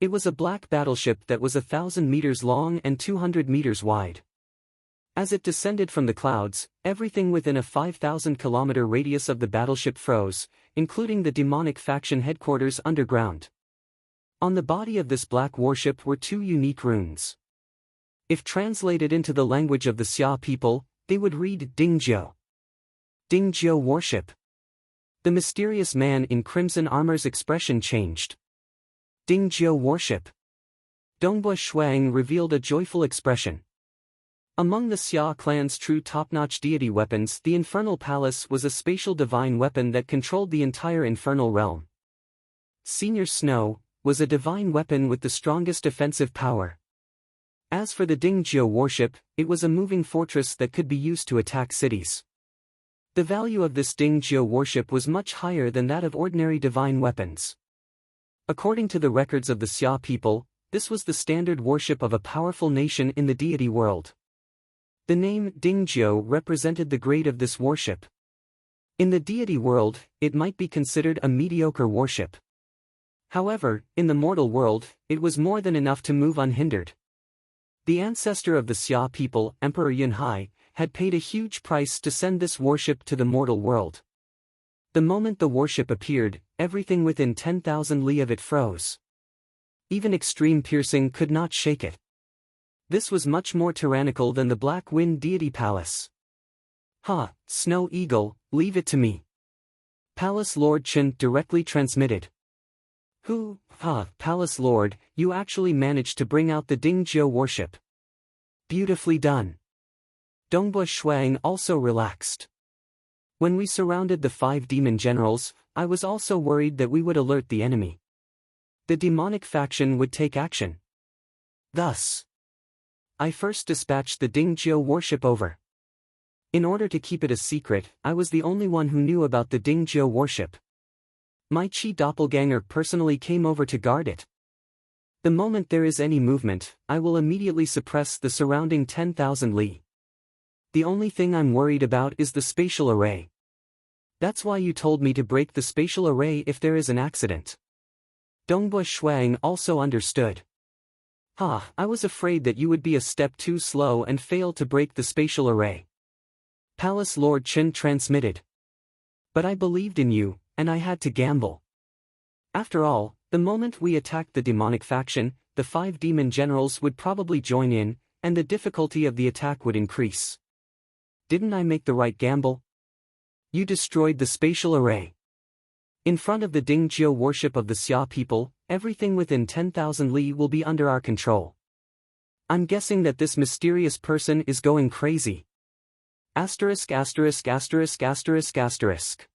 It was a black battleship that was 1,000 meters long and 200 meters wide. As it descended from the clouds, everything within a 5,000-kilometer radius of the battleship froze, including the demonic faction headquarters underground. On the body of this black warship were 2 unique runes. If translated into the language of the Xia people, they would read Dingjiu. Dingjiu warship. The mysterious man in crimson armor's expression changed. Dingjiu warship. Dongbua Shuang revealed a joyful expression. Among the Xia clan's true top-notch deity weapons, the Infernal Palace was a spatial divine weapon that controlled the entire infernal realm. Senior Snow was a divine weapon with the strongest offensive power. As for the Dingjiu warship, it was a moving fortress that could be used to attack cities. The value of this Dingjiu warship was much higher than that of ordinary divine weapons. According to the records of the Xia people, this was the standard warship of a powerful nation in the deity world. The name Dingjiu represented the grade of this warship. In the deity world, it might be considered a mediocre warship. However, in the mortal world, it was more than enough to move unhindered. The ancestor of the Xia people, Emperor Yunhai, had paid a huge price to send this warship to the mortal world. The moment the warship appeared, everything within 10,000 li of it froze. Even extreme piercing could not shake it. This was much more tyrannical than the Black Wind Deity Palace. "Ha, Snow Eagle, leave it to me." Palace Lord Chen directly transmitted. Palace Lord, you actually managed to bring out the Dingjiu warship. Beautifully done." Dongbua Shuang also relaxed. When we surrounded the 5 demon generals, I was also worried that we would alert the enemy. The demonic faction would take action. Thus, I first dispatched the Dingjiu warship over. In order to keep it a secret, I was the only one who knew about the Dingjiu warship. My Qi doppelganger personally came over to guard it. The moment there is any movement, I will immediately suppress the surrounding 10,000 li. The only thing I'm worried about is the spatial array. That's why you told me to break the spatial array if there is an accident. Dongbua Shuang also understood. I was afraid that you would be a step too slow and fail to break the spatial array. Palace Lord Chen transmitted. But I believed in you, and I had to gamble. After all, the moment we attacked the demonic faction, the 5 demon generals would probably join in, and the difficulty of the attack would increase. Didn't I make the right gamble? You destroyed the spatial array. In front of the Dingjiu warship of the Xia people, everything within 10,000 li will be under our control. I'm guessing that this mysterious person is going crazy. Asterisk asterisk asterisk asterisk asterisk.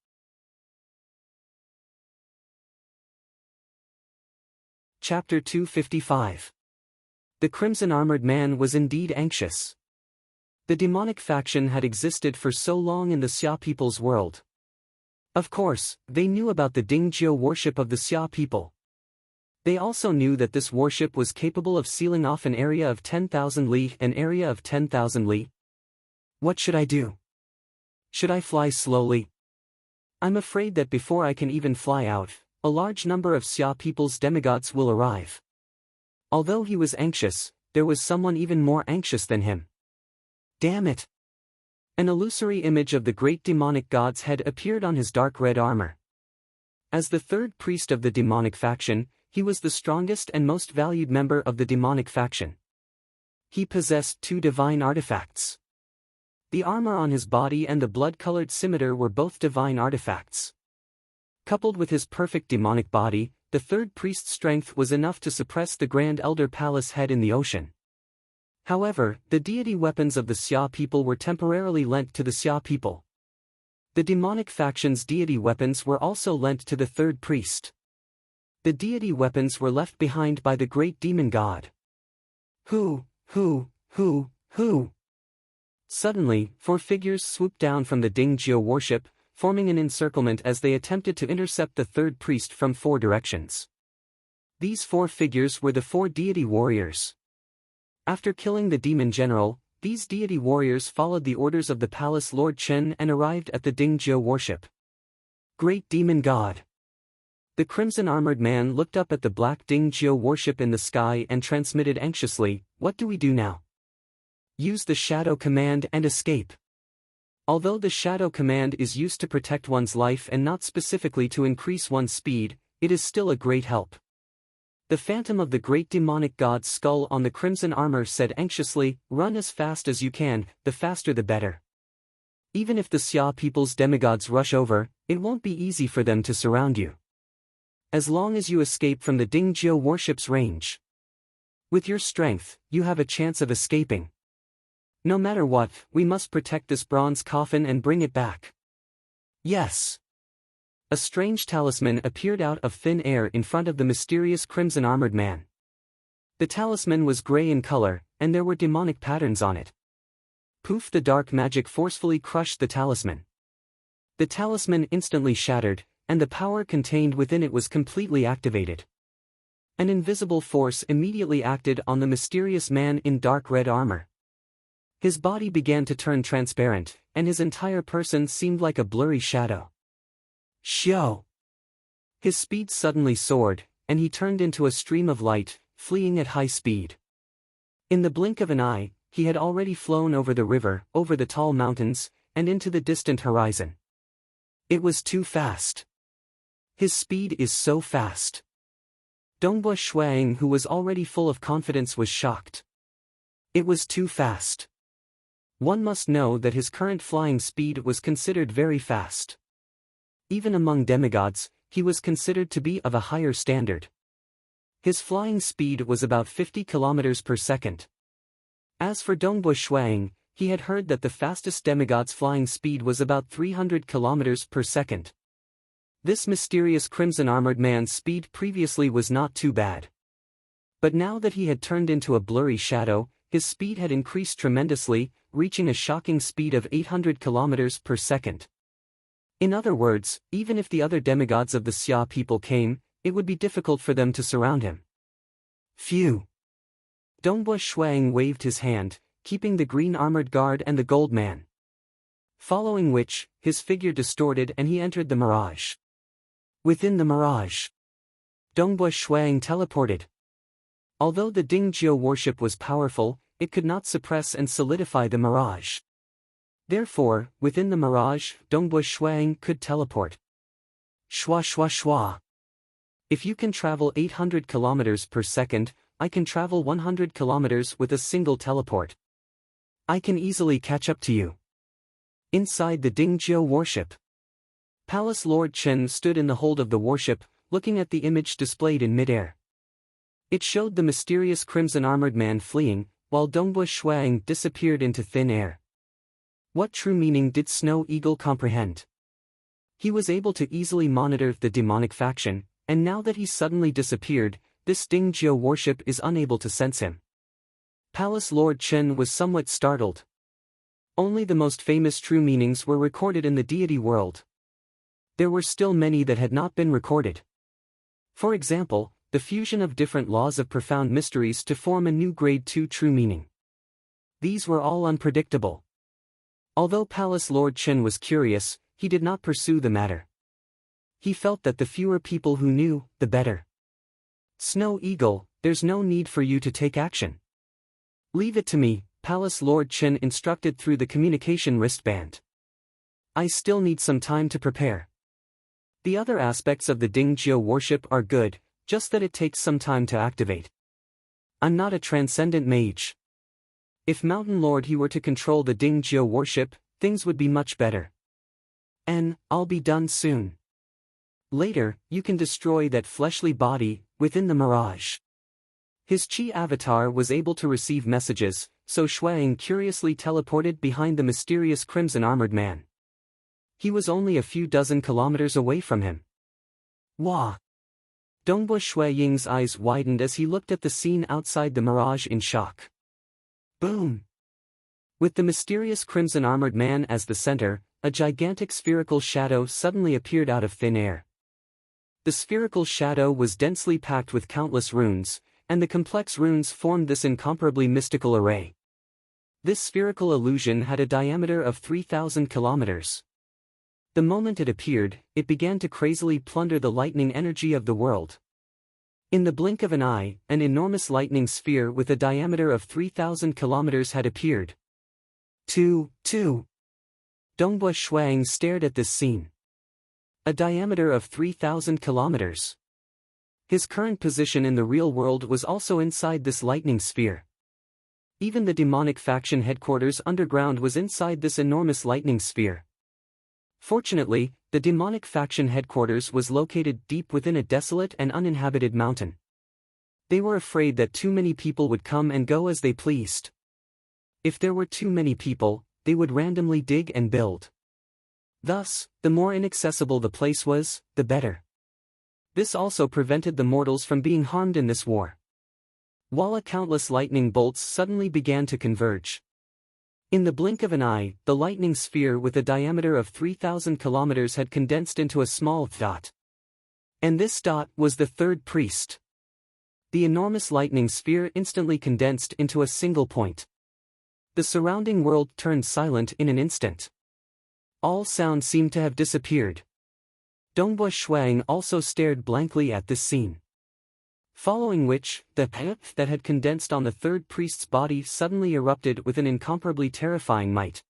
Chapter 255. The Crimson Armored Man was indeed anxious. The demonic faction had existed for so long in the Xia people's world. Of course, they knew about the Dingjiu warship of the Xia people. They also knew that this warship was capable of sealing off an area of 10,000 li. An area of 10,000 li? What should I do? Should I fly slowly? I'm afraid that before I can even fly out, a large number of Xia people's demigods will arrive. Although he was anxious, there was someone even more anxious than him. Damn it! An illusory image of the great demonic god's head appeared on his dark red armor. As the 3rd priest of the demonic faction, he was the strongest and most valued member of the demonic faction. He possessed 2 divine artifacts. The armor on his body and the blood-colored scimitar were both divine artifacts. Coupled with his perfect demonic body, the 3rd priest's strength was enough to suppress the Grand Elder Palace head in the ocean. However, the deity weapons of the Xia people were temporarily lent to the Xia people. The demonic faction's deity weapons were also lent to the 3rd priest. The deity weapons were left behind by the great demon god. Who? Suddenly, 4 figures swooped down from the Dingjiu warship, forming an encirclement as they attempted to intercept the 3rd priest from 4 directions. These 4 figures were the 4 deity warriors. After killing the demon general, these deity warriors followed the orders of the Palace Lord Chen and arrived at the Dingjiu warship. Great demon god! The Crimson Armored Man looked up at the black Dingjiu warship in the sky and transmitted anxiously, "What do we do now?" Use the Shadow Command and escape. Although the Shadow Command is used to protect one's life and not specifically to increase one's speed, it is still a great help. The phantom of the great demonic god's skull on the crimson armor said anxiously, "Run as fast as you can, the faster the better." Even if the Xia people's demigods rush over, it won't be easy for them to surround you. As long as you escape from the Dingjiu warship's range. With your strength, you have a chance of escaping. No matter what, we must protect this bronze coffin and bring it back. Yes. A strange talisman appeared out of thin air in front of the mysterious Crimson Armored Man. The talisman was gray in color, and there were demonic patterns on it. Poof! The dark magic forcefully crushed the talisman. The talisman instantly shattered, and the power contained within it was completely activated. An invisible force immediately acted on the mysterious man in dark red armor. His body began to turn transparent, and his entire person seemed like a blurry shadow. Xiao! His speed suddenly soared, and he turned into a stream of light, fleeing at high speed. In the blink of an eye, he had already flown over the river, over the tall mountains, and into the distant horizon. It was too fast. His speed is so fast. Dongbua Shuang, who was already full of confidence, was shocked. It was too fast. One must know that his current flying speed was considered very fast. Even among demigods, he was considered to be of a higher standard. His flying speed was about 50 kilometers per second. As for Dongbua Shuang, he had heard that the fastest demigod's flying speed was about 300 kilometers per second. This mysterious crimson-armored man's speed previously was not too bad. But now that he had turned into a blurry shadow, his speed had increased tremendously, reaching a shocking speed of 800 kilometers per second. In other words, even if the other demigods of the Xia people came, it would be difficult for them to surround him. Phew! Dongbua Shuang waved his hand, keeping the green armored guard and the gold man. Following which, his figure distorted and he entered the mirage. Within the mirage, Dongbua Shuang teleported. Although the Dingjiu worship was powerful, it could not suppress and solidify the mirage. Therefore, within the mirage, Dongbua Shuang could teleport. Shwa shwa shwa. If you can travel 800 kilometers per second, I can travel 100 kilometers with a single teleport. I can easily catch up to you. Inside the Dingjiu worship, Palace Lord Chen stood in the hold of the worship, looking at the image displayed in midair. It showed the mysterious crimson-armored man fleeing, while Dongbua Shuang disappeared into thin air. What true meaning did Snow Eagle comprehend? He was able to easily monitor the demonic faction, and now that he suddenly disappeared, this Dingjiu worship is unable to sense him. Palace Lord Chen was somewhat startled. Only the most famous true meanings were recorded in the deity world. There were still many that had not been recorded. For example, the fusion of different laws of profound mysteries to form a new grade 2 true meaning. These were all unpredictable. Although Palace Lord Chen was curious, he did not pursue the matter. He felt that the fewer people who knew, the better. Snow Eagle, there's no need for you to take action. Leave it to me, Palace Lord Chen instructed through the communication wristband. I still need some time to prepare. The other aspects of the Dingjiu worship are good, just that it takes some time to activate. I'm not a transcendent mage. If Mountain Lord he were to control the Dingjiu worship, things would be much better. And I'll be done soon. Later, you can destroy that fleshly body, within the mirage. His Chi avatar was able to receive messages, so Shuang curiously teleported behind the mysterious crimson-armored man. He was only a few dozen kilometers away from him. Wah! Dongbua Shuaying's eyes widened as he looked at the scene outside the mirage in shock. Boom! With the mysterious crimson-armored man as the center, a gigantic spherical shadow suddenly appeared out of thin air. The spherical shadow was densely packed with countless runes, and the complex runes formed this incomparably mystical array. This spherical illusion had a diameter of 3,000 kilometers. The moment it appeared, it began to crazily plunder the lightning energy of the world. In the blink of an eye, an enormous lightning sphere with a diameter of 3,000 kilometers had appeared. Dongbua Shuang stared at this scene. A diameter of 3,000 kilometers. His current position in the real world was also inside this lightning sphere. Even the demonic faction headquarters underground was inside this enormous lightning sphere. Fortunately, the demonic faction headquarters was located deep within a desolate and uninhabited mountain. They were afraid that too many people would come and go as they pleased. If there were too many people, they would randomly dig and build. Thus, the more inaccessible the place was, the better. This also prevented the mortals from being harmed in this war. While countless lightning bolts suddenly began to converge. In the blink of an eye, the lightning sphere with a diameter of 3,000 kilometers had condensed into a small dot. And this dot was the third priest. The enormous lightning sphere instantly condensed into a single point. The surrounding world turned silent in an instant. All sound seemed to have disappeared. Dongbua Shuang also stared blankly at this scene. Following which, the pith that had condensed on the third priest's body suddenly erupted with an incomparably terrifying might.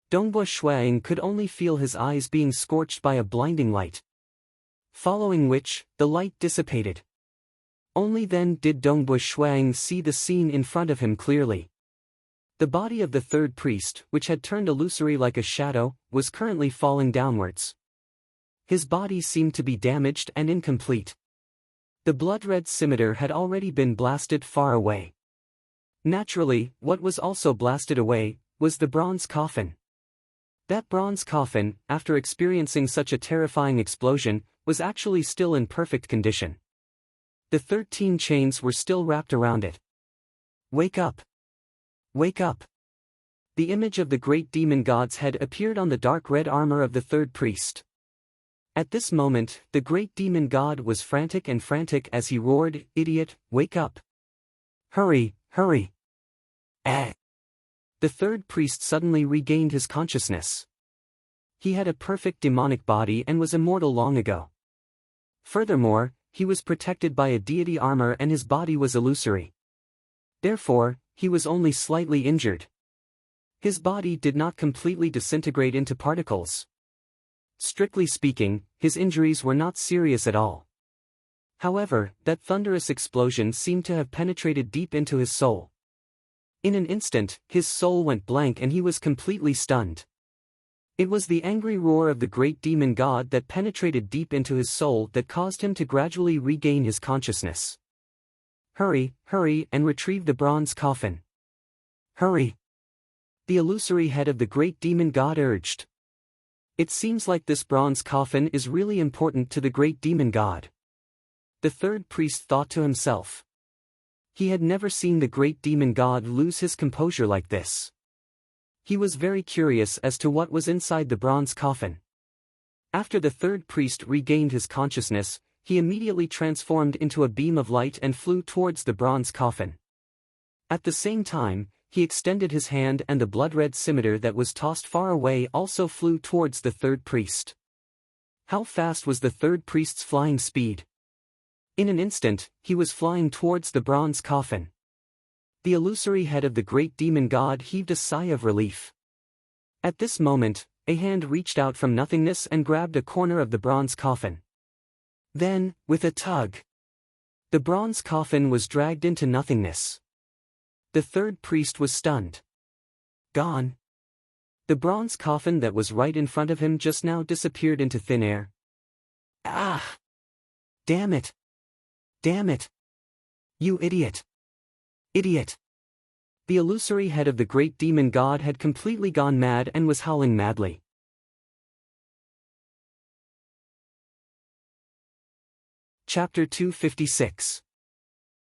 Dongbo Shuang could only feel his eyes being scorched by a blinding light. Following which, the light dissipated. Only then did Dongbo Shuang see the scene in front of him clearly. The body of the third priest, which had turned illusory like a shadow, was currently falling downwards. His body seemed to be damaged and incomplete. The blood-red scimitar had already been blasted far away. Naturally, what was also blasted away was the bronze coffin. That bronze coffin, after experiencing such a terrifying explosion, was actually still in perfect condition. The 13 chains were still wrapped around it. Wake up! Wake up! The image of the great demon god's head appeared on the dark red armor of the third priest. At this moment, the great demon god was frantic as he roared, "Idiot, wake up! Hurry, hurry!" The third priest suddenly regained his consciousness. He had a perfect demonic body and was immortal long ago. Furthermore, he was protected by a deity armor and his body was illusory. Therefore, he was only slightly injured. His body did not completely disintegrate into particles. Strictly speaking, his injuries were not serious at all. However, that thunderous explosion seemed to have penetrated deep into his soul. In an instant, his soul went blank and he was completely stunned. It was the angry roar of the great demon god that penetrated deep into his soul that caused him to gradually regain his consciousness. "Hurry, hurry and retrieve the bronze coffin. Hurry!" The illusory head of the great demon god urged. It seems like this bronze coffin is really important to the great demon god. The third priest thought to himself. He had never seen the great demon god lose his composure like this. He was very curious as to what was inside the bronze coffin. After the third priest regained his consciousness, he immediately transformed into a beam of light and flew towards the bronze coffin. At the same time, he extended his hand and the blood-red scimitar that was tossed far away also flew towards the third priest. How fast was the third priest's flying speed? In an instant, he was flying towards the bronze coffin. The illusory head of the great demon god heaved a sigh of relief. At this moment, a hand reached out from nothingness and grabbed a corner of the bronze coffin. Then, with a tug, the bronze coffin was dragged into nothingness. The third priest was stunned. Gone. The bronze coffin that was right in front of him just now disappeared into thin air. Ah! Damn it! Damn it! You idiot! Idiot! The illusory head of the great demon god had completely gone mad and was howling madly. Chapter 256.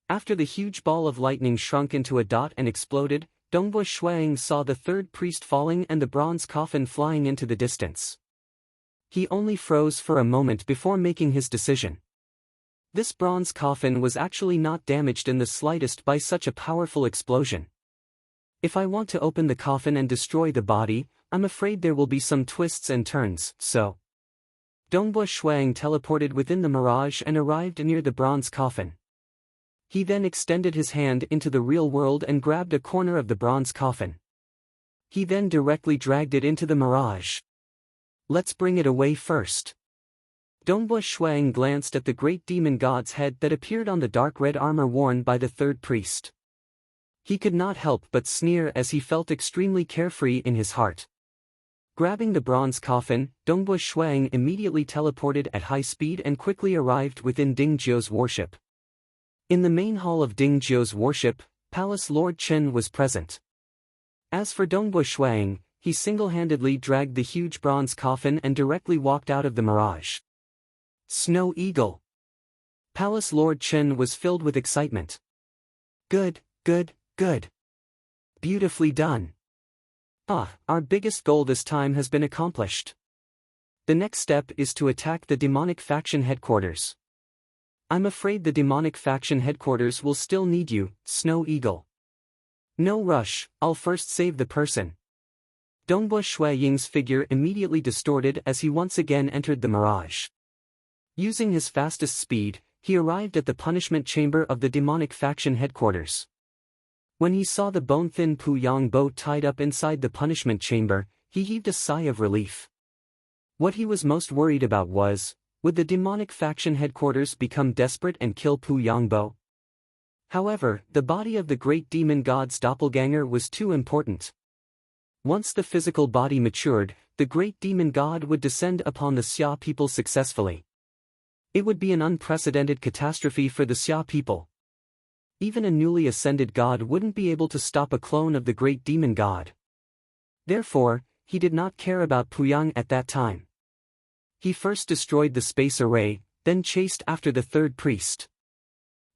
After the huge ball of lightning shrunk into a dot and exploded, Dongbo Shuang saw the third priest falling and the bronze coffin flying into the distance. He only froze for a moment before making his decision. This bronze coffin was actually not damaged in the slightest by such a powerful explosion. If I want to open the coffin and destroy the body, I'm afraid there will be some twists and turns, so. Dongbo Shuang teleported within the mirage and arrived near the bronze coffin. He then extended his hand into the real world and grabbed a corner of the bronze coffin. He then directly dragged it into the mirage. Let's bring it away first. Dongbo Shuang glanced at the great demon god's head that appeared on the dark red armor worn by the third priest. He could not help but sneer as he felt extremely carefree in his heart. Grabbing the bronze coffin, Dongbo Shuang immediately teleported at high speed and quickly arrived within Ding Jiu's worship. In the main hall of Ding Jiu's worship, Palace Lord Chen was present. As for Dongbo Shuang, he single-handedly dragged the huge bronze coffin and directly walked out of the mirage. Snow Eagle. Palace Lord Chen was filled with excitement. Good, good, good. Beautifully done. Our biggest goal this time has been accomplished. The next step is to attack the demonic faction headquarters. I'm afraid the demonic faction headquarters will still need you, Snow Eagle. No rush, I'll first save the person. Dongbo Shuaying's figure immediately distorted as he once again entered the mirage. Using his fastest speed, he arrived at the punishment chamber of the demonic faction headquarters. When he saw the bone-thin Pu Yangbo tied up inside the punishment chamber, he heaved a sigh of relief. What he was most worried about was, would the demonic faction headquarters become desperate and kill Pu Yangbo? However, the body of the great demon god's doppelganger was too important. Once the physical body matured, the great demon god would descend upon the Xia people successfully. It would be an unprecedented catastrophe for the Xia people. Even a newly ascended god wouldn't be able to stop a clone of the great demon god. Therefore, he did not care about Puyang at that time. He first destroyed the space array, then chased after the third priest.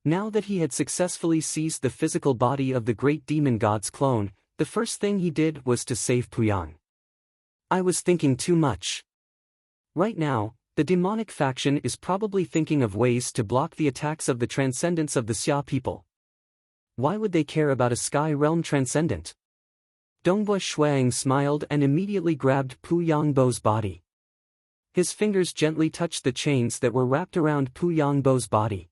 Now that he had successfully seized the physical body of the great demon god's clone, the first thing he did was to save Puyang. I was thinking too much. Right now, the demonic faction is probably thinking of ways to block the attacks of the transcendence of the Xia people. Why would they care about a sky realm transcendent? Dongbua Shuang smiled and immediately grabbed Pu Yangbo's body. His fingers gently touched the chains that were wrapped around Pu Yangbo's body.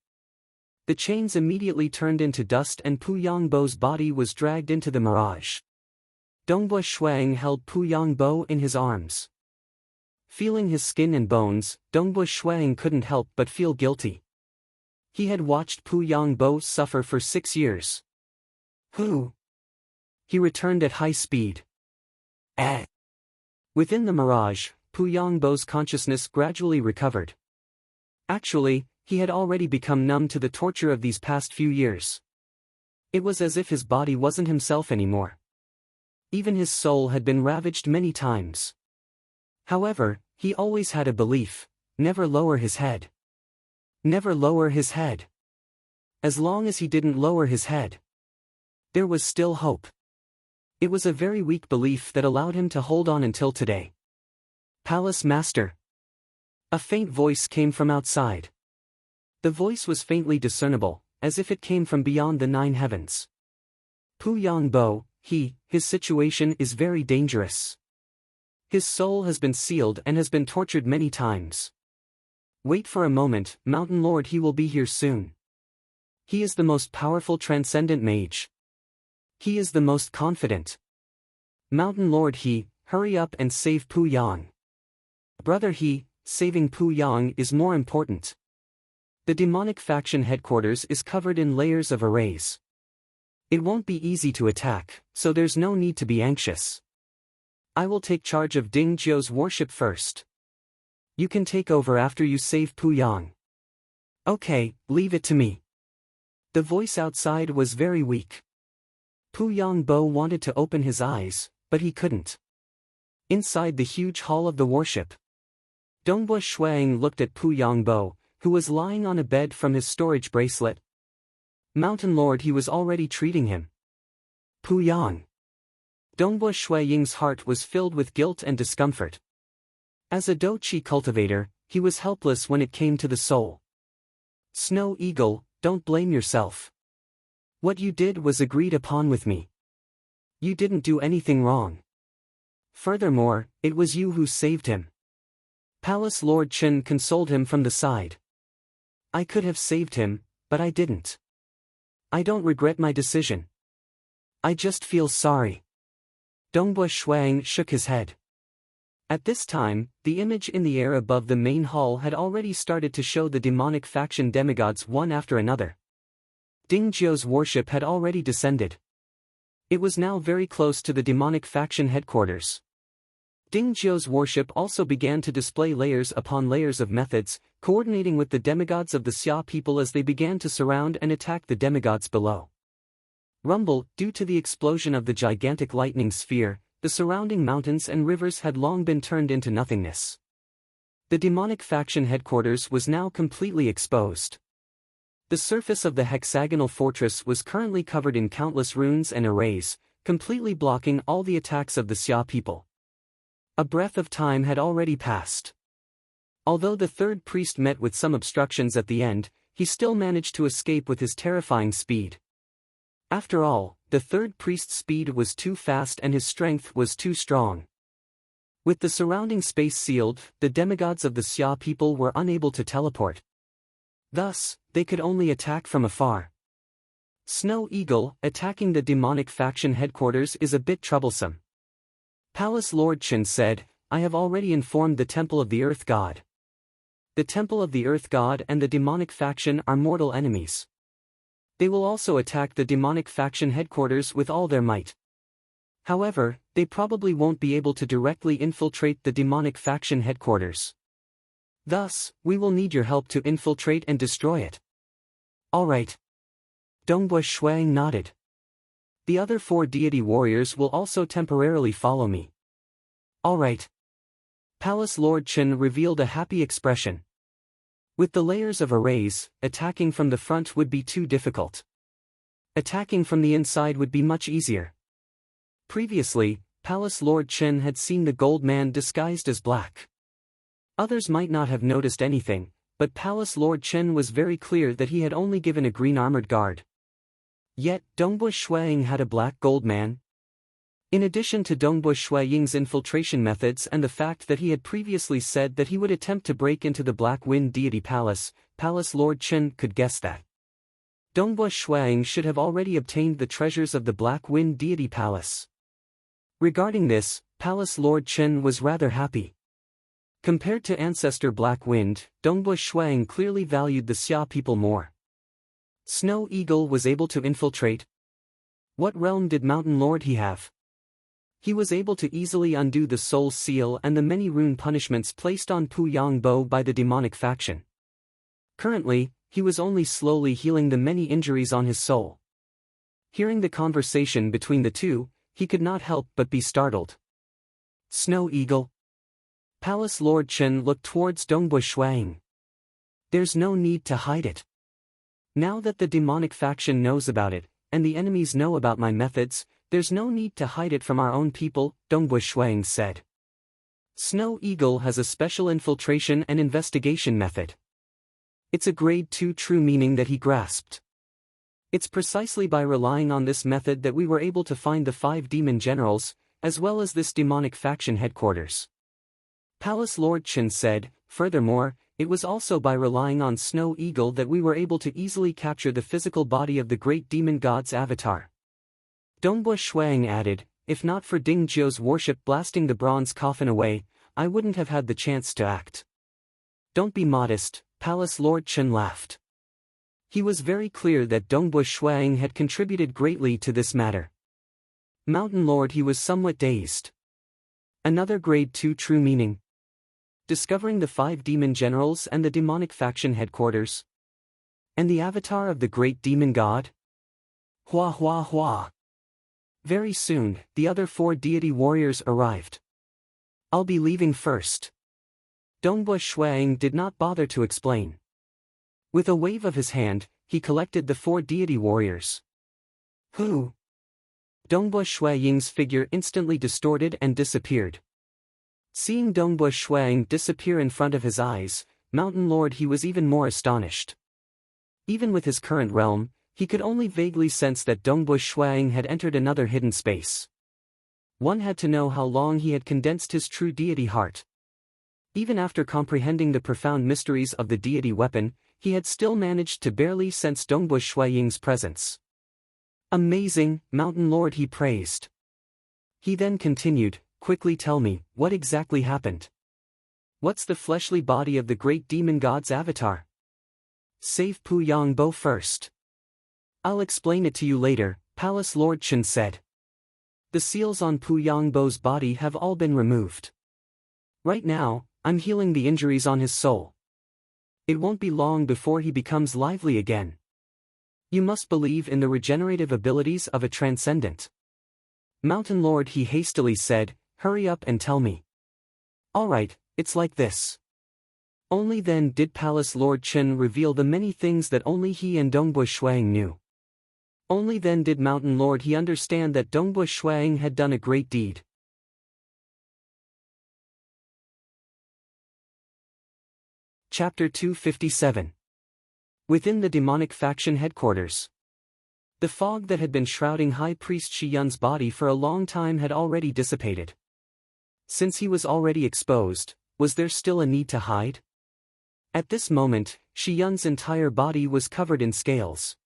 The chains immediately turned into dust and Pu Yangbo's body was dragged into the mirage. Dongbua Shuang held Pu Yangbo in his arms. Feeling his skin and bones, Dongbua Shuang couldn't help but feel guilty. He had watched Pu Yangbo suffer for 6 years. Who? He returned at high speed. Within the mirage, Pu Yangbo's consciousness gradually recovered. Actually, he had already become numb to the torture of these past few years. It was as if his body wasn't himself anymore. Even his soul had been ravaged many times. However, he always had a belief: never lower his head. Never lower his head. As long as he didn't lower his head, there was still hope. It was a very weak belief that allowed him to hold on until today. Palace Master. A faint voice came from outside. The voice was faintly discernible, as if it came from beyond the 9 heavens. Pu Yangbo, his situation is very dangerous. His soul has been sealed and has been tortured many times. Wait for a moment, Mountain Lord, he will be here soon. He is the most powerful transcendent mage. He is the most confident. Mountain Lord, hurry up and save Pu Yang. Brother, saving Pu Yang is more important. The demonic faction headquarters is covered in layers of arrays. It won't be easy to attack, so there's no need to be anxious. I will take charge of Ding Jiu's warship first. You can take over after you save Pu Yang. Okay, leave it to me. The voice outside was very weak. Pu Yangbo wanted to open his eyes, but he couldn't. Inside the huge hall of the warship, Dongbua Shuang looked at Pu Yangbo, who was lying on a bed from his storage bracelet. Mountain Lord, he was already treating him. Pu Yang. Dongbua Shuaying's heart was filled with guilt and discomfort. As a Do-Chi cultivator, he was helpless when it came to the soul. Snow Eagle, don't blame yourself. What you did was agreed upon with me. You didn't do anything wrong. Furthermore, it was you who saved him. Palace Lord Chen consoled him from the side. I could have saved him, but I didn't. I don't regret my decision. I just feel sorry. Dongbua Shuang shook his head. At this time, the image in the air above the main hall had already started to show the demonic faction demigods one after another. Ding Jiu's warship had already descended. It was now very close to the demonic faction headquarters. Ding Jiu's warship also began to display layers upon layers of methods, coordinating with the demigods of the Xia people as they began to surround and attack the demigods below. Rumble, due to the explosion of the gigantic lightning sphere, the surrounding mountains and rivers had long been turned into nothingness. The demonic faction headquarters was now completely exposed. The surface of the hexagonal fortress was currently covered in countless runes and arrays, completely blocking all the attacks of the Xia people. A breath of time had already passed. Although the third priest met with some obstructions at the end, he still managed to escape with his terrifying speed. After all, the third priest's speed was too fast and his strength was too strong. With the surrounding space sealed, the demigods of the Xia people were unable to teleport. Thus, they could only attack from afar. Snow Eagle, attacking the demonic faction headquarters is a bit troublesome. Palace Lord Chen said, I have already informed the Temple of the Earth God. The Temple of the Earth God and the demonic faction are mortal enemies. They will also attack the demonic faction headquarters with all their might. However, they probably won't be able to directly infiltrate the demonic faction headquarters. Thus, we will need your help to infiltrate and destroy it. Alright. Dongbua Shuang nodded. The other 4 deity warriors will also temporarily follow me. Alright. Palace Lord Chen revealed a happy expression. With the layers of arrays, attacking from the front would be too difficult. Attacking from the inside would be much easier. Previously, Palace Lord Chen had seen the gold man disguised as black. Others might not have noticed anything, but Palace Lord Chen was very clear that he had only given a green armored guard. Yet, Dongbua Shuang had a black gold man. In addition to Dongbua Shuang's infiltration methods and the fact that he had previously said that he would attempt to break into the Black Wind Deity Palace, Palace Lord Chen could guess that Dongbua Shuang should have already obtained the treasures of the Black Wind Deity Palace. Regarding this, Palace Lord Chen was rather happy. Compared to Ancestor Black Wind, Dongbua Shuang clearly valued the Xia people more. Snow Eagle was able to infiltrate. What realm did Mountain Lord he have? He was able to easily undo the Soul Seal and the many rune punishments placed on Pu Yangbo by the demonic faction. Currently, he was only slowly healing the many injuries on his soul. Hearing the conversation between the two, he could not help but be startled. Snow Eagle. Palace Lord Chen looked towards Dongbua Shuang. There's no need to hide it. Now that the demonic faction knows about it, and the enemies know about my methods, there's no need to hide it from our own people, Dongbua Shuang said. Snow Eagle has a special infiltration and investigation method. It's a grade 2 true meaning that he grasped. It's precisely by relying on this method that we were able to find the 5 demon generals, as well as this demonic faction headquarters. Palace Lord Chen said, furthermore, it was also by relying on Snow Eagle that we were able to easily capture the physical body of the great demon god's avatar. Dongbua Shuang added, if not for Ding Jiu's worship blasting the bronze coffin away, I wouldn't have had the chance to act. Don't be modest, Palace Lord Chen laughed. He was very clear that Dongbua Shuang had contributed greatly to this matter. Mountain Lord he was somewhat dazed. Another grade 2 true meaning. Discovering the 5 demon generals and the demonic faction headquarters. And the avatar of the great demon god? Hua hua hua. Very soon, the other 4 deity warriors arrived. I'll be leaving first. Dongbua Shuang did not bother to explain. With a wave of his hand, he collected the 4 deity warriors. Who? Dongbua Shuang's figure instantly distorted and disappeared. Seeing Dongbua Shuang disappear in front of his eyes, Mountain Lord he was even more astonished. Even with his current realm, he could only vaguely sense that Dongbua Shuang had entered another hidden space. One had to know how long he had condensed his true deity heart. Even after comprehending the profound mysteries of the deity weapon, he had still managed to barely sense Dongbua Shuang's presence. Amazing, Mountain Lord he praised. He then continued, quickly tell me, what exactly happened? What's the fleshly body of the great demon god's avatar? Save Pu Yangbo first. I'll explain it to you later, Palace Lord Chen said. The seals on Pu Yangbo's body have all been removed. Right now, I'm healing the injuries on his soul. It won't be long before he becomes lively again. You must believe in the regenerative abilities of a transcendent. Mountain Lord he hastily said, hurry up and tell me. Alright, it's like this. Only then did Palace Lord Chen reveal the many things that only he and Dongbua Shuang knew. Only then did Mountain Lord he understand that Dongbua Shuang had done a great deed. Chapter 257. Within the demonic faction headquarters. The fog that had been shrouding High Priest Shi Yun's body for a long time had already dissipated. Since he was already exposed, was there still a need to hide? At this moment, Shi Yun's entire body was covered in scales.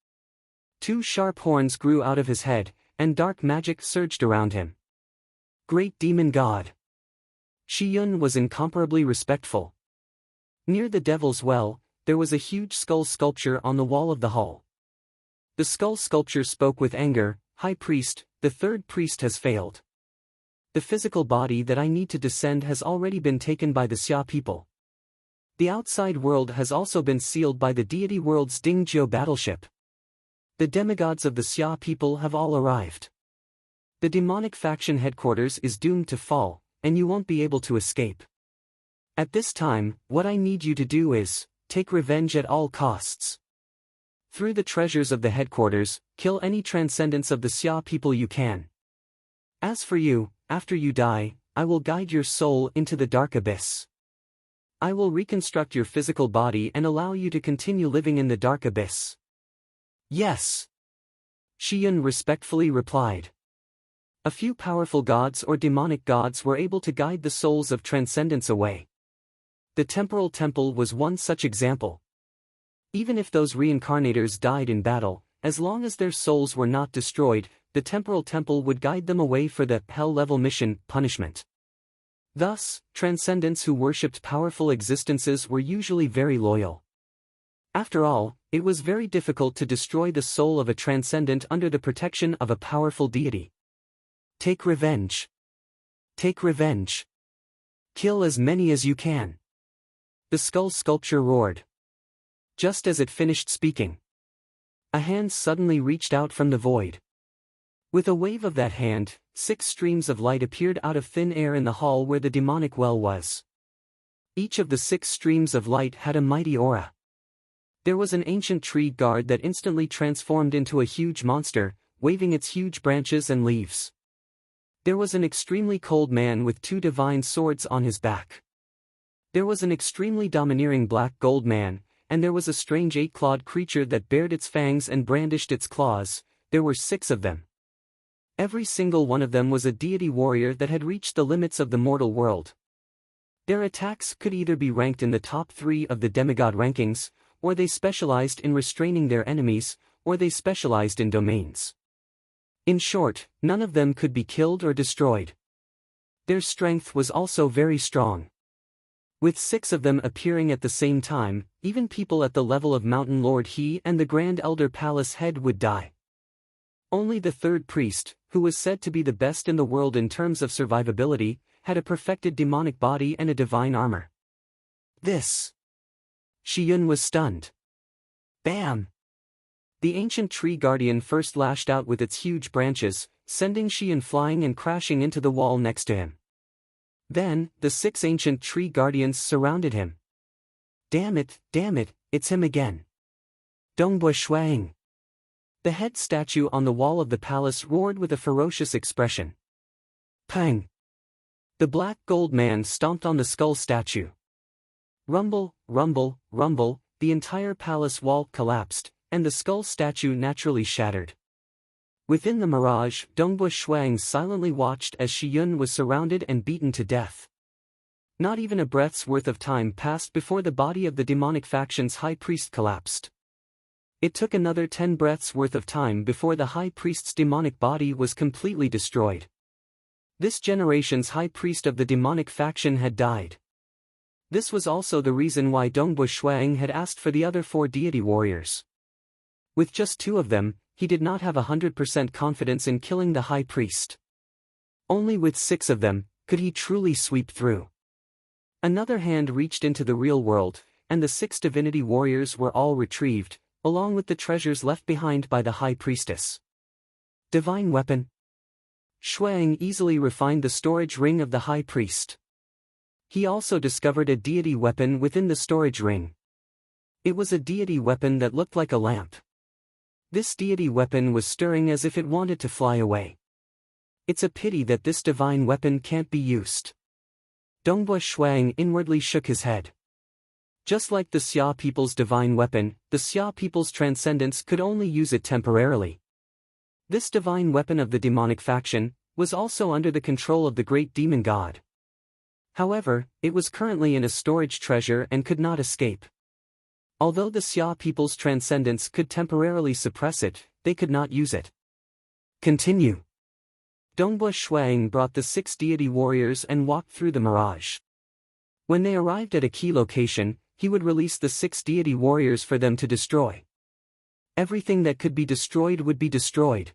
Two sharp horns grew out of his head, and dark magic surged around him. Great demon god. Shi Yun was incomparably respectful. Near the Devil's Well, there was a huge skull sculpture on the wall of the hall. The skull sculpture spoke with anger, "High Priest, the third priest has failed. The physical body that I need to descend has already been taken by the Xia people. The outside world has also been sealed by the deity world's Dingjiu battleship. The demigods of the Xia people have all arrived. The demonic faction headquarters is doomed to fall, and you won't be able to escape. At this time, what I need you to do is, take revenge at all costs. Through the treasures of the headquarters, kill any transcendents of the Xia people you can. As for you, after you die, I will guide your soul into the dark abyss. I will reconstruct your physical body and allow you to continue living in the dark abyss." "Yes," Shi Yun respectfully replied. A few powerful gods or demonic gods were able to guide the souls of transcendents away. The temporal temple was one such example. Even if those reincarnators died in battle, as long as their souls were not destroyed, the temporal temple would guide them away for the hell-level mission, punishment. Thus, transcendents who worshipped powerful existences were usually very loyal. After all, it was very difficult to destroy the soul of a transcendent under the protection of a powerful deity. Take revenge. Take revenge. Kill as many as you can. The skull sculpture roared. Just as it finished speaking, a hand suddenly reached out from the void. With a wave of that hand, 6 streams of light appeared out of thin air in the hall where the demonic well was. Each of the 6 streams of light had a mighty aura. There was an ancient tree guard that instantly transformed into a huge monster, waving its huge branches and leaves. There was an extremely cold man with 2 divine swords on his back. There was an extremely domineering black gold man, and there was a strange 8-clawed creature that bared its fangs and brandished its claws. There were 6 of them. Every single one of them was a deity warrior that had reached the limits of the mortal world. Their attacks could either be ranked in the top 3 of the demigod rankings, or they specialized in restraining their enemies, or they specialized in domains. In short, none of them could be killed or destroyed. Their strength was also very strong. With 6 of them appearing at the same time, even people at the level of Mountain Lord He and the Grand Elder Palace Head would die. Only the third priest, who was said to be the best in the world in terms of survivability, had a perfected demonic body and a divine armor. This. Shi Yun was stunned. Bam! The ancient tree guardian first lashed out with its huge branches, sending Shi Yun flying and crashing into the wall next to him. Then, the 6 ancient tree guardians surrounded him. Damn it, it's him again. Dongbui Shuang. The head statue on the wall of the palace roared with a ferocious expression. Pang! The black gold man stomped on the skull statue. Rumble, rumble, rumble, the entire palace wall collapsed, and the skull statue naturally shattered. Within the mirage, Dongbui Shuang silently watched as Shi Yun was surrounded and beaten to death. Not even a breath's worth of time passed before the body of the demonic faction's high priest collapsed. It took another 10 breaths worth of time before the high priest's demonic body was completely destroyed. This generation's high priest of the demonic faction had died. This was also the reason why Dongbui Shuang had asked for the other 4 deity warriors. With just 2 of them, he did not have 100% confidence in killing the high priest. Only with 6 of them, could he truly sweep through. Another hand reached into the real world, and the 6 divinity warriors were all retrieved, along with the treasures left behind by the high priestess. Divine weapon. Shuang easily refined the storage ring of the high priest. He also discovered a deity weapon within the storage ring. It was a deity weapon that looked like a lamp. This deity weapon was stirring as if it wanted to fly away. It's a pity that this divine weapon can't be used. Dongbui Shuang inwardly shook his head. Just like the Xia people's divine weapon, the Xia people's transcendents could only use it temporarily. This divine weapon of the demonic faction was also under the control of the great demon god. However, it was currently in a storage treasure and could not escape. Although the Xia people's transcendence could temporarily suppress it, they could not use it. Continue. Dongbua Shuang brought the 6 deity warriors and walked through the mirage. When they arrived at a key location, he would release the 6 deity warriors for them to destroy. Everything that could be destroyed would be destroyed.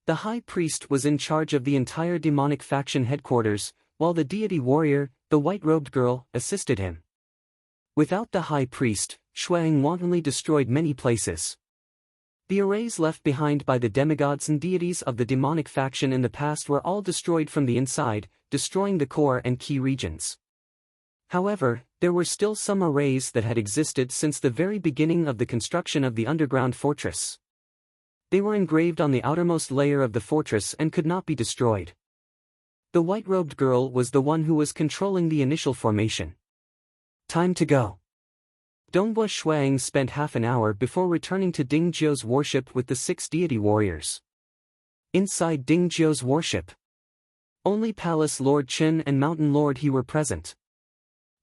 The high priest was in charge of the entire demonic faction headquarters, while the deity warrior, the white-robed girl, assisted him. Without the high priest, Shuang wantonly destroyed many places. The arrays left behind by the demigods and deities of the demonic faction in the past were all destroyed from the inside, destroying the core and key regions. However, there were still some arrays that had existed since the very beginning of the construction of the underground fortress. They were engraved on the outermost layer of the fortress and could not be destroyed. The white-robed girl was the one who was controlling the initial formation. Time to go. Dongbua Shuang spent half an hour before returning to Ding Jiu's warship with the 6 deity warriors. Inside Ding Jiu's warship, only Palace Lord Qin and Mountain Lord He were present.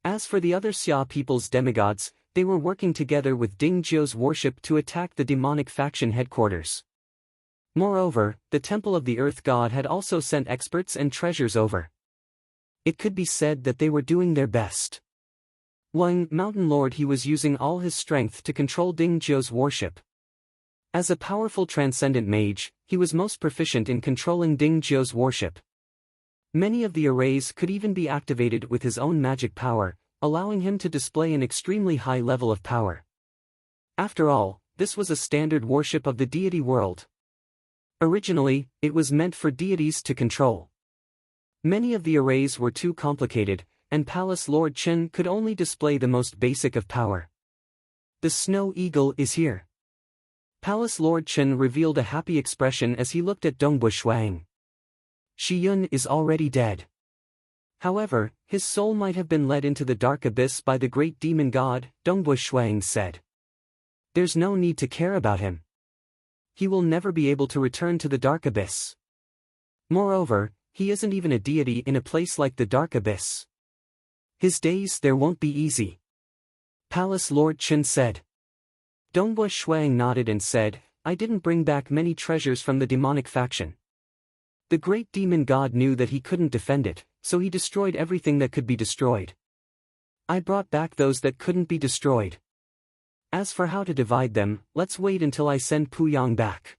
As for the other Xia people's demigods, they were working together with Ding Jiu's warship to attack the demonic faction headquarters. Moreover, the Temple of the Earth God had also sent experts and treasures over. It could be said that they were doing their best. Wang, Mountain Lord He was using all his strength to control Ding Jiu's warship. As a powerful transcendent mage, he was most proficient in controlling Ding Jiu's warship. Many of the arrays could even be activated with his own magic power, allowing him to display an extremely high level of power. After all, this was a standard warship of the deity world. Originally, it was meant for deities to control. Many of the arrays were too complicated, and Palace Lord Qin could only display the most basic of power. The Snow Eagle is here. Palace Lord Qin revealed a happy expression as he looked at Dongbua Shuang. Shi Yun is already dead. However, his soul might have been led into the dark abyss by the great demon god, Dongbua Shuang said. There's no need to care about him. He will never be able to return to the dark abyss. Moreover, he isn't even a deity in a place like the dark abyss. His days there won't be easy. Palace Lord Qin said. Dongbua Shuang nodded and said, I didn't bring back many treasures from the demonic faction. The great demon god knew that he couldn't defend it, so he destroyed everything that could be destroyed. I brought back those that couldn't be destroyed. As for how to divide them, let's wait until I send Pu Yang back.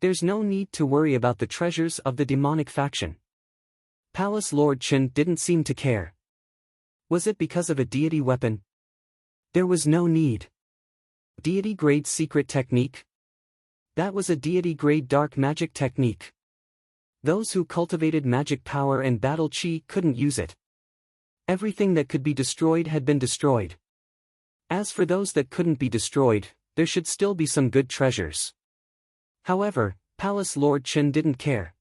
There's no need to worry about the treasures of the demonic faction. Palace Lord Qin didn't seem to care. Was it because of a deity weapon? There was no need. Deity-grade secret technique? That was a deity-grade dark magic technique. Those who cultivated magic power and battle chi couldn't use it. Everything that could be destroyed had been destroyed. As for those that couldn't be destroyed, there should still be some good treasures. However, Palace Lord Qin didn't care.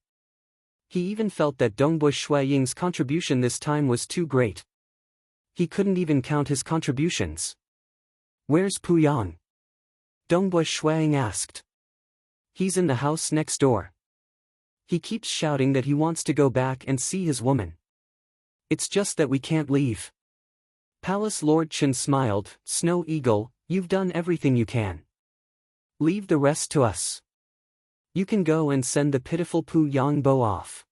He even felt that Dongbua Shuaying's contribution this time was too great. He couldn't even count his contributions. Where's Pu Yang? Dongbua Shuaying asked. He's in the house next door. He keeps shouting that he wants to go back and see his woman. It's just that we can't leave. Palace Lord Qin smiled, Snow Eagle, you've done everything you can. Leave the rest to us. You can go and send the pitiful Pu Yang Bo off.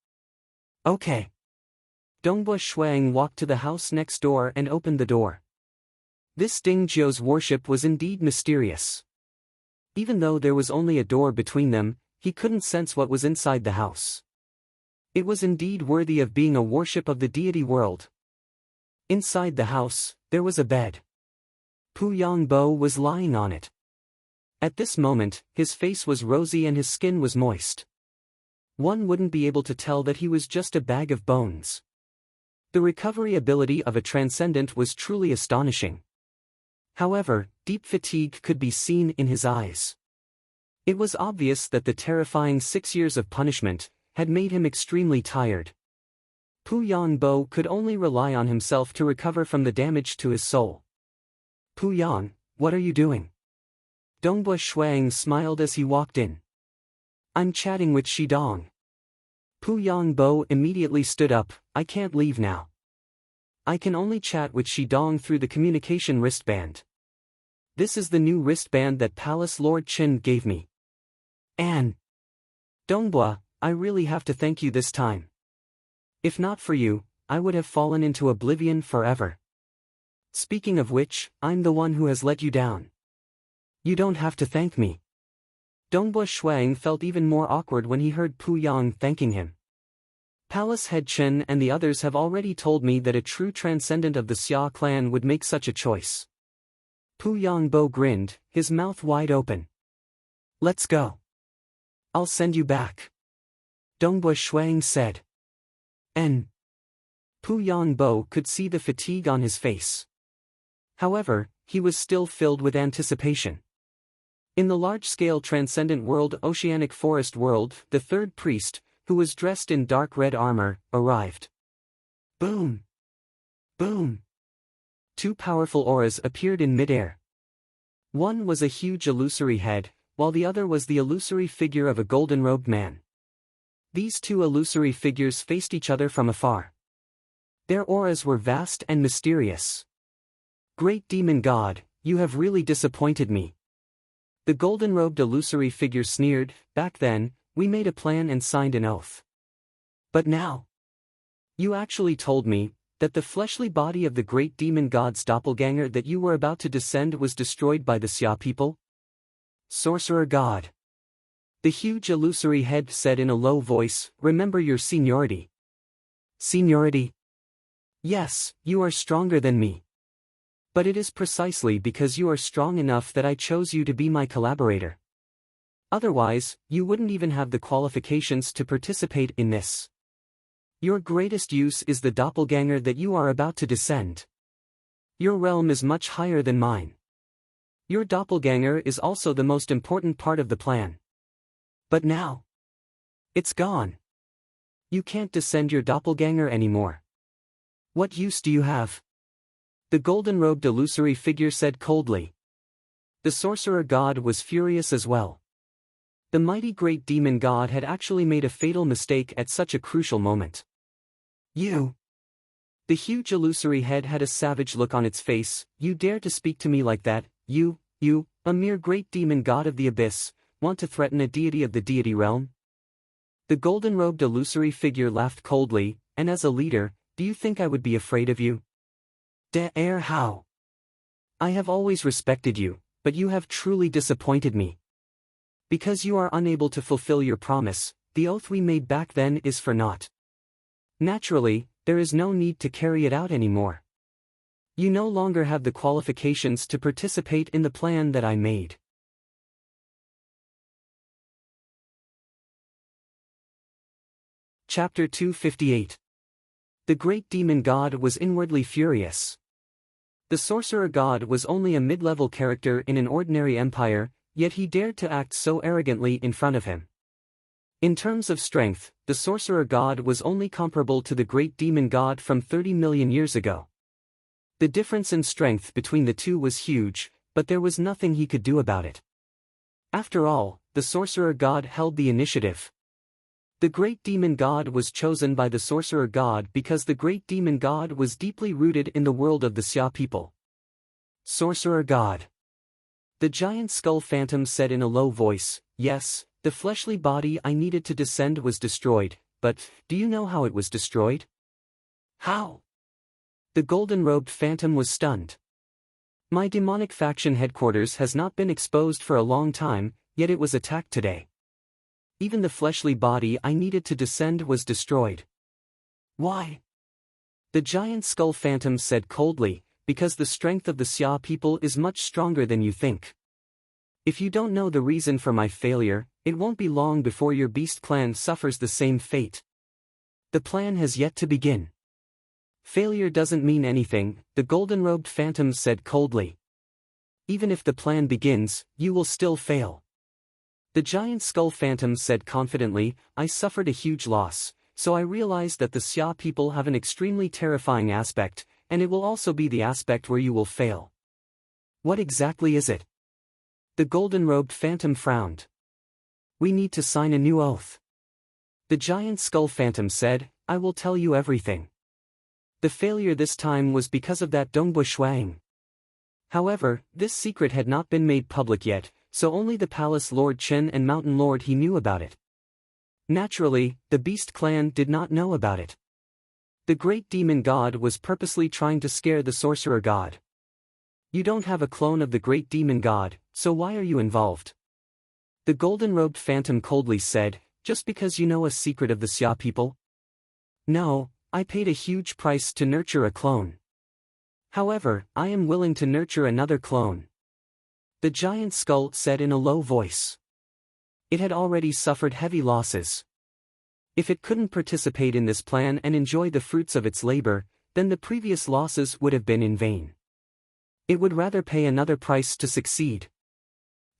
Okay. Dongbua Shuang walked to the house next door and opened the door. This Ding Jiu's warship was indeed mysterious. Even though there was only a door between them, he couldn't sense what was inside the house. It was indeed worthy of being a warship of the deity world. Inside the house, there was a bed. Pu Yang Bo was lying on it. At this moment, his face was rosy and his skin was moist. One wouldn't be able to tell that he was just a bag of bones. The recovery ability of a transcendent was truly astonishing. However, deep fatigue could be seen in his eyes. It was obvious that the terrifying 6 years of punishment had made him extremely tired. Pu Yang Bo could only rely on himself to recover from the damage to his soul. Pu Yang, what are you doing? Dongbua Shuang smiled as he walked in. I'm chatting with Shidong. Pu Yang Bo immediately stood up, I can't leave now. I can only chat with Shidong through the communication wristband. This is the new wristband that Palace Lord Qin gave me. And Dongbua, I really have to thank you this time. If not for you, I would have fallen into oblivion forever. Speaking of which, I'm the one who has let you down. You don't have to thank me. Dongbua Shuang felt even more awkward when he heard Pu Yang thanking him. Palace Head Chen and the others have already told me that a true transcendent of the Xia clan would make such a choice. Pu Yangbo grinned, his mouth wide open. Let's go. I'll send you back. Dongbua Shuang said. And Pu Yangbo could see the fatigue on his face. However, he was still filled with anticipation. In the large-scale transcendent world Oceanic Forest World, the third priest, who was dressed in dark red armor, arrived. Boom! Boom! Two powerful auras appeared in midair. One was a huge illusory head, while the other was the illusory figure of a golden-robed man. These two illusory figures faced each other from afar. Their auras were vast and mysterious. Great Demon God, you have really disappointed me. The golden-robed illusory figure sneered. Back then, we made a plan and signed an oath. But now, you actually told me that the fleshly body of the great demon god's doppelganger that you were about to descend was destroyed by the Xia people? Sorcerer God. The huge illusory head said in a low voice, remember your seniority. Seniority? Yes, you are stronger than me. But it is precisely because you are strong enough that I chose you to be my collaborator. Otherwise, you wouldn't even have the qualifications to participate in this. Your greatest use is the doppelganger that you are about to descend. Your realm is much higher than mine. Your doppelganger is also the most important part of the plan. But now, it's gone. You can't descend your doppelganger anymore. What use do you have? The golden-robed illusory figure said coldly. The sorcerer god was furious as well. The mighty great demon god had actually made a fatal mistake at such a crucial moment. You! The huge illusory head had a savage look on its face. You dare to speak to me like that, you, a mere great demon god of the abyss, want to threaten a deity of the deity realm? The golden-robed illusory figure laughed coldly, and as a leader, do you think I would be afraid of you? How? I have always respected you, but you have truly disappointed me. Because you are unable to fulfill your promise, the oath we made back then is for naught. Naturally, there is no need to carry it out anymore. You no longer have the qualifications to participate in the plan that I made. Chapter 258. The great demon god was inwardly furious. The sorcerer god was only a mid-level character in an ordinary empire, yet he dared to act so arrogantly in front of him. In terms of strength, the sorcerer god was only comparable to the great demon god from 30 million years ago. The difference in strength between the two was huge, but there was nothing he could do about it. After all, the sorcerer god held the initiative. The great demon god was chosen by the sorcerer god because the great demon god was deeply rooted in the world of the Xia people. Sorcerer god. The giant skull phantom said in a low voice, yes, the fleshly body I needed to descend was destroyed, but, do you know how it was destroyed? How? The golden-robed phantom was stunned. My demonic faction headquarters has not been exposed for a long time, yet it was attacked today. Even the fleshly body I needed to descend was destroyed. Why? The giant skull phantom said coldly, because the strength of the Xia people is much stronger than you think. If you don't know the reason for my failure, it won't be long before your beast clan suffers the same fate. The plan has yet to begin. Failure doesn't mean anything, the golden-robed phantom said coldly. Even if the plan begins, you will still fail. The giant skull phantom said confidently, I suffered a huge loss, so I realized that the Xia people have an extremely terrifying aspect, and it will also be the aspect where you will fail. What exactly is it? The golden-robed phantom frowned. We need to sign a new oath. The giant skull phantom said, I will tell you everything. The failure this time was because of that Dongbua Shuang. However, this secret had not been made public yet, so only the palace lord Chen and mountain lord he knew about it. Naturally, the beast clan did not know about it. The great demon god was purposely trying to scare the sorcerer god. You don't have a clone of the great demon god, so why are you involved? The golden-robed phantom coldly said, just because you know a secret of the Xia people? No, I paid a huge price to nurture a clone. However, I am willing to nurture another clone. The giant skull said in a low voice. It had already suffered heavy losses. If it couldn't participate in this plan and enjoy the fruits of its labor, then the previous losses would have been in vain. It would rather pay another price to succeed.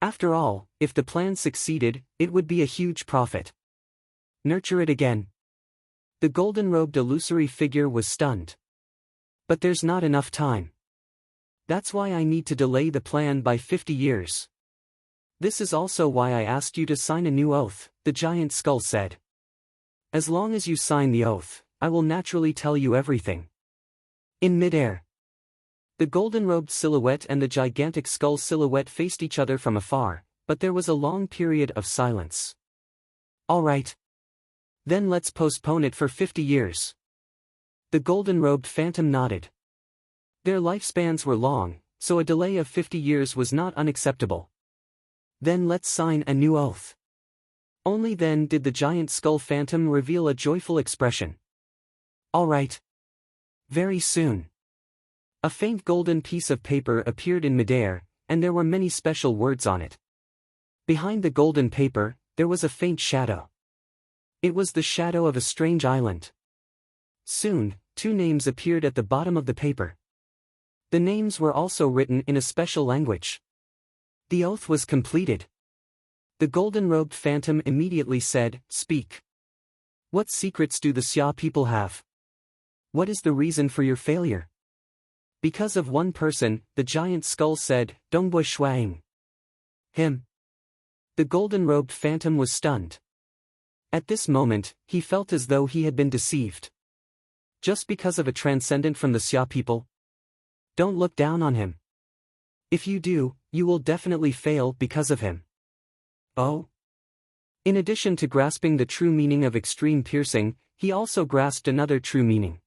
After all, if the plan succeeded, it would be a huge profit. Nurture it again. The golden-robed illusory figure was stunned. But there's not enough time. That's why I need to delay the plan by 50 years. This is also why I asked you to sign a new oath, the giant skull said. As long as you sign the oath, I will naturally tell you everything. In midair, the golden-robed silhouette and the gigantic skull silhouette faced each other from afar, but there was a long period of silence. All right. Then let's postpone it for 50 years. The golden-robed phantom nodded. Their lifespans were long, so a delay of 50 years was not unacceptable. Then let's sign a new oath. Only then did the giant skull phantom reveal a joyful expression. All right. Very soon. A faint golden piece of paper appeared in midair, and there were many special words on it. Behind the golden paper, there was a faint shadow. It was the shadow of a strange island. Soon, 2 names appeared at the bottom of the paper. The names were also written in a special language. The oath was completed. The golden-robed phantom immediately said, "Speak. What secrets do the Xia people have? What is the reason for your failure?" Because of one person, the giant skull said, "Dongbui Shuang." Him. The golden-robed phantom was stunned. At this moment, he felt as though he had been deceived. Just because of a transcendent from the Xia people? Don't look down on him. If you do, you will definitely fail because of him. Oh? In addition to grasping the true meaning of extreme piercing, he also grasped another true meaning.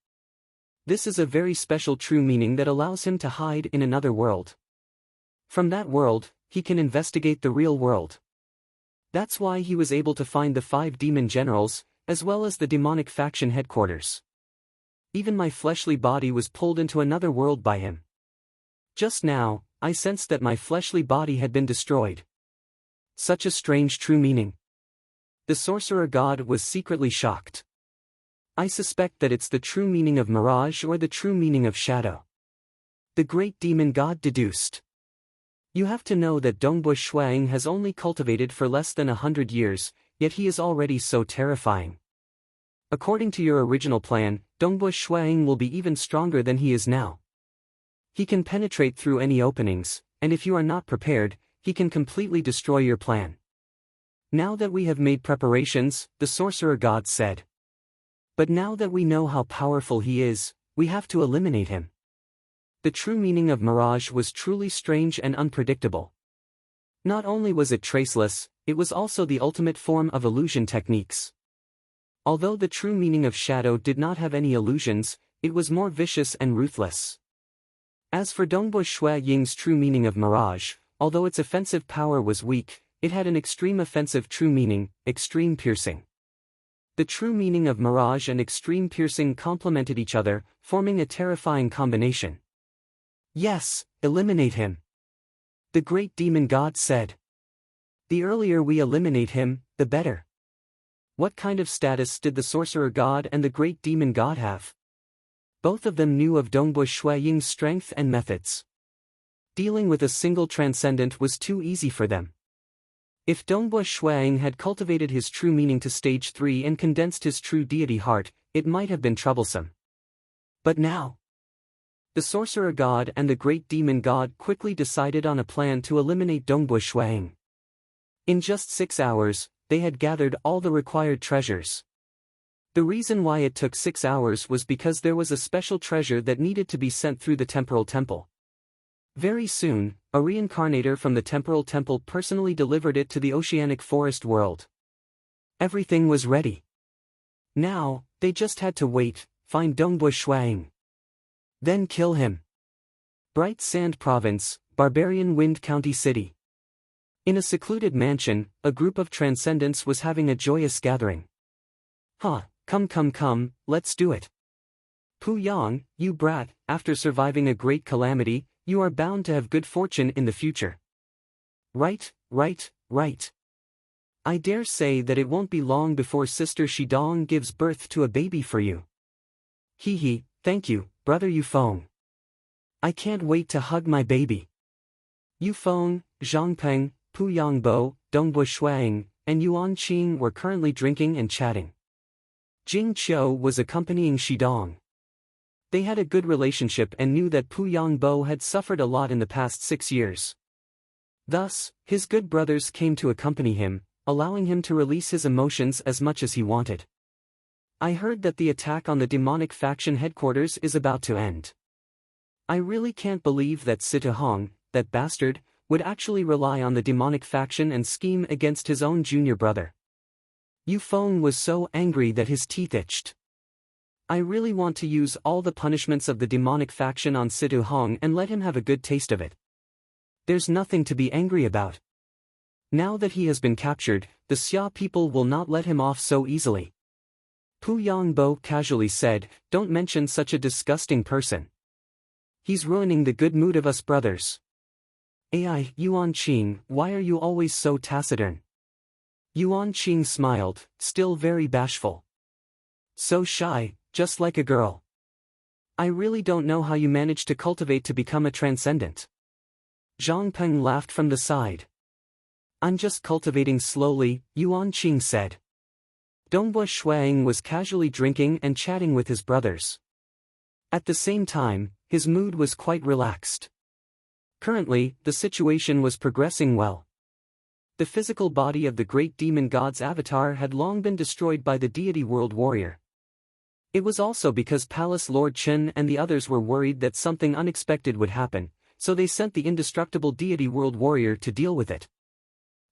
This is a very special true meaning that allows him to hide in another world. From that world, he can investigate the real world. That's why he was able to find the 5 demon generals, as well as the demonic faction headquarters. Even my fleshly body was pulled into another world by him. Just now, I sensed that my fleshly body had been destroyed. Such a strange true meaning. The sorcerer god was secretly shocked. I suspect that it's the true meaning of mirage or the true meaning of shadow. The great demon god deduced. You have to know that Dongbui Shuang has only cultivated for less than 100 years, yet he is already so terrifying. According to your original plan, Dongbui Shuang will be even stronger than he is now. He can penetrate through any openings, and if you are not prepared, he can completely destroy your plan. Now that we have made preparations, the sorcerer god said. But now that we know how powerful he is, we have to eliminate him. The true meaning of mirage was truly strange and unpredictable. Not only was it traceless, it was also the ultimate form of illusion techniques. Although the true meaning of shadow did not have any illusions, it was more vicious and ruthless. As for Dongbui Ying's true meaning of mirage, although its offensive power was weak, it had an extreme offensive true meaning, extreme piercing. The true meaning of mirage and extreme piercing complemented each other, forming a terrifying combination. Yes, eliminate him. The great demon god said. The earlier we eliminate him, the better. What kind of status did the sorcerer god and the great demon god have? Both of them knew of Dongbui Ying's strength and methods. Dealing with a single transcendent was too easy for them. If Dongbui Ying had cultivated his true meaning to stage 3 and condensed his true deity heart, it might have been troublesome. But now, the sorcerer god and the great demon god quickly decided on a plan to eliminate Dongbui Ying. In just 6 hours, they had gathered all the required treasures. The reason why it took 6 hours was because there was a special treasure that needed to be sent through the temporal temple. Very soon, a reincarnator from the temporal temple personally delivered it to the oceanic forest world. Everything was ready. Now, they just had to wait, find Dongbu Shuang. Then kill him. Bright Sand Province, Barbarian Wind County City. In a secluded mansion, a group of transcendents was having a joyous gathering. Come, let's do it. Pu Yang, you brat, after surviving a great calamity, you are bound to have good fortune in the future. Right. I dare say that it won't be long before Sister Shidong gives birth to a baby for you. Thank you, Brother Yufeng. I can't wait to hug my baby. Yufeng, Zhangpeng, Pu Yangbo, Dongbu Shuang, and Yuan Qing were currently drinking and chatting. Jing Qiu was accompanying Shidong. They had a good relationship and knew that Pu Yangbo had suffered a lot in the past 6 years. Thus, his good brothers came to accompany him, allowing him to release his emotions as much as he wanted. I heard that the attack on the demonic faction headquarters is about to end. I really can't believe that Situ Hong, that bastard, would actually rely on the demonic faction and scheme against his own junior brother. Yufeng was so angry that his teeth itched. I really want to use all the punishments of the demonic faction on Situ Hong and let him have a good taste of it. There's nothing to be angry about. Now that he has been captured, the Xia people will not let him off so easily. Pu Yangbo casually said, "Don't mention such a disgusting person. He's ruining the good mood of us brothers." Yuan Qing, why are you always so taciturn? Yuan Qing smiled, still very bashful. So shy, just like a girl. I really don't know how you managed to cultivate to become a transcendent. Zhang Peng laughed from the side. I'm just cultivating slowly, Yuan Qing said. Dongbu Shuang was casually drinking and chatting with his brothers. At the same time, his mood was quite relaxed. Currently, the situation was progressing well. The physical body of the great demon god's avatar had long been destroyed by the deity world warrior. It was also because Palace Lord Chen and the others were worried that something unexpected would happen, so they sent the indestructible deity world warrior to deal with it.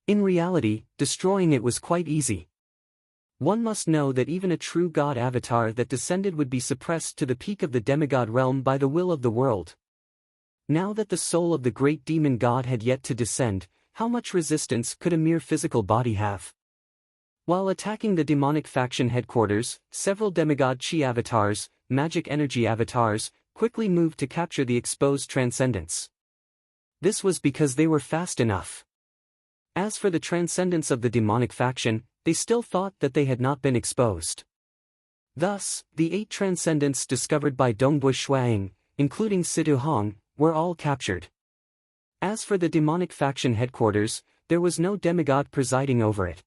In reality, destroying it was quite easy. One must know that even a true god avatar that descended would be suppressed to the peak of the demigod realm by the will of the world. Now that the soul of the great demon god had yet to descend, how much resistance could a mere physical body have? While attacking the demonic faction headquarters, several demigod chi avatars, magic energy avatars, quickly moved to capture the exposed transcendents. This was because they were fast enough. As for the transcendents of the demonic faction, they still thought that they had not been exposed. Thus, the 8 transcendents discovered by Dongbu Shuang, including Situ Hong, were all captured. As for the demonic faction headquarters, there was no demigod presiding over it.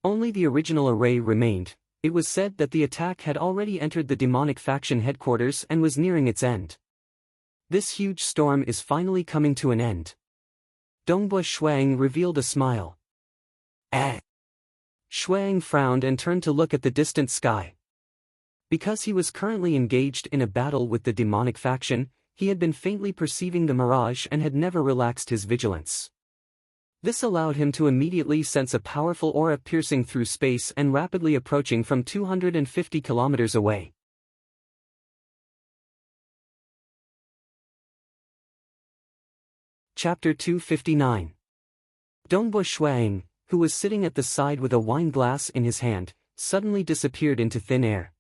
Only the original array remained. It was said that the attack had already entered the demonic faction headquarters and was nearing its end. This huge storm is finally coming to an end. Dongbu Shuang revealed a smile. Shuang frowned and turned to look at the distant sky. Because he was currently engaged in a battle with the demonic faction, he had been faintly perceiving the mirage and had never relaxed his vigilance. This allowed him to immediately sense a powerful aura piercing through space and rapidly approaching from 250 kilometers away. Chapter 259. Dongbu Shuang, who was sitting at the side with a wine glass in his hand, suddenly disappeared into thin air.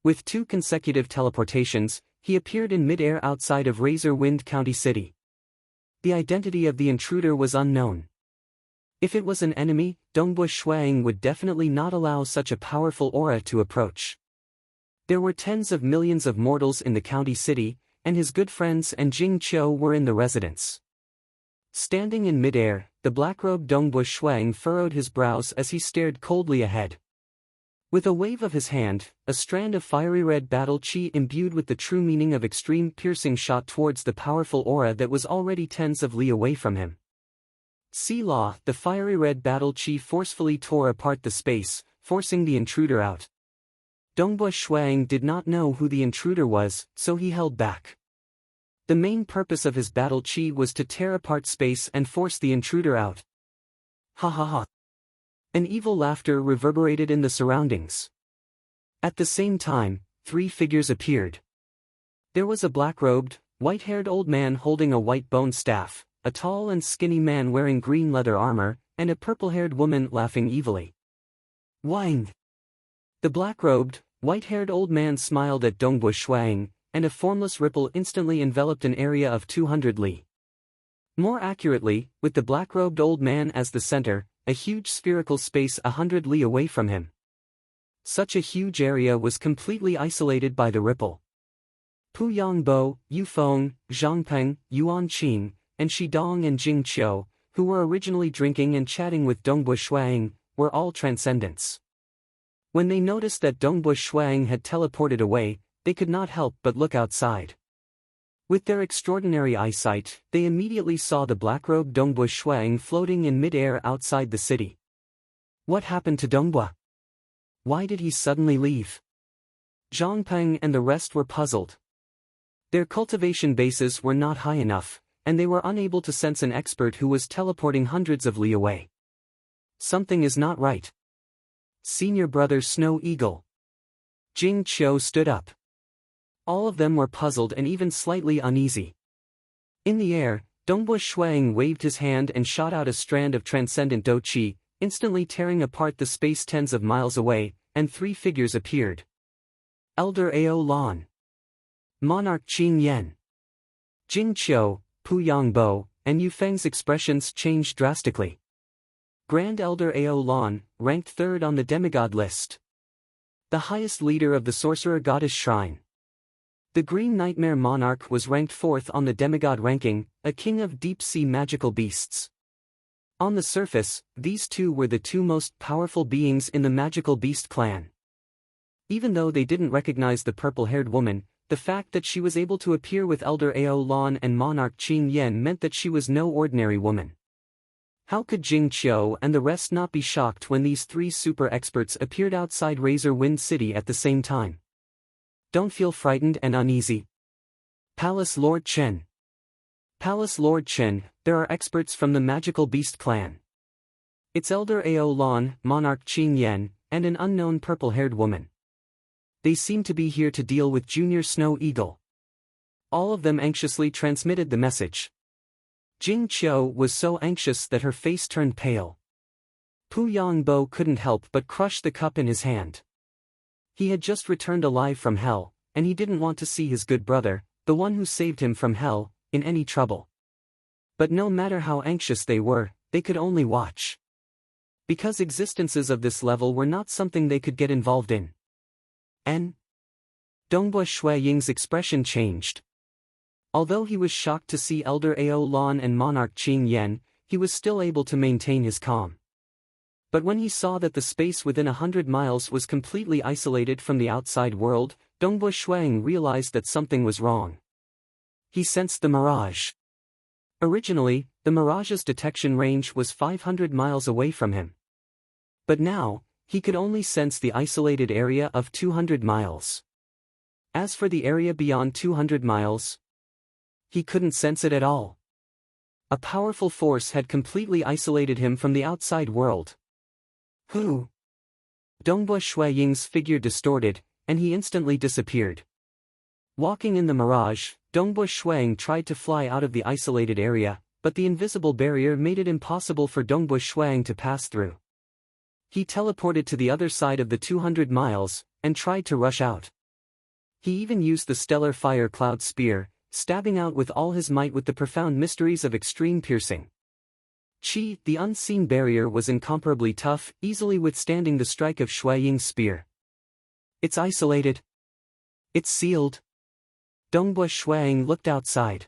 With 2 consecutive teleportations, he appeared in mid-air outside of Razor Wind County City. The identity of the intruder was unknown. If it was an enemy, Dongbu Shuang would definitely not allow such a powerful aura to approach. There were tens of millions of mortals in the county city, and his good friends and Jing Qiu were in the residence. Standing in mid-air, the black-robed Dongbu Shuang furrowed his brows as he stared coldly ahead. With a wave of his hand, a strand of fiery red battle chi imbued with the true meaning of extreme piercing shot towards the powerful aura that was already tens of li away from him. Selah, the fiery red battle chi forcefully tore apart the space, forcing the intruder out. Dongbu Shuang did not know who the intruder was, so he held back. The main purpose of his battle chi was to tear apart space and force the intruder out. Ha ha ha. An evil laughter reverberated in the surroundings. At the same time, 3 figures appeared. There was a black-robed, white-haired old man holding a white bone staff, a tall and skinny man wearing green leather armor, and a purple-haired woman laughing evilly. Ying. The black-robed, white-haired old man smiled at Dongbu Shuang, and a formless ripple instantly enveloped an area of 200 li. More accurately, with the black-robed old man as the center, a huge spherical space 100 li away from him. Such a huge area was completely isolated by the ripple. Pu Yangbo, Yu Feng, Zhangpeng, Yuan Qing, and Shidong and Jing Qiu, who were originally drinking and chatting with Dongbu Shuang, were all transcendents. When they noticed that Dongbu Shuang had teleported away, they could not help but look outside. With their extraordinary eyesight, they immediately saw the black-robed Dongbu Shuang floating in mid-air outside the city. What happened to Dongbu? Why did he suddenly leave? Zhangpeng and the rest were puzzled. Their cultivation bases were not high enough, and they were unable to sense an expert who was teleporting hundreds of li away. Something is not right. Senior brother Snow Eagle. Jing Qiu stood up. All of them were puzzled and even slightly uneasy. In the air, Dongbu Shuang waved his hand and shot out a strand of transcendent Do Qi, instantly tearing apart the space tens of miles away, and 3 figures appeared. Elder Ao Lan. Monarch Qing Yan. Jing Qiu, Pu Yangbo, and Yu Feng's expressions changed drastically. Grand Elder Ao Lan, ranked 3rd on the demigod list. The highest leader of the Sorcerer Goddess Shrine. The Green Nightmare Monarch was ranked 4th on the demigod ranking, a king of deep-sea magical beasts. On the surface, these two were the 2 most powerful beings in the magical beast clan. Even though they didn't recognize the purple-haired woman, the fact that she was able to appear with Elder Ao Lan and Monarch Qing Yan meant that she was no ordinary woman. How could Jing Qiu and the rest not be shocked when these 3 super experts appeared outside Razor Wind City at the same time? Don't feel frightened and uneasy. Palace Lord Chen. Palace Lord Chen, there are experts from the magical beast clan. It's Elder Ao Lan, Monarch Qing Yan, and an unknown purple-haired woman. They seem to be here to deal with Junior Snow Eagle. All of them anxiously transmitted the message. Jing Qiu was so anxious that her face turned pale. Pu Yangbo couldn't help but crush the cup in his hand. He had just returned alive from hell, and he didn't want to see his good brother, the one who saved him from hell, in any trouble. But no matter how anxious they were, they could only watch. Because existences of this level were not something they could get involved in. Dongbu Shuaying's expression changed. Although he was shocked to see Elder Ao Lan and Monarch Qing Yan, he was still able to maintain his calm. But when he saw that the space within 100 miles was completely isolated from the outside world, Dongbu Shuang realized that something was wrong. He sensed the mirage. Originally, the mirage's detection range was 500 miles away from him. But now, he could only sense the isolated area of 200 miles. As for the area beyond 200 miles, he couldn't sense it at all. A powerful force had completely isolated him from the outside world. Who? Dongbu Shuaying's figure distorted, and he instantly disappeared. Walking in the mirage, Dongbu Shuang tried to fly out of the isolated area, but the invisible barrier made it impossible for Dongbu Shuang to pass through. He teleported to the other side of the 200 miles, and tried to rush out. He even used the stellar fire cloud spear, stabbing out with all his might with the profound mysteries of extreme piercing. Qi, the unseen barrier, was incomparably tough, easily withstanding the strike of Shuaying's spear. It's isolated. It's sealed. Dongbu Shuang looked outside.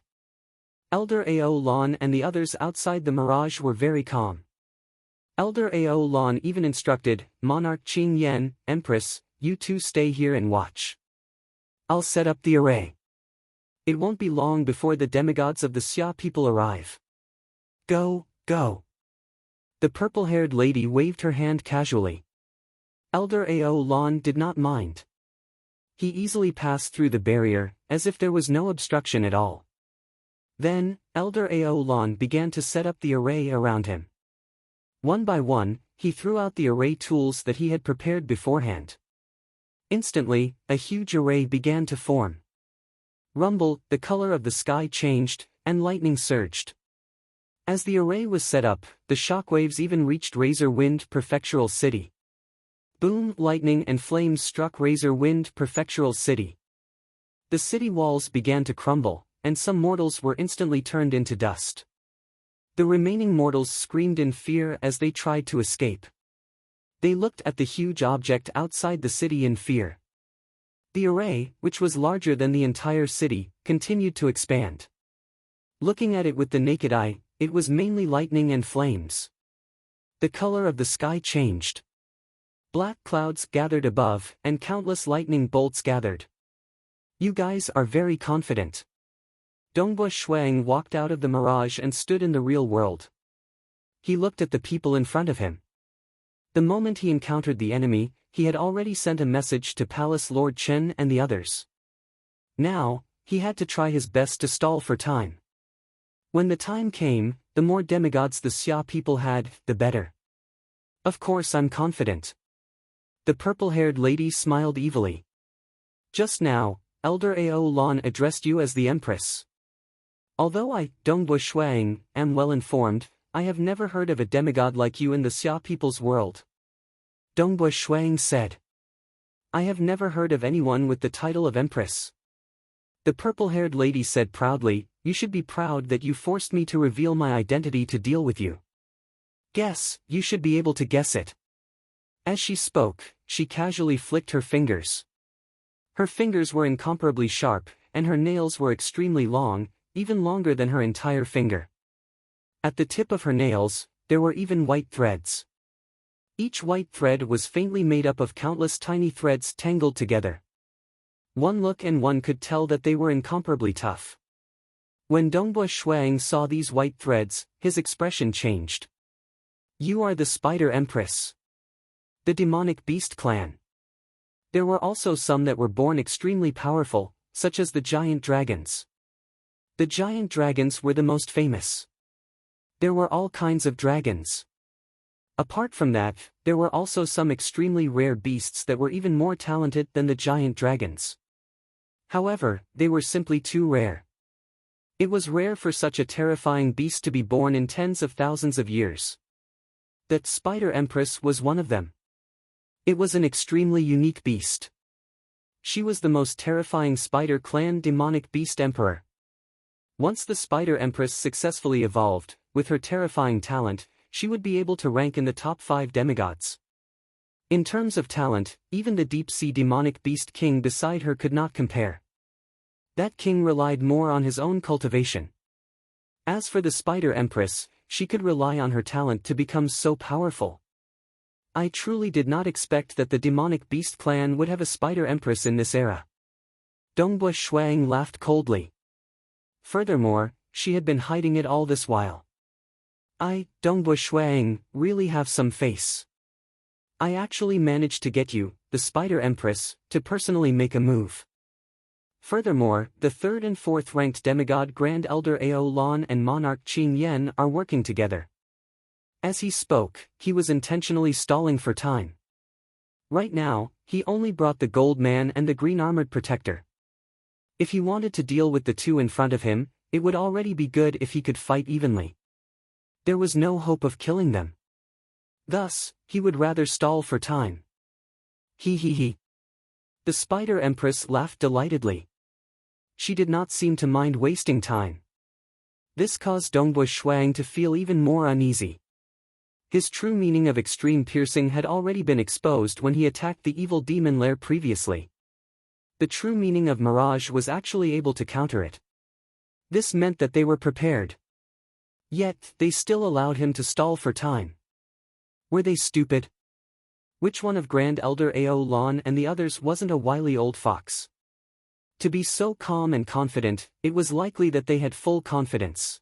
Elder Ao Lan and the others outside the mirage were very calm. Elder Ao Lan even instructed, Monarch Qing Yan, Empress, you two stay here and watch. I'll set up the array. It won't be long before the demigods of the Xia people arrive. Go. Go. The purple-haired lady waved her hand casually. Elder Ao Lan did not mind. He easily passed through the barrier, as if there was no obstruction at all. Then, Elder Aolan began to set up the array around him. One by one, he threw out the array tools that he had prepared beforehand. Instantly, a huge array began to form. Rumble, the color of the sky changed, and lightning surged. As the array was set up, the shockwaves even reached Razor Wind Prefectural City. Boom, lightning and flames struck Razor Wind Prefectural City. The city walls began to crumble, and some mortals were instantly turned into dust. The remaining mortals screamed in fear as they tried to escape. They looked at the huge object outside the city in fear. The array, which was larger than the entire city, continued to expand. Looking at it with the naked eye, it was mainly lightning and flames. The color of the sky changed. Black clouds gathered above, and countless lightning bolts gathered. You guys are very confident. Dongbua Shuang walked out of the mirage and stood in the real world. He looked at the people in front of him. The moment he encountered the enemy, he had already sent a message to Palace Lord Chen and the others. Now, he had to try his best to stall for time. When the time came, the more demigods the Xia people had, the better. Of course I'm confident. The purple-haired lady smiled evilly. Just now, Elder Aolan addressed you as the Empress. Although I, Dongbua Shuang, am well informed, I have never heard of a demigod like you in the Xia people's world. Dongbua Shuang said. I have never heard of anyone with the title of Empress. The purple-haired lady said proudly, you should be proud that you forced me to reveal my identity to deal with you. Guess, you should be able to guess it. As she spoke, she casually flicked her fingers. Her fingers were incomparably sharp, and her nails were extremely long, even longer than her entire finger. At the tip of her nails, there were even white threads. Each white thread was faintly made up of countless tiny threads tangled together. One look and one could tell that they were incomparably tough. When Dongbua Shuang saw these white threads, his expression changed. You are the Spider Empress. The demonic beast clan. There were also some that were born extremely powerful, such as the giant dragons. The giant dragons were the most famous. There were all kinds of dragons. Apart from that, there were also some extremely rare beasts that were even more talented than the giant dragons. However, they were simply too rare. It was rare for such a terrifying beast to be born in tens of thousands of years. That Spider Empress was one of them. It was an extremely unique beast. She was the most terrifying Spider Clan demonic beast emperor. Once the Spider Empress successfully evolved, with her terrifying talent, she would be able to rank in the top 5 demigods. In terms of talent, even the deep-sea demonic beast king beside her could not compare. That king relied more on his own cultivation. As for the Spider Empress, she could rely on her talent to become so powerful. I truly did not expect that the demonic beast clan would have a Spider Empress in this era. Dongbua Shuang laughed coldly. Furthermore, she had been hiding it all this while. I, Dongbua Shuang, really have some face. I actually managed to get you, the Spider Empress, to personally make a move. Furthermore, the 3rd and 4th ranked demigod Grand Elder Aolan and Monarch Qing Yen are working together. As he spoke, he was intentionally stalling for time. Right now, he only brought the Gold Man and the Green Armored Protector. If he wanted to deal with the two in front of him, it would already be good if he could fight evenly. There was no hope of killing them. Thus, he would rather stall for time. He. The Spider Empress laughed delightedly. She did not seem to mind wasting time. This caused Dongbua Shuang to feel even more uneasy. His true meaning of extreme piercing had already been exposed when he attacked the evil demon lair previously. The true meaning of Mirage was actually able to counter it. This meant that they were prepared. Yet, they still allowed him to stall for time. Were they stupid? Which one of Grand Elder Aolan and the others wasn't a wily old fox? To be so calm and confident, it was likely that they had full confidence.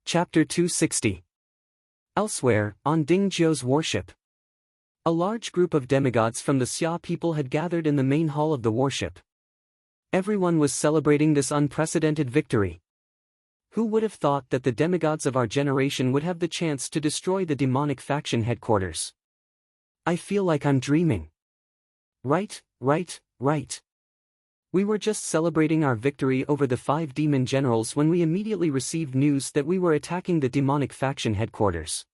Chapter 260. Elsewhere, on Ding Jiu's warship. A large group of demigods from the Xia people had gathered in the main hall of the warship. Everyone was celebrating this unprecedented victory. Who would have thought that the demigods of our generation would have the chance to destroy the demonic faction headquarters? I feel like I'm dreaming. Right. We were just celebrating our victory over the 5 demon generals when we immediately received news that we were attacking the demonic faction headquarters.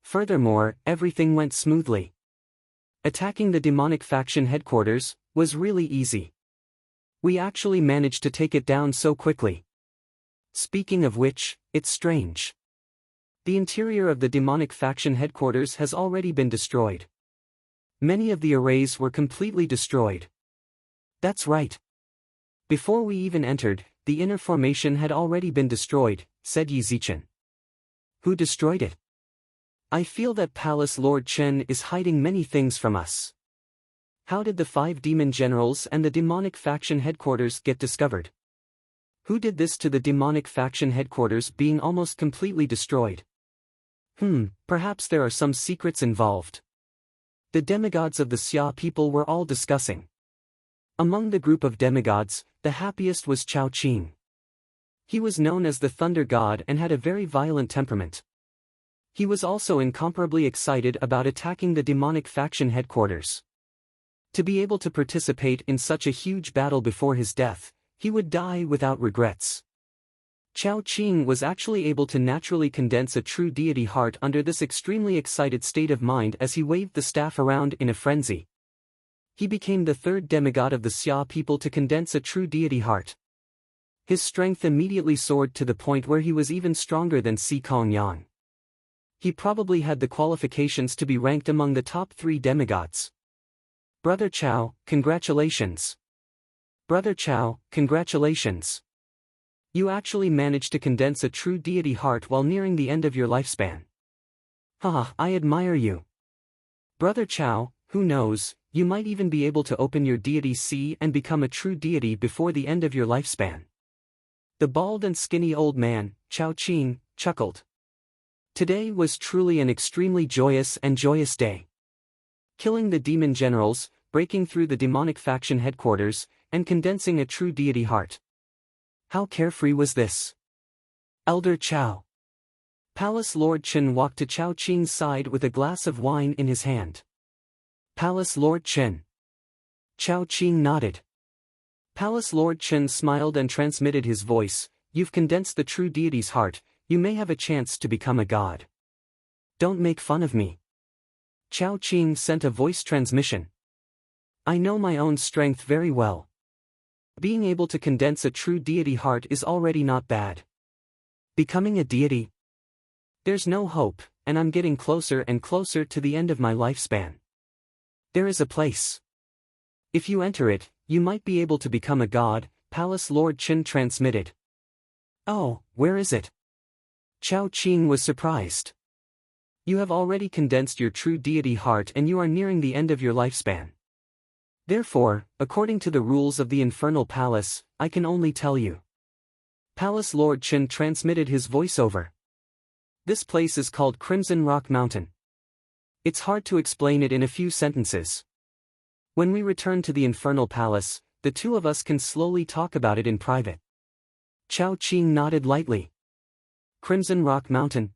Furthermore, everything went smoothly. Attacking the demonic faction headquarters was really easy. We actually managed to take it down so quickly. Speaking of which, it's strange. The interior of the demonic faction headquarters has already been destroyed. Many of the arrays were completely destroyed. That's right. Before we even entered, the inner formation had already been destroyed, said Yi Zichen. Who destroyed it? I feel that Palace Lord Chen is hiding many things from us. How did the 5 demon generals and the demonic faction headquarters get discovered? Who did this to the demonic faction headquarters being almost completely destroyed? Perhaps there are some secrets involved. The demigods of the Xia people were all discussing. Among the group of demigods, the happiest was Chao Qing. He was known as the Thunder God and had a very violent temperament. He was also incomparably excited about attacking the demonic faction headquarters. To be able to participate in such a huge battle before his death, he would die without regrets. Chao Qing was actually able to naturally condense a true deity heart under this extremely excited state of mind as he waved the staff around in a frenzy. He became the 3rd demigod of the Xia people to condense a true deity heart. His strength immediately soared to the point where he was even stronger than Si Kong Yang. He probably had the qualifications to be ranked among the top 3 demigods. Brother Chao, congratulations. Brother Chao, congratulations. You actually managed to condense a true deity heart while nearing the end of your lifespan. Haha, I admire you. Brother Chao, who knows, you might even be able to open your deity sea and become a true deity before the end of your lifespan. The bald and skinny old man, Chao Qing, chuckled. Today was truly an extremely joyous day. Killing the demon generals, breaking through the demonic faction headquarters, and condensing a true deity heart. How carefree was this? Elder Chao. Palace Lord Chen walked to Chao Qing's side with a glass of wine in his hand. Palace Lord Chen. Chao Qing nodded. Palace Lord Chen smiled and transmitted his voice, you've condensed the true deity's heart, you may have a chance to become a god. Don't make fun of me. Chao Qing sent a voice transmission. I know my own strength very well. Being able to condense a true deity heart is already not bad. Becoming a deity? There's no hope, and I'm getting closer and closer to the end of my lifespan. There is a place. If you enter it, you might be able to become a god, Palace Lord Chen transmitted. Oh, where is it? Chao Qing was surprised. You have already condensed your true deity heart and you are nearing the end of your lifespan. Therefore, according to the rules of the Infernal Palace, I can only tell you. Palace Lord Chen transmitted his voiceover. This place is called Crimson Rock Mountain. It's hard to explain it in a few sentences. When we return to the Infernal Palace, the 2 of us can slowly talk about it in private. Chao Qing nodded lightly. Crimson Rock Mountain.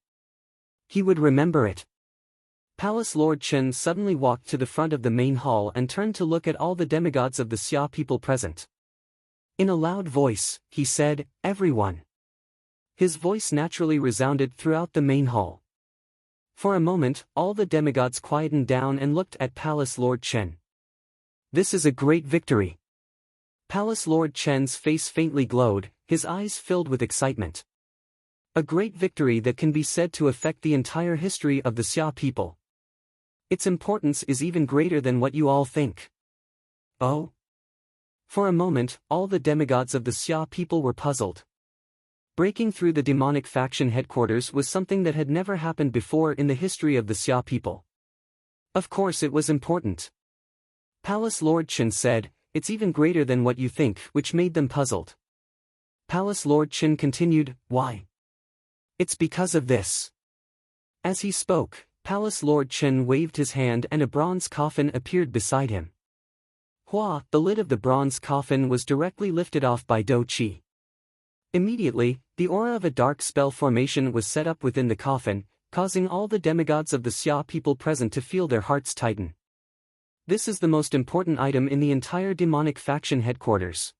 He would remember it. Palace Lord Chen suddenly walked to the front of the main hall and turned to look at all the demigods of the Xia people present. In a loud voice, he said, everyone. His voice naturally resounded throughout the main hall. For a moment, all the demigods quietened down and looked at Palace Lord Chen. This is a great victory. Palace Lord Chen's face faintly glowed, his eyes filled with excitement. A great victory that can be said to affect the entire history of the Xia people. Its importance is even greater than what you all think. Oh? For a moment, all the demigods of the Xia people were puzzled. Breaking through the demonic faction headquarters was something that had never happened before in the history of the Xia people. Of course it was important. Palace Lord Chen said, it's even greater than what you think, which made them puzzled. Palace Lord Chen continued, why? It's because of this. As he spoke, Palace Lord Chen waved his hand and a bronze coffin appeared beside him. Hua, the lid of the bronze coffin was directly lifted off by Do Qi. Immediately, the aura of a dark spell formation was set up within the coffin, causing all the demigods of the Xia people present to feel their hearts tighten. This is the most important item in the entire demonic faction headquarters.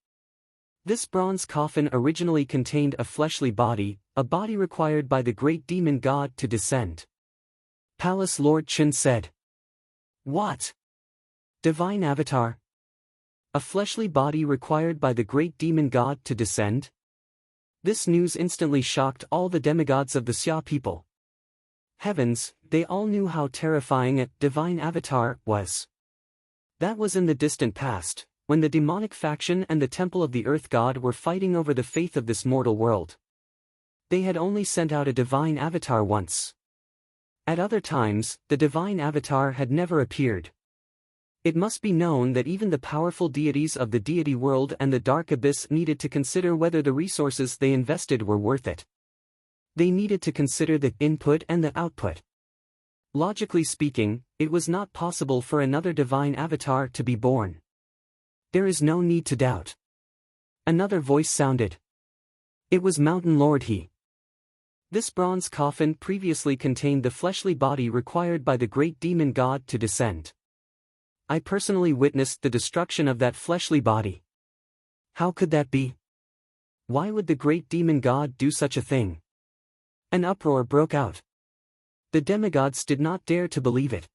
This bronze coffin originally contained a fleshly body, a body required by the great demon god to descend. Palace Lord Chen said. What? Divine avatar? A fleshly body required by the great demon god to descend? This news instantly shocked all the demigods of the Xia people. Heavens, they all knew how terrifying a divine avatar was. That was in the distant past, when the demonic faction and the temple of the earth god were fighting over the faith of this mortal world. They had only sent out a divine avatar once. At other times, the divine avatar had never appeared. It must be known that even the powerful deities of the deity world and the dark abyss needed to consider whether the resources they invested were worth it. They needed to consider the input and the output. Logically speaking, it was not possible for another divine avatar to be born. There is no need to doubt. Another voice sounded. It was Mountain Lord He. This bronze coffin previously contained the fleshly body required by the great demon god to descend. I personally witnessed the destruction of that fleshly body. How could that be? Why would the great demon god do such a thing? An uproar broke out. The demigods did not dare to believe it.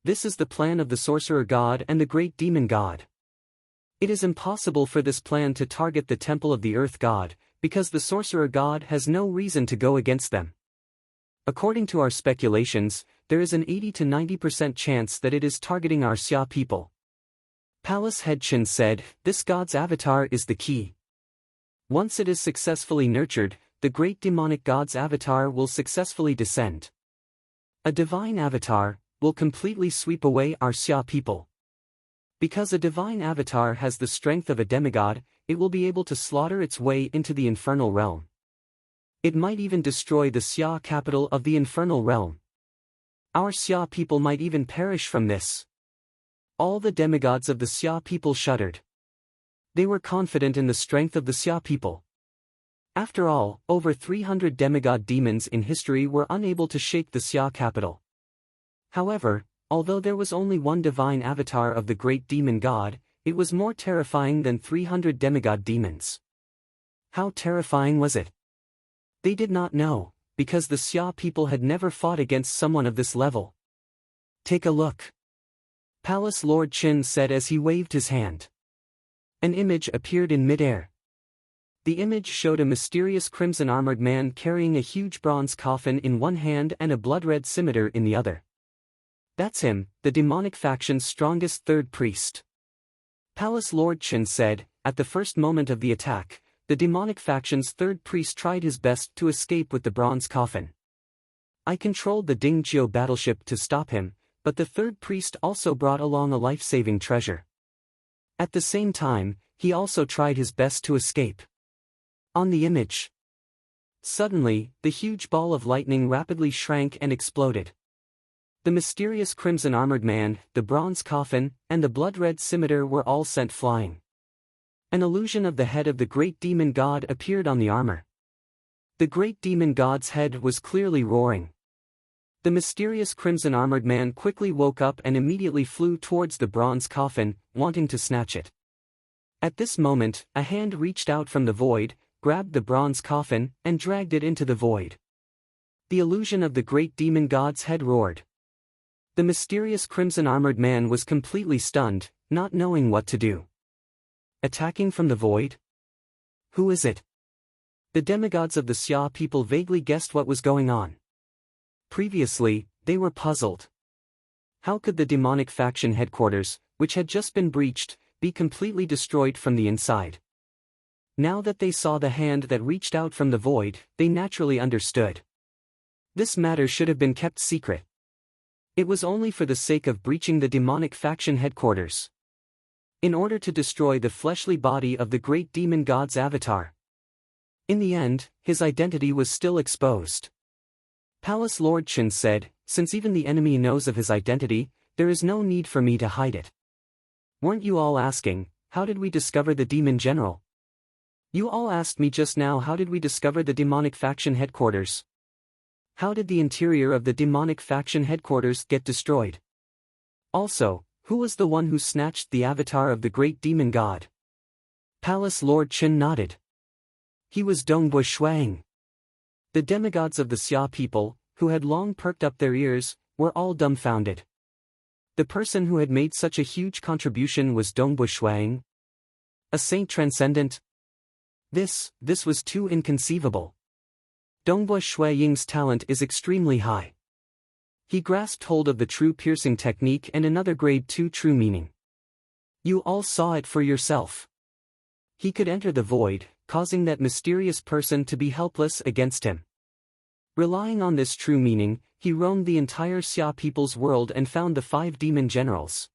This is the plan of the sorcerer god and the great demon god. It is impossible for this plan to target the temple of the earth god, because the sorcerer god has no reason to go against them. According to our speculations, there is an 80 to 90% chance that it is targeting our Xia people. Palace Head Chen said, this god's avatar is the key. Once it is successfully nurtured, the great demonic god's avatar will successfully descend. A divine avatar will completely sweep away our Xia people. Because a divine avatar has the strength of a demigod, it will be able to slaughter its way into the infernal realm. It might even destroy the Xia capital of the infernal realm. Our Xia people might even perish from this. All the demigods of the Xia people shuddered. They were confident in the strength of the Xia people. After all, over 300 demigod demons in history were unable to shake the Xia capital. However, although there was only one divine avatar of the great demon god, it was more terrifying than 300 demigod demons. How terrifying was it? They did not know, because the Xia people had never fought against someone of this level. Take a look. Palace Lord Qin said as he waved his hand. An image appeared in midair. The image showed a mysterious crimson-armored man carrying a huge bronze coffin in one hand and a blood-red scimitar in the other. That's him, the demonic faction's strongest third priest. Palace Lord Qin said, at the first moment of the attack, the demonic faction's third priest tried his best to escape with the bronze coffin. I controlled the Dingjiu battleship to stop him, but the third priest also brought along a life-saving treasure. At the same time, he also tried his best to escape. On the image. Suddenly, the huge ball of lightning rapidly shrank and exploded. The mysterious crimson-armored man, the bronze coffin, and the blood-red scimitar were all sent flying. An illusion of the head of the great demon god appeared on the armor. The great demon god's head was clearly roaring. The mysterious crimson-armored man quickly woke up and immediately flew towards the bronze coffin, wanting to snatch it. At this moment, a hand reached out from the void, grabbed the bronze coffin, and dragged it into the void. The illusion of the great demon god's head roared. The mysterious crimson-armored man was completely stunned, not knowing what to do. Attacking from the void? Who is it? The demigods of the Xia people vaguely guessed what was going on. Previously, they were puzzled. How could the demonic faction headquarters, which had just been breached, be completely destroyed from the inside? Now that they saw the hand that reached out from the void, they naturally understood. This matter should have been kept secret. It was only for the sake of breaching the demonic faction headquarters. In order to destroy the fleshly body of the great demon god's avatar. In the end, his identity was still exposed. Palace Lord Qin said, since even the enemy knows of his identity, there is no need for me to hide it. Weren't you all asking, how did we discover the demon general? You all asked me just now, how did we discover the demonic faction headquarters? How did the interior of the demonic faction headquarters get destroyed? Also, who was the one who snatched the avatar of the great demon god? Palace Lord Chen nodded. He was Dongbui Shuang. The demigods of the Xia people, who had long perked up their ears, were all dumbfounded. The person who had made such a huge contribution was Dongbui Shuang. A saint transcendent? This was too inconceivable. Dongbui Shuang's talent is extremely high. He grasped hold of the true piercing technique and another grade 2 true meaning. You all saw it for yourself. He could enter the void, causing that mysterious person to be helpless against him. Relying on this true meaning, he roamed the entire Xia people's world and found the 5 demon generals.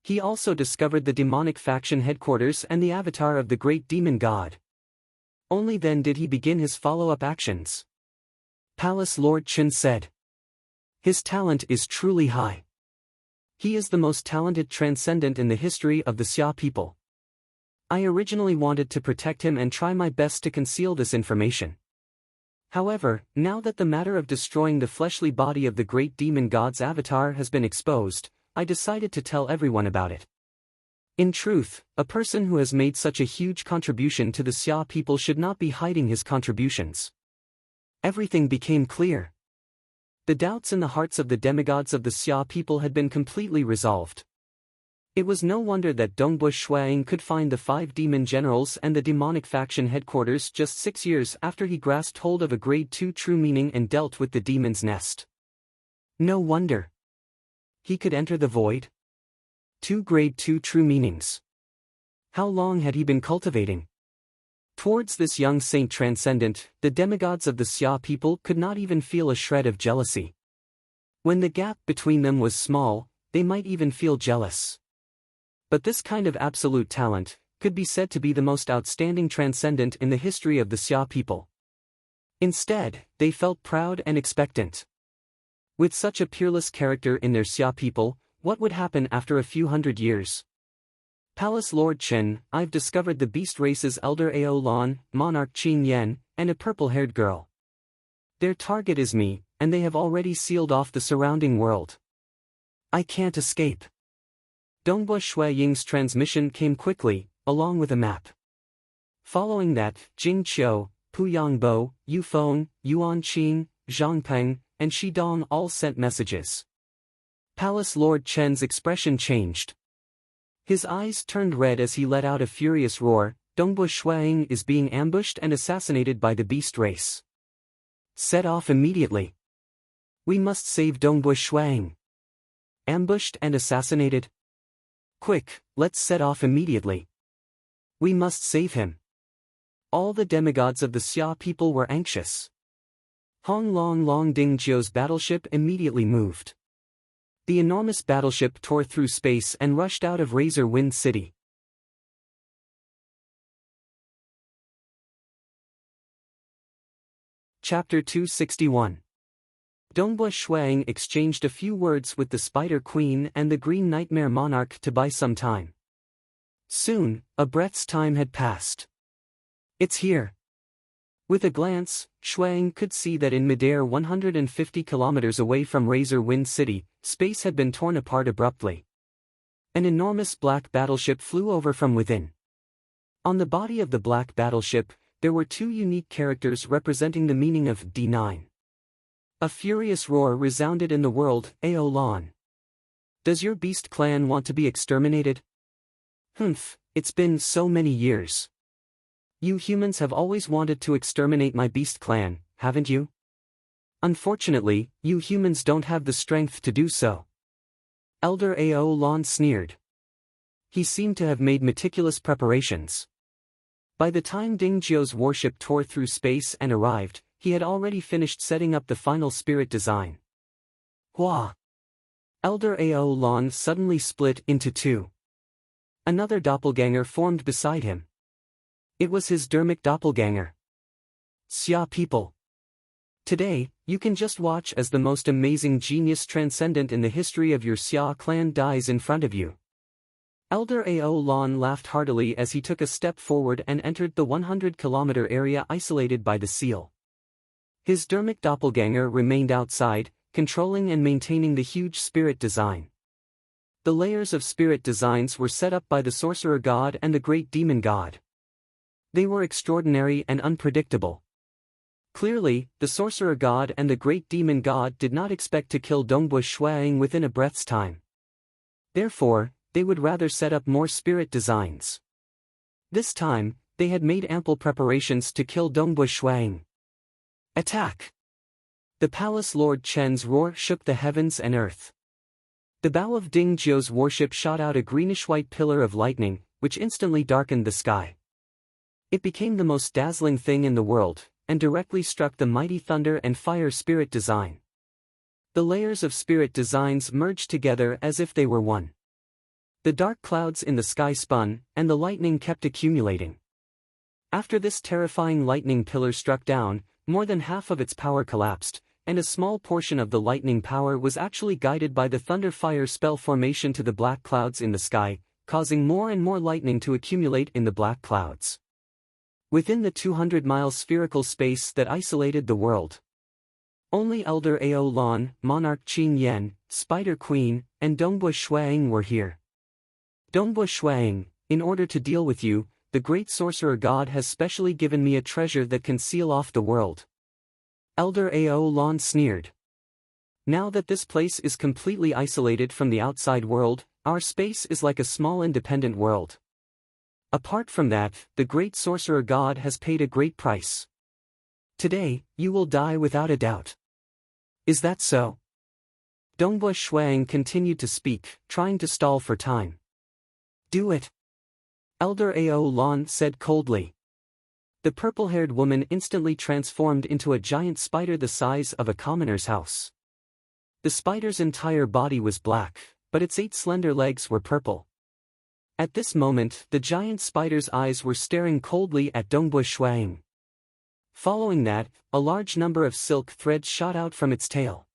He also discovered the demonic faction headquarters and the avatar of the great demon god. Only then did he begin his follow-up actions. Palace Lord Chen said. His talent is truly high. He is the most talented transcendent in the history of the Xia people. I originally wanted to protect him and try my best to conceal this information. However, now that the matter of destroying the fleshly body of the great demon god's avatar has been exposed, I decided to tell everyone about it. In truth, a person who has made such a huge contribution to the Xia people should not be hiding his contributions. Everything became clear. The doubts in the hearts of the demigods of the Xia people had been completely resolved. It was no wonder that Dongbui Shuang could find the 5 demon generals and the demonic faction headquarters just 6 years after he grasped hold of a grade 2 true meaning and dealt with the demon's nest. No wonder. He could enter the void. 2 grade 2 true meanings. How long had he been cultivating? Towards this young saint transcendent, the demigods of the Xia people could not even feel a shred of jealousy. When the gap between them was small, they might even feel jealous. But this kind of absolute talent could be said to be the most outstanding transcendent in the history of the Xia people. Instead, they felt proud and expectant. With such a peerless character in their Xia people, what would happen after a few hundred years? Palace Lord Chen, I've discovered the beast race's elder Ao Lan, monarch Qing Yan, and a purple-haired girl. Their target is me, and they have already sealed off the surrounding world. I can't escape. Dongbui Shuang's transmission came quickly, along with a map. Following that, Jing Qiu, Pu Yangbo, Yu Feng, Yuan Qing, Zhang Peng, and Shi Dong all sent messages. Palace Lord Chen's expression changed. His eyes turned red as he let out a furious roar. Dongbui Shuang is being ambushed and assassinated by the beast race. Set off immediately. We must save Dongbui Shuang. Ambushed and assassinated? Quick, let's set off immediately. We must save him. All the demigods of the Xia people were anxious. Hong Long Long Ding Jiu's battleship immediately moved. The enormous battleship tore through space and rushed out of Razor Wind City. Chapter 261. Dongbui Shuang exchanged a few words with the Spider Queen and the Green Nightmare Monarch to buy some time. Soon, a breath's time had passed. It's here. With a glance, Shuang could see that in midair 150 kilometers away from Razor Wind City, space had been torn apart abruptly. An enormous black battleship flew over from within. On the body of the black battleship, there were 2 unique characters representing the meaning of D9. A furious roar resounded in the world. Ao Lan. Does your beast clan want to be exterminated? Humph, it's been so many years. You humans have always wanted to exterminate my beast clan, haven't you? Unfortunately, you humans don't have the strength to do so. Elder Ao Lan sneered. He seemed to have made meticulous preparations. By the time Ding Jiu's warship tore through space and arrived, he had already finished setting up the final spirit design. Hua! Elder Ao Lan suddenly split into 2. Another doppelganger formed beside him. It was his dermic doppelganger. Xia people. Today, you can just watch as the most amazing genius transcendent in the history of your Xia clan dies in front of you. Elder Ao Lan laughed heartily as he took a step forward and entered the 100-kilometer area isolated by the seal. His dermic doppelganger remained outside, controlling and maintaining the huge spirit design. The layers of spirit designs were set up by the sorcerer god and the great demon god. They were extraordinary and unpredictable. Clearly, the sorcerer god and the great demon god did not expect to kill Dongbu Shuang within a breath's time. Therefore, they would rather set up more spirit designs. This time, they had made ample preparations to kill Dongbu Shuang. Attack! The palace Lord Chen's roar shook the heavens and earth. The bow of Ding Jiu's warship shot out a greenish-white pillar of lightning, which instantly darkened the sky. It became the most dazzling thing in the world, and directly struck the mighty thunder and fire spirit design. The layers of spirit designs merged together as if they were one. The dark clouds in the sky spun, and the lightning kept accumulating. After this terrifying lightning pillar struck down, more than half of its power collapsed, and a small portion of the lightning power was actually guided by the thunder-fire spell formation to the black clouds in the sky, causing more and more lightning to accumulate in the black clouds. Within the 200-mile spherical space that isolated the world, only Elder Ao Lan, Monarch Qing Yan, Spider Queen, and Dongbu Shuang were here. Dongbu Shuang, in order to deal with you, the great sorcerer god has specially given me a treasure that can seal off the world. Elder Ao Lan sneered. Now that this place is completely isolated from the outside world, our space is like a small independent world. Apart from that, the great sorcerer god has paid a great price. Today, you will die without a doubt. Is that so? Dongbu Shuang continued to speak, trying to stall for time. Do it. Elder Ao Lan said coldly. The purple-haired woman instantly transformed into a giant spider the size of a commoner's house. The spider's entire body was black, but its 8 slender legs were purple. At this moment, the giant spider's eyes were staring coldly at Dongbu Shuang. Following that, a large number of silk threads shot out from its tail.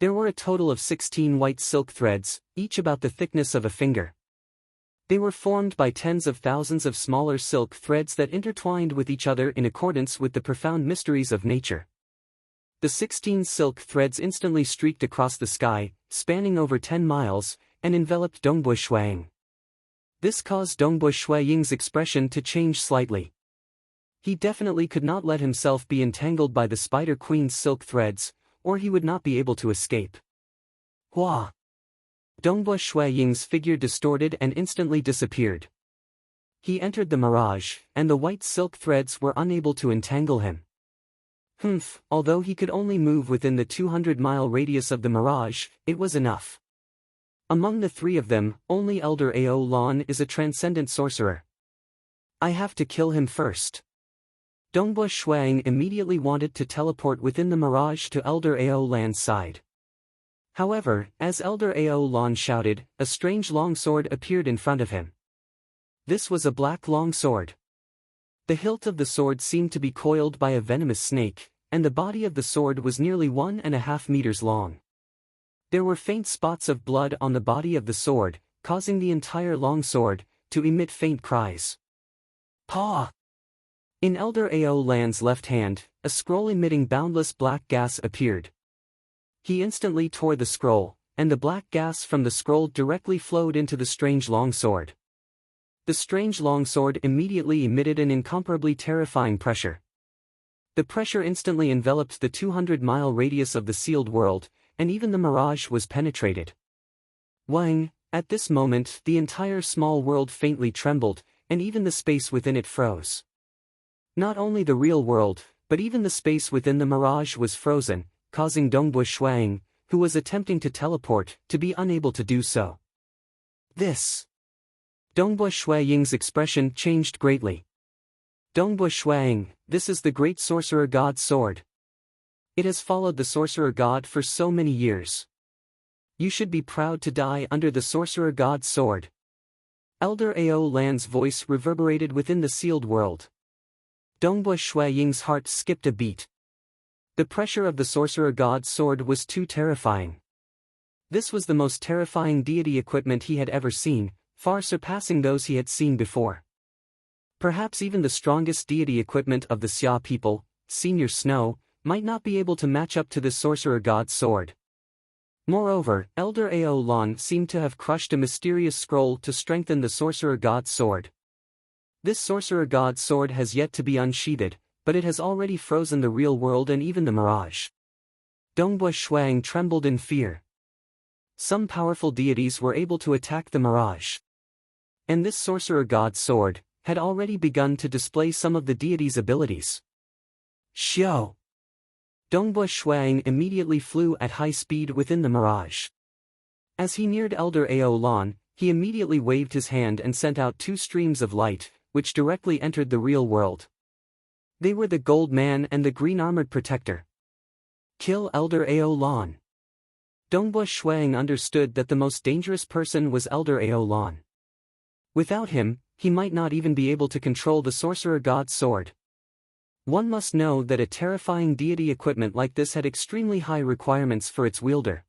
There were a total of 16 white silk threads, each about the thickness of a finger. They were formed by tens of thousands of smaller silk threads that intertwined with each other in accordance with the profound mysteries of nature. The 16 silk threads instantly streaked across the sky, spanning over 10 miles, and enveloped Dongbu Shuang. This caused Dongbu Shuang's expression to change slightly. He definitely could not let himself be entangled by the Spider Queen's silk threads, or he would not be able to escape. Hua! Dongbu Shuang's figure distorted and instantly disappeared. He entered the mirage, and the white silk threads were unable to entangle him. Although he could only move within the 200-mile radius of the mirage, it was enough. Among the 3 of them, only Elder Ao Lan is a transcendent sorcerer. I have to kill him first. Dongbu Shuang immediately wanted to teleport within the mirage to Elder Ao Lan's side. However, as Elder Ao Lan shouted, a strange longsword appeared in front of him. This was a black longsword. The hilt of the sword seemed to be coiled by a venomous snake, and the body of the sword was nearly 1.5 meters long. There were faint spots of blood on the body of the sword, causing the entire longsword to emit faint cries. Paw! In Elder Ao Lan's left hand, a scroll emitting boundless black gas appeared. He instantly tore the scroll, and the black gas from the scroll directly flowed into the strange longsword. The strange longsword immediately emitted an incomparably terrifying pressure. The pressure instantly enveloped the 200-mile radius of the sealed world, and even the mirage was penetrated. Wang, at this moment the entire small world faintly trembled, and even the space within it froze. Not only the real world, but even the space within the mirage was frozen, causing Dongbu Shuang, who was attempting to teleport, to be unable to do so. This. Dongbu Shuang's expression changed greatly. Dongbu Shuang, this is the great sorcerer god's sword. It has followed the sorcerer god for so many years. You should be proud to die under the sorcerer god's sword. Elder Ao Lan's voice reverberated within the sealed world. Dongbu Shuang's heart skipped a beat. The pressure of the sorcerer god's sword was too terrifying. This was the most terrifying deity equipment he had ever seen, far surpassing those he had seen before. Perhaps even the strongest deity equipment of the Xia people, Senior Snow, might not be able to match up to this sorcerer god's sword. Moreover, Elder Ao Lan seemed to have crushed a mysterious scroll to strengthen the sorcerer god's sword. This sorcerer god's sword has yet to be unsheathed, but it has already frozen the real world and even the mirage. Dongbua Shuang trembled in fear. Some powerful deities were able to attack the mirage. And this sorcerer god's sword had already begun to display some of the deity's abilities. Xiao! Dongbua Shuang immediately flew at high speed within the mirage. As he neared Elder Ao Lan, he immediately waved his hand and sent out two streams of light, which directly entered the real world. They were the Gold Man and the Green Armored Protector. Kill Elder Ao Lan. Dongbua Shuang understood that the most dangerous person was Elder Ao Lan. Without him, he might not even be able to control the sorcerer god's sword. One must know that a terrifying deity equipment like this had extremely high requirements for its wielder.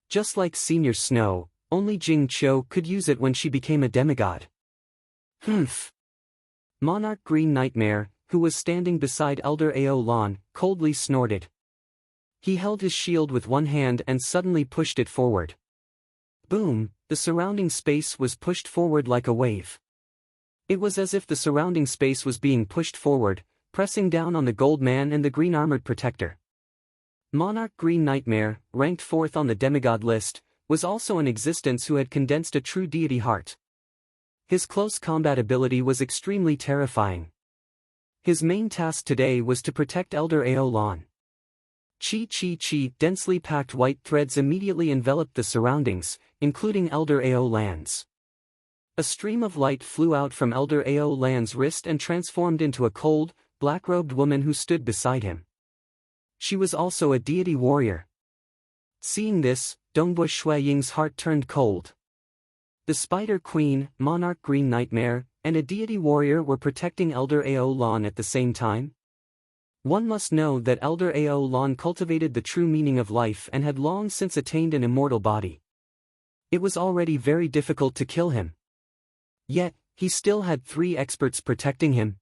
Just like Senior Snow, only Jing Qiu could use it when she became a demigod. Humph! Monarch Green Nightmare, who was standing beside Elder Ao Lan, coldly snorted. He held his shield with one hand and suddenly pushed it forward. Boom! The surrounding space was pushed forward like a wave. It was as if the surrounding space was being pushed forward, pressing down on the Gold Man and the Green Armored Protector. Monarch Green Nightmare, ranked 4th on the demigod list, was also in existence who had condensed a true deity heart. His close combat ability was extremely terrifying. His main task today was to protect Elder Ao Lan. Chi, densely packed white threads immediately enveloped the surroundings, including Elder Ao Lan's. A stream of light flew out from Elder Ao Lan's wrist and transformed into a cold, black-robed woman who stood beside him. She was also a deity warrior. Seeing this, Dongbua Shuaying's heart turned cold. The Spider Queen, Monarch Green Nightmare, and a deity warrior were protecting Elder Ao Lan at the same time? One must know that Elder Ao Lan cultivated the true meaning of life and had long since attained an immortal body. It was already very difficult to kill him. Yet, he still had 3 experts protecting him.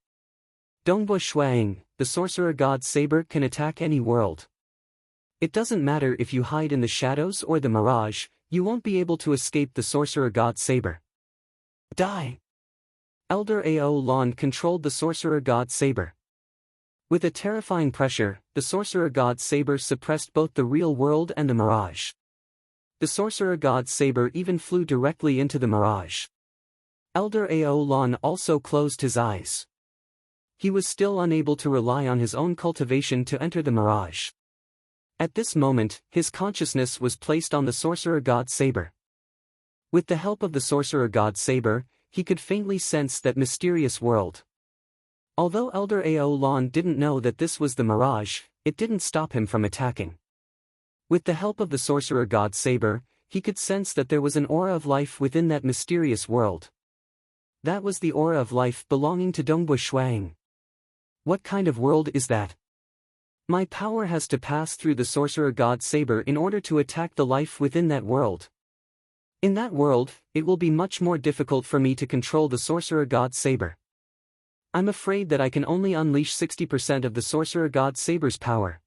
Dongbua Shuang, the sorcerer god's saber can attack any world. It doesn't matter if you hide in the shadows or the mirage, you won't be able to escape the sorcerer god's saber. Die! Elder Ao Lan controlled the sorcerer god's saber. With a terrifying pressure, the sorcerer god's saber suppressed both the real world and the mirage. The sorcerer god's saber even flew directly into the mirage. Elder Ao Lan also closed his eyes. He was still unable to rely on his own cultivation to enter the mirage. At this moment, his consciousness was placed on the sorcerer god's saber. With the help of the sorcerer god's saber, he could faintly sense that mysterious world. Although Elder Ao Lan didn't know that this was the mirage, it didn't stop him from attacking. With the help of the sorcerer god's saber, he could sense that there was an aura of life within that mysterious world. That was the aura of life belonging to Dongbua Shuang. What kind of world is that? My power has to pass through the sorcerer god's saber in order to attack the life within that world. In that world, it will be much more difficult for me to control the sorcerer god's saber. I'm afraid that I can only unleash 60% of the sorcerer god's saber's power.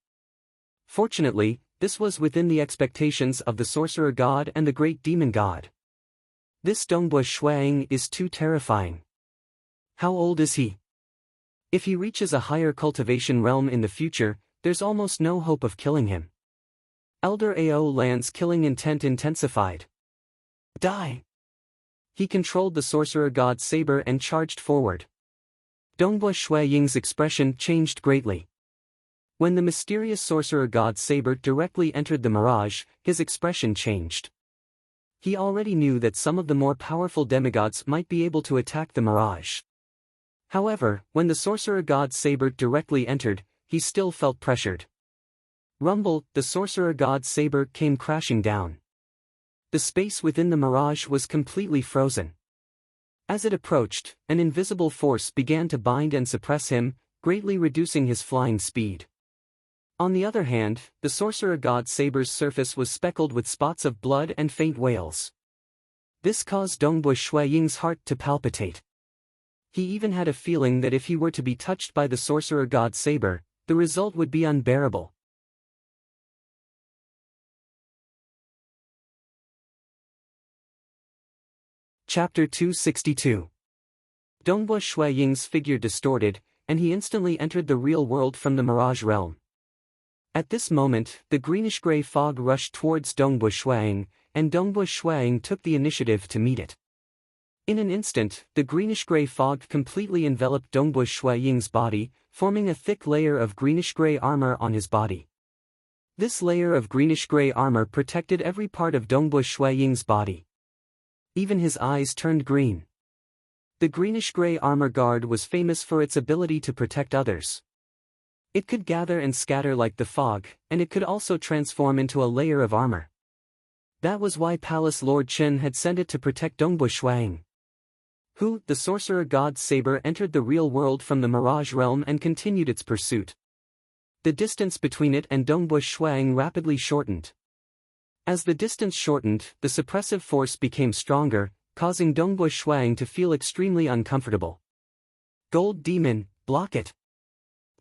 Fortunately, this was within the expectations of the sorcerer god and the great demon god. This Dongbua Shuang is too terrifying. How old is he? If he reaches a higher cultivation realm in the future, there's almost no hope of killing him. Elder Ao Lan's killing intent intensified. Die! He controlled the sorcerer god's saber and charged forward. Dongbua Shuaying's expression changed greatly. When the mysterious sorcerer god's saber directly entered the mirage, his expression changed. He already knew that some of the more powerful demigods might be able to attack the mirage. However, when the sorcerer god's saber directly entered, he still felt pressured. Rumble, the sorcerer god's saber came crashing down. The space within the mirage was completely frozen. As it approached, an invisible force began to bind and suppress him, greatly reducing his flying speed. On the other hand, the sorcerer god saber's surface was speckled with spots of blood and faint wails. This caused Dongbu Shuiying's heart to palpitate. He even had a feeling that if he were to be touched by the sorcerer god saber, the result would be unbearable. Chapter 262. Dongbu Shuiying's figure distorted, and he instantly entered the real world from the mirage realm. At this moment, the greenish-gray fog rushed towards Dongbu Shuiying, and Dongbu Shuiying took the initiative to meet it. In an instant, the greenish-gray fog completely enveloped Dongbu Shuiying's body, forming a thick layer of greenish-gray armor on his body. This layer of greenish-gray armor protected every part of Dongbu Shuiying's body. Even his eyes turned green. The greenish-gray armor guard was famous for its ability to protect others. It could gather and scatter like the fog, and it could also transform into a layer of armor. That was why Palace Lord Chen had sent it to protect Dongbu Shuiying. The sorcerer god's saber entered the real world from the mirage realm and continued its pursuit. The distance between it and Dongbu Shuiying rapidly shortened. As the distance shortened, the suppressive force became stronger, causing Dongbu Shuiying to feel extremely uncomfortable. "Gold demon, block it!"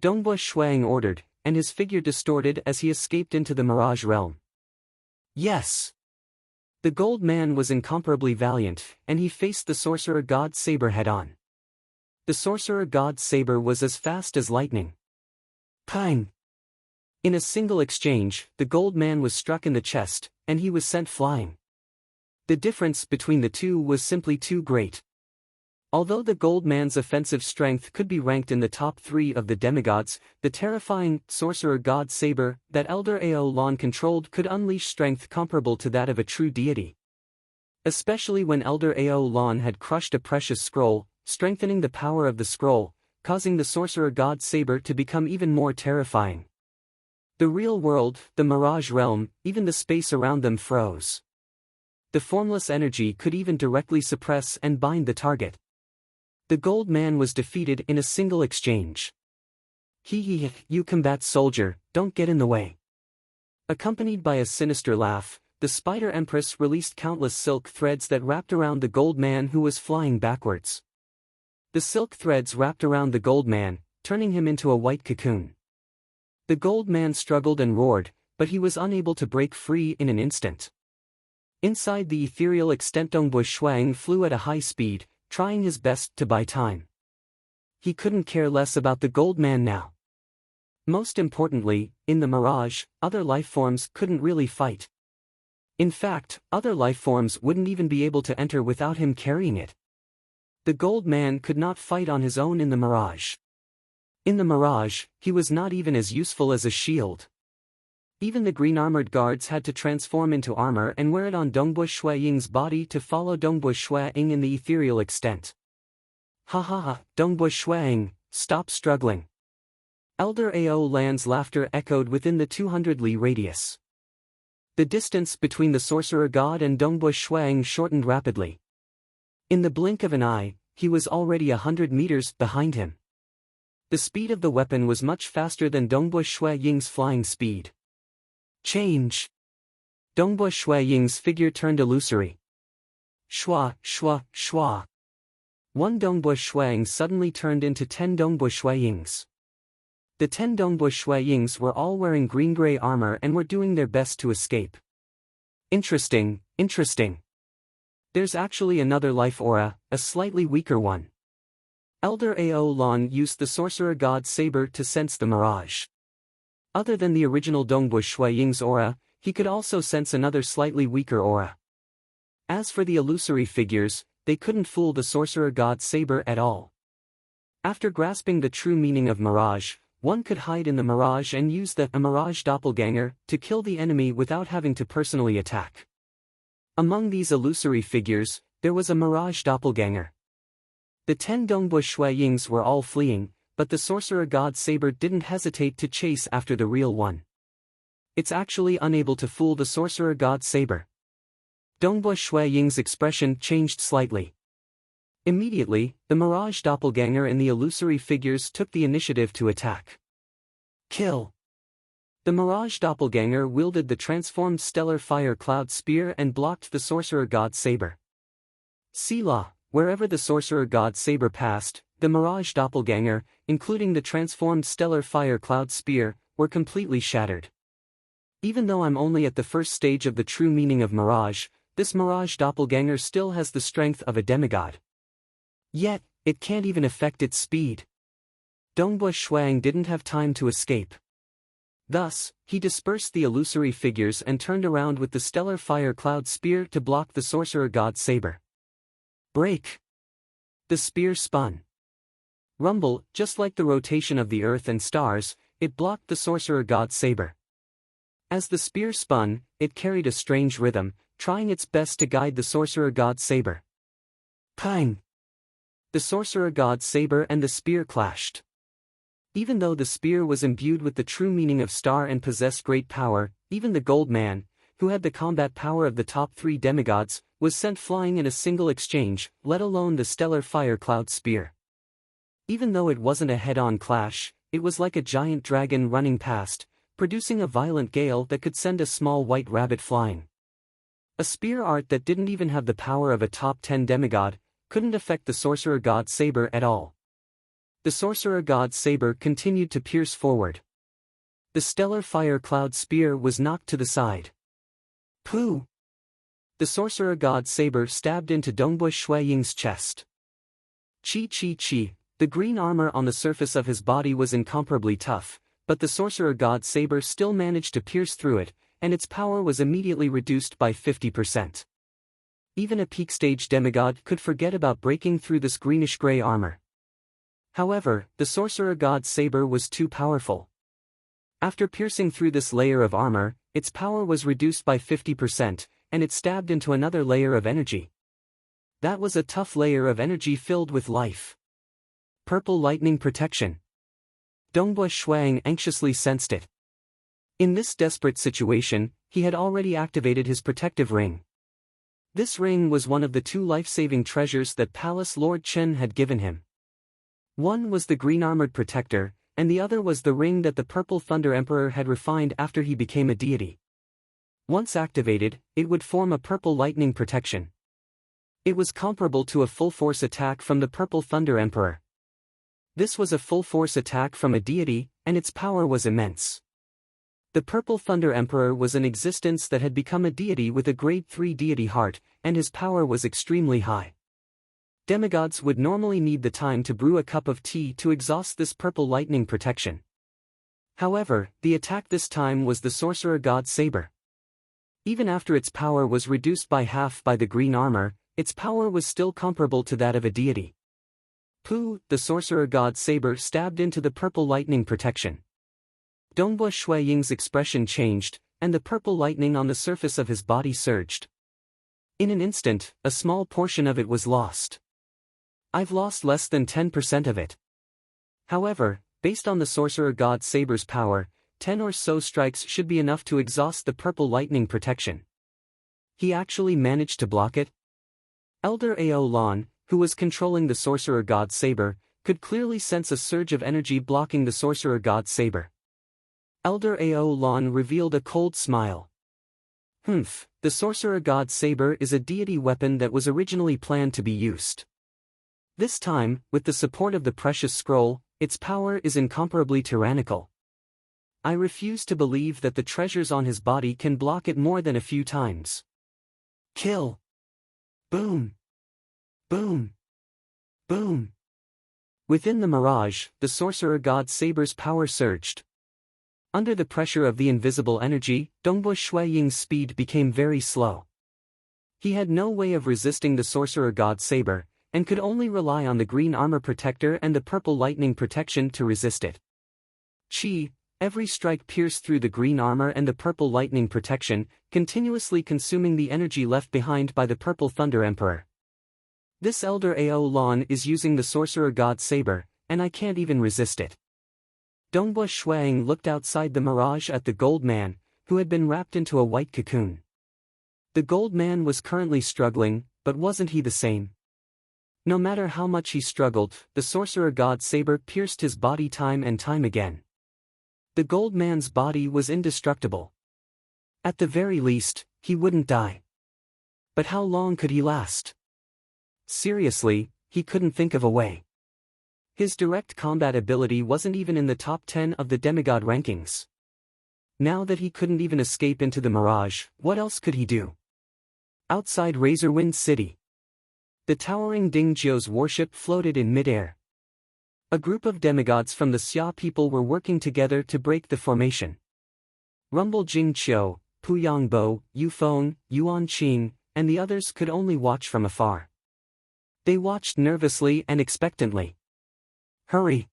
Dongbu Shuiying ordered, and his figure distorted as he escaped into the mirage realm. Yes! The gold man was incomparably valiant, and he faced the sorcerer god's saber head-on. The sorcerer god's saber was as fast as lightning. Pang! In a single exchange, the gold man was struck in the chest, and he was sent flying. The difference between the two was simply too great. Although the gold man's offensive strength could be ranked in the top 3 of the demigods, the terrifying sorcerer god saber that Elder Ao Lan controlled could unleash strength comparable to that of a true deity. Especially when Elder Ao Lan had crushed a precious scroll, strengthening the power of the scroll, causing the sorcerer god saber to become even more terrifying. The real world, the mirage realm, even the space around them froze. The formless energy could even directly suppress and bind the target. The gold man was defeated in a single exchange. You combat soldier, don't get in the way. Accompanied by a sinister laugh, the Spider Empress released countless silk threads that wrapped around the gold man who was flying backwards. The silk threads wrapped around the gold man, turning him into a white cocoon. The gold man struggled and roared, but he was unable to break free in an instant. Inside the ethereal extent, Dongbu Shuiying flew at a high speed, trying his best to buy time. He couldn't care less about the gold man now. Most importantly, in the mirage, other life forms couldn't really fight. In fact, other life forms wouldn't even be able to enter without him carrying it. The gold man could not fight on his own in the mirage. In the mirage, he was not even as useful as a shield. Even the green-armored guards had to transform into armor and wear it on Dongbu Shuiying's body to follow Dongbu Shuiying in the ethereal extent. Ha ha ha, Dongbu Shuiying, stop struggling. Elder Ao Lan's laughter echoed within the 200 li radius. The distance between the sorcerer god and Dongbu Shuiying shortened rapidly. In the blink of an eye, he was already 100 meters behind him. The speed of the weapon was much faster than Dongbu Shuiying's flying speed. Change! Dongbu Shuiying's figure turned illusory. Shua, shua, shua. One Dongbu Shuiying suddenly turned into 10 Dongbu Shuiyings. The 10 Dongbu Shuiyings were all wearing green-gray armor and were doing their best to escape. Interesting, interesting. There's actually another life aura, a slightly weaker one. Elder Ao Lan used the sorcerer god's saber to sense the mirage. Other than the original Dongbu Shuiying's aura, he could also sense another slightly weaker aura. As for the illusory figures, they couldn't fool the sorcerer god's saber at all. After grasping the true meaning of mirage, one could hide in the mirage and use a mirage doppelganger to kill the enemy without having to personally attack. Among these illusory figures, there was a mirage doppelganger. The 10 Dongbu Shuiyings were all fleeing, but the sorcerer god's saber didn't hesitate to chase after the real one. It's actually unable to fool the sorcerer god's saber. Dongbu Shuiying's expression changed slightly. Immediately, the mirage doppelganger and the illusory figures took the initiative to attack. Kill! The Mirage doppelganger wielded the transformed stellar fire cloud spear and blocked the sorcerer god's saber. Selah, wherever the sorcerer god's saber passed, the Mirage doppelganger, including the transformed stellar fire cloud spear, were completely shattered. Even though I'm only at the first stage of the true meaning of Mirage, this Mirage doppelganger still has the strength of a demigod. Yet, it can't even affect its speed. Dongbui Shuang didn't have time to escape. Thus, he dispersed the illusory figures and turned around with the stellar fire cloud spear to block the sorcerer god's saber. Break! The spear spun. Rumble, just like the rotation of the earth and stars, it blocked the sorcerer god's saber. As the spear spun, it carried a strange rhythm, trying its best to guide the sorcerer god's saber. Pang! The sorcerer god's saber and the spear clashed. Even though the spear was imbued with the true meaning of star and possessed great power, even the Gold Man, who had the combat power of the top 3 demigods, was sent flying in a single exchange, let alone the stellar fire cloud spear. Even though it wasn't a head-on clash, it was like a giant dragon running past, producing a violent gale that could send a small white rabbit flying. A spear art that didn't even have the power of a top 10 demigod, couldn't affect the sorcerer god's saber at all. The sorcerer god's saber continued to pierce forward. The stellar fire cloud spear was knocked to the side. Pooh! The sorcerer god's saber stabbed into Dongbui Shuaying's chest. Chi. The green armor on the surface of his body was incomparably tough, but the sorcerer god's saber still managed to pierce through it, and its power was immediately reduced by 50%. Even a peak stage demigod could forget about breaking through this greenish-gray armor. However, the sorcerer god's saber was too powerful. After piercing through this layer of armor, its power was reduced by 50%, and it stabbed into another layer of energy. That was a tough layer of energy filled with life. Purple lightning protection. Dongbui Shuang anxiously sensed it. In this desperate situation, he had already activated his protective ring. This ring was one of the 2 life-saving treasures that Palace Lord Chen had given him. One was the green-armored protector, and the other was the ring that the Purple Thunder Emperor had refined after he became a deity. Once activated, it would form a purple lightning protection. It was comparable to a full-force attack from the Purple Thunder Emperor. This was a full-force attack from a deity, and its power was immense. The Purple Thunder Emperor was an existence that had become a deity with a grade 3 deity heart, and his power was extremely high. Demigods would normally need the time to brew a cup of tea to exhaust this purple lightning protection. However, the attack this time was the sorcerer god's saber. Even after its power was reduced by half by the green armor, its power was still comparable to that of a deity. Pooh! The sorcerer god's saber stabbed into the purple lightning protection. Dongbui Shuaying's expression changed, and the purple lightning on the surface of his body surged. In an instant, a small portion of it was lost. I've lost less than 10% of it. However, based on the sorcerer god's saber's power, 10 or so strikes should be enough to exhaust the purple lightning protection. He actually managed to block it? Elder Ao Lan, who was controlling the sorcerer god's saber, could clearly sense a surge of energy blocking the sorcerer god's saber. Elder Ao Lan revealed a cold smile. The sorcerer god's saber is a deity weapon that was originally planned to be used. This time, with the support of the precious scroll, its power is incomparably tyrannical. I refuse to believe that the treasures on his body can block it more than a few times. Kill! Boom! Boom! Boom! Within the mirage, the sorcerer god's saber's power surged. Under the pressure of the invisible energy, Dongbui Shuaying's speed became very slow. He had no way of resisting the sorcerer god's saber, and could only rely on the green armor protector and the purple lightning protection to resist it. Every strike pierced through the green armor and the purple lightning protection, continuously consuming the energy left behind by the Purple Thunder Emperor. This Elder Ao Lan is using the sorcerer god's saber, and I can't even resist it. Dongbui Shuang looked outside the mirage at the gold man, who had been wrapped into a white cocoon. The gold man was currently struggling, but wasn't he the same? No matter how much he struggled, the sorcerer god's saber pierced his body time and time again. The gold man's body was indestructible. At the very least, he wouldn't die. But how long could he last? Seriously, he couldn't think of a way. His direct combat ability wasn't even in the top 10 of the demigod rankings. Now that he couldn't even escape into the mirage, what else could he do? Outside Razorwind City, the towering Dingzhou's warship floated in midair. A group of demigods from the Xia people were working together to break the formation. Rumble Jingqiu, Pu Yangbo, Yu Feng, Yuan Qing, and the others could only watch from afar. They watched nervously and expectantly. "Hurry!"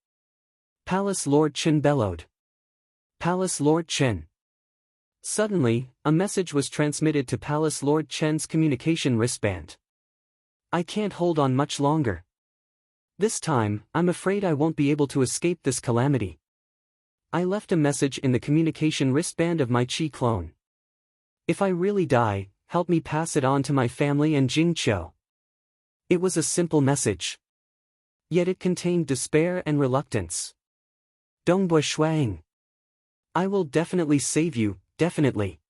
Palace Lord Chen bellowed. Palace Lord Chen. Suddenly, a message was transmitted to Palace Lord Chen's communication wristband. "I can't hold on much longer. This time, I'm afraid I won't be able to escape this calamity. I left a message in the communication wristband of my Qi clone. If I really die, help me pass it on to my family and Jingqiu." It was a simple message. Yet it contained despair and reluctance. "Dongbui Shuang. I will definitely save you, definitely."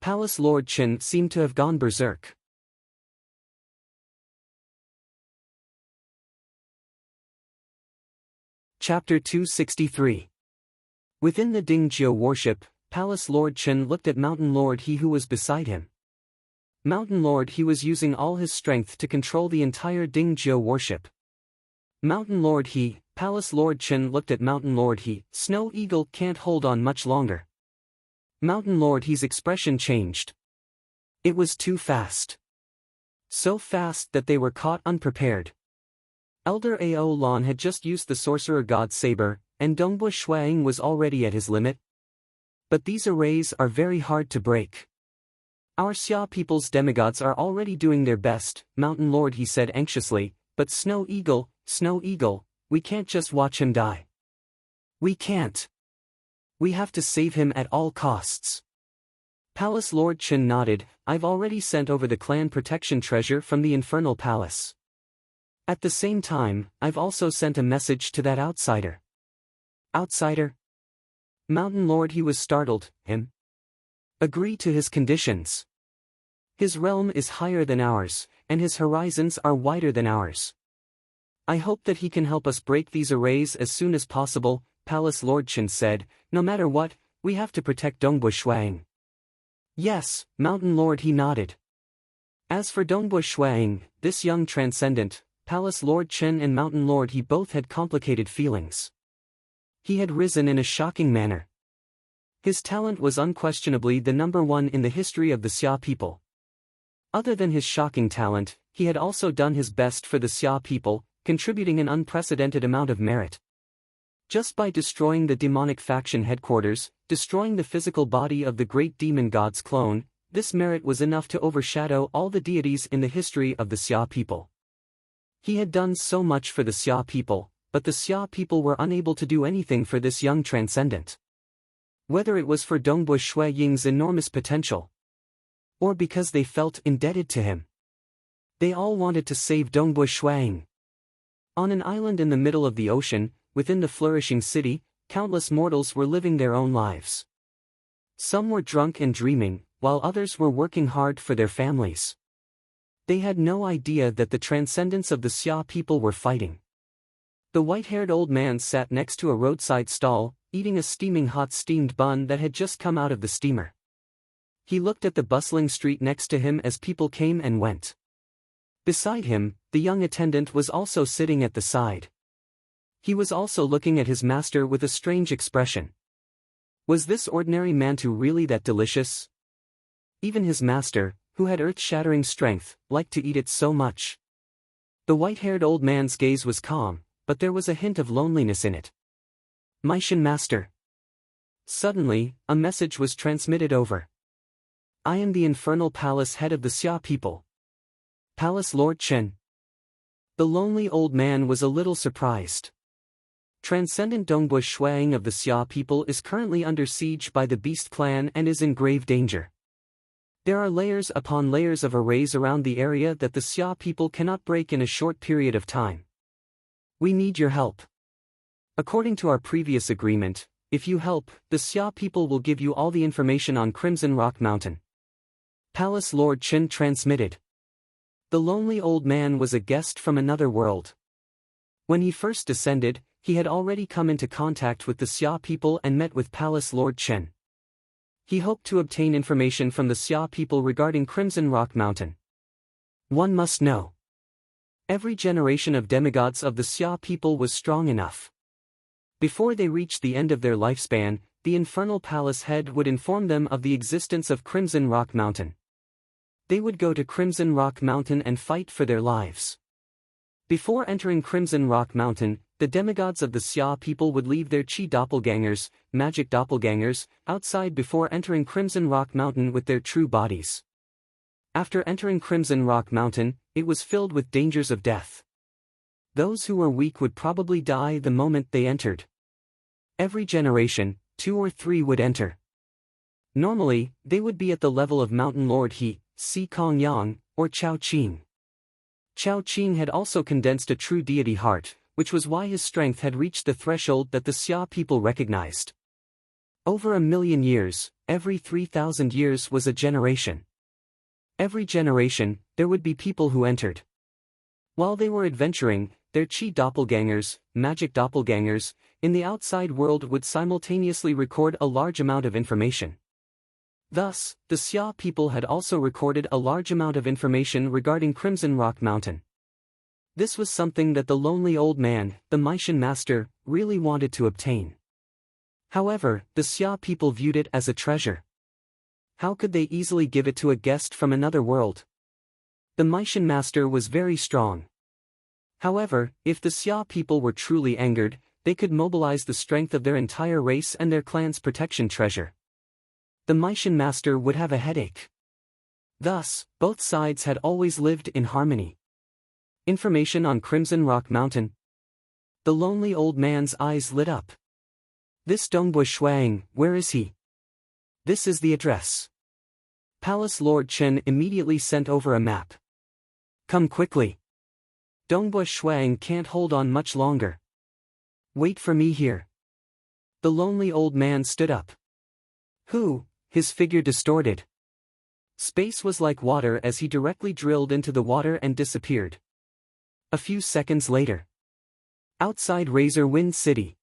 Palace Lord Chen seemed to have gone berserk. Chapter 263. Within the Dingzhou warship, Palace Lord Chen looked at Mountain Lord He who was beside him. Mountain Lord He was using all his strength to control the entire Dingzhou warship. Mountain Lord He, Palace Lord Chen looked at Mountain Lord He. Snow Eagle can't hold on much longer. Mountain Lord He's expression changed. It was too fast. So fast that they were caught unprepared. Elder Ao Lan had just used the Sorcerer God's Saber, and Dongbui Shuang was already at his limit. But these arrays are very hard to break. "Our Xia people's demigods are already doing their best," Mountain Lord He said anxiously, "but Snow Eagle, we can't just watch him die. We can't. We have to save him at all costs." Palace Lord Chen nodded. "I've already sent over the clan protection treasure from the Infernal Palace. At the same time, I've also sent a message to that outsider." "Outsider?" Mountain Lord He was startled. "Him? Agree to his conditions. His realm is higher than ours, and his horizons are wider than ours. I hope that he can help us break these arrays as soon as possible," Palace Lord Chen said. "No matter what, we have to protect Dongbui Shuang." "Yes," Mountain Lord He nodded. As for Dongbui Shuang, this young transcendent, Palace Lord Chen and Mountain Lord He both had complicated feelings. He had risen in a shocking manner. His talent was unquestionably the number one in the history of the Xia people. Other than his shocking talent, he had also done his best for the Xia people, contributing an unprecedented amount of merit. Just by destroying the demonic faction headquarters, destroying the physical body of the great demon god's clone, this merit was enough to overshadow all the deities in the history of the Xia people. He had done so much for the Xia people, but the Xia people were unable to do anything for this young transcendent. Whether it was for Dongbui Shuang's enormous potential, or because they felt indebted to him, they all wanted to save Dongbui Shuang. On an island in the middle of the ocean, within the flourishing city, countless mortals were living their own lives. Some were drunk and dreaming, while others were working hard for their families. They had no idea that the transcendents of the Xia people were fighting. The white-haired old man sat next to a roadside stall, eating a steaming hot steamed bun that had just come out of the steamer. He looked at the bustling street next to him as people came and went. Beside him, the young attendant was also sitting at the side. He was also looking at his master with a strange expression. Was this ordinary mantu really that delicious? Even his master, who had earth-shattering strength, liked to eat it so much. The white-haired old man's gaze was calm, but there was a hint of loneliness in it. "My Shin master." Suddenly, a message was transmitted over. "I am the Infernal Palace head of the Xia people. Palace Lord Chen." The lonely old man was a little surprised. Transcendent Dongbui Shuang of the Xia people is currently under siege by the Beast Clan and is in grave danger. There are layers upon layers of arrays around the area that the Xia people cannot break in a short period of time. "We need your help. According to our previous agreement, if you help, the Xia people will give you all the information on Crimson Rock Mountain. Palace Lord Chen transmitted. The lonely old man was a guest from another world. When he first descended, he had already come into contact with the Xia people and met with Palace Lord Chen. He hoped to obtain information from the Xia people regarding Crimson Rock Mountain. One must know. Every generation of demigods of the Xia people was strong enough. Before they reached the end of their lifespan, the Infernal Palace head would inform them of the existence of Crimson Rock Mountain. They would go to Crimson Rock Mountain and fight for their lives. Before entering Crimson Rock Mountain, the demigods of the Xia people would leave their Qi doppelgangers, magic doppelgangers, outside before entering Crimson Rock Mountain with their true bodies. After entering Crimson Rock Mountain, it was filled with dangers of death. Those who were weak would probably die the moment they entered. Every generation, 2 or 3 would enter. Normally, they would be at the level of Mountain Lord He, Si Kong Yang, or Chao Qing. Chao Qing had also condensed a true deity heart, which was why his strength had reached the threshold that the Xia people recognized. Over 1,000,000 years, every 3,000 years was a generation. Every generation, there would be people who entered. While they were adventuring, their Qi doppelgangers, magic doppelgangers, in the outside world would simultaneously record a large amount of information. Thus, the Xia people had also recorded a large amount of information regarding Crimson Rock Mountain. This was something that the lonely old man, the Meishan master, really wanted to obtain. However, the Xia people viewed it as a treasure. How could they easily give it to a guest from another world? The Meishan master was very strong. However, if the Xia people were truly angered, they could mobilize the strength of their entire race and their clan's protection treasure. The Meishan master would have a headache. Thus, both sides had always lived in harmony. Information on Crimson Rock Mountain. The lonely old man's eyes lit up. This Dongbui Shuang, where is he? This is the address. Palace Lord Chen immediately sent over a map. Come quickly. Dongbui Shuang can't hold on much longer. Wait for me here. The lonely old man stood up. Who? His figure distorted. Space was like water as he directly drilled into the water and disappeared. A few seconds later. Outside Razor Wind City.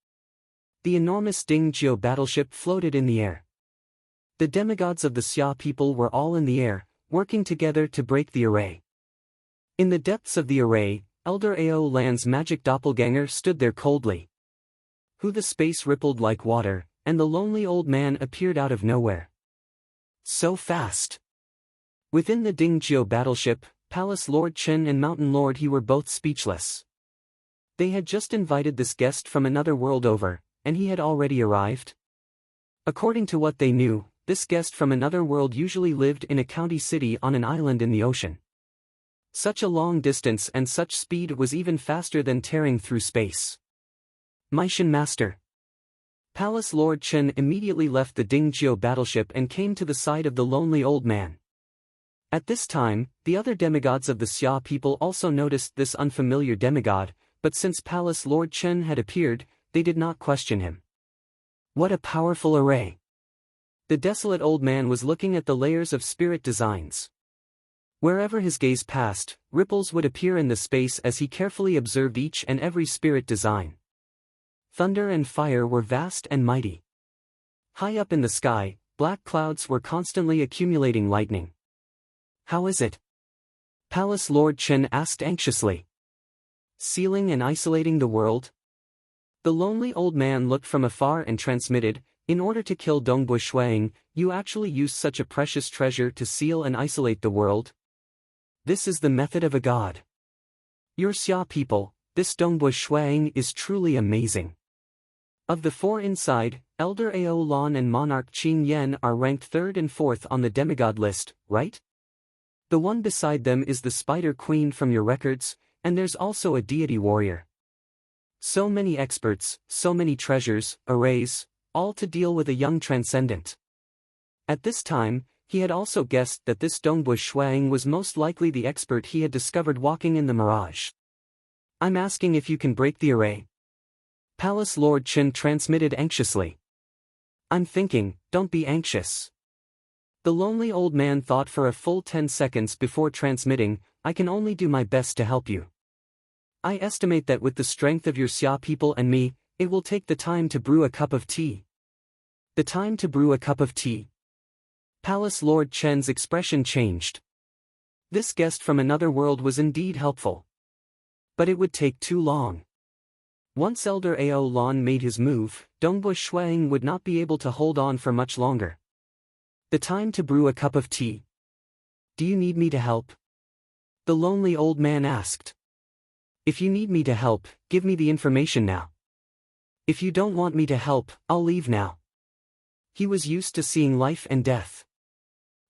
The enormous Ding Jiao battleship floated in the air. The demigods of the Xia people were all in the air, working together to break the array. In the depths of the array, Elder Ao Lan's magic doppelganger stood there coldly. Who the space rippled like water, and the lonely old man appeared out of nowhere. So fast. Within the Ding Jiao battleship, Palace Lord Chen and Mountain Lord He were both speechless. They had just invited this guest from another world over, and he had already arrived. According to what they knew, this guest from another world usually lived in a county city on an island in the ocean. Such a long distance and such speed was even faster than tearing through space. Meishan Master. Palace Lord Chen immediately left the Ding Jiao battleship and came to the side of the lonely old man. At this time, the other demigods of the Xia people also noticed this unfamiliar demigod, but since Palace Lord Chen had appeared, they did not question him. What a powerful array! The desolate old man was looking at the layers of spirit designs. Wherever his gaze passed, ripples would appear in the space as he carefully observed each and every spirit design. Thunder and fire were vast and mighty. High up in the sky, black clouds were constantly accumulating lightning. How is it? Palace Lord Chen asked anxiously. Sealing and isolating the world? The lonely old man looked from afar and transmitted, in order to kill Dongbui Shuang, you actually used such a precious treasure to seal and isolate the world? This is the method of a god. Your Xia people, this Dongbui Shuang is truly amazing. Of the 4 inside, Elder Ao Lan and Monarch Qing Yan are ranked 3rd and 4th on the demigod list, right? The one beside them is the Spider Queen from your records, and there's also a deity warrior. So many experts, so many treasures, arrays, all to deal with a young transcendent. At this time, he had also guessed that this Dongbui Shuang was most likely the expert he had discovered walking in the mirage. I'm asking if you can break the array. Palace Lord Chen transmitted anxiously. I'm thinking, don't be anxious. The lonely old man thought for a full 10 seconds before transmitting, I can only do my best to help you. I estimate that with the strength of your Xia people and me, it will take the time to brew a cup of tea. The time to brew a cup of tea. Palace Lord Chen's expression changed. This guest from another world was indeed helpful. But it would take too long. Once Elder Ao Lan made his move, Dongbu Shuang would not be able to hold on for much longer. The time to brew a cup of tea. Do you need me to help? The lonely old man asked. If you need me to help, give me the information now. If you don't want me to help, I'll leave now. He was used to seeing life and death.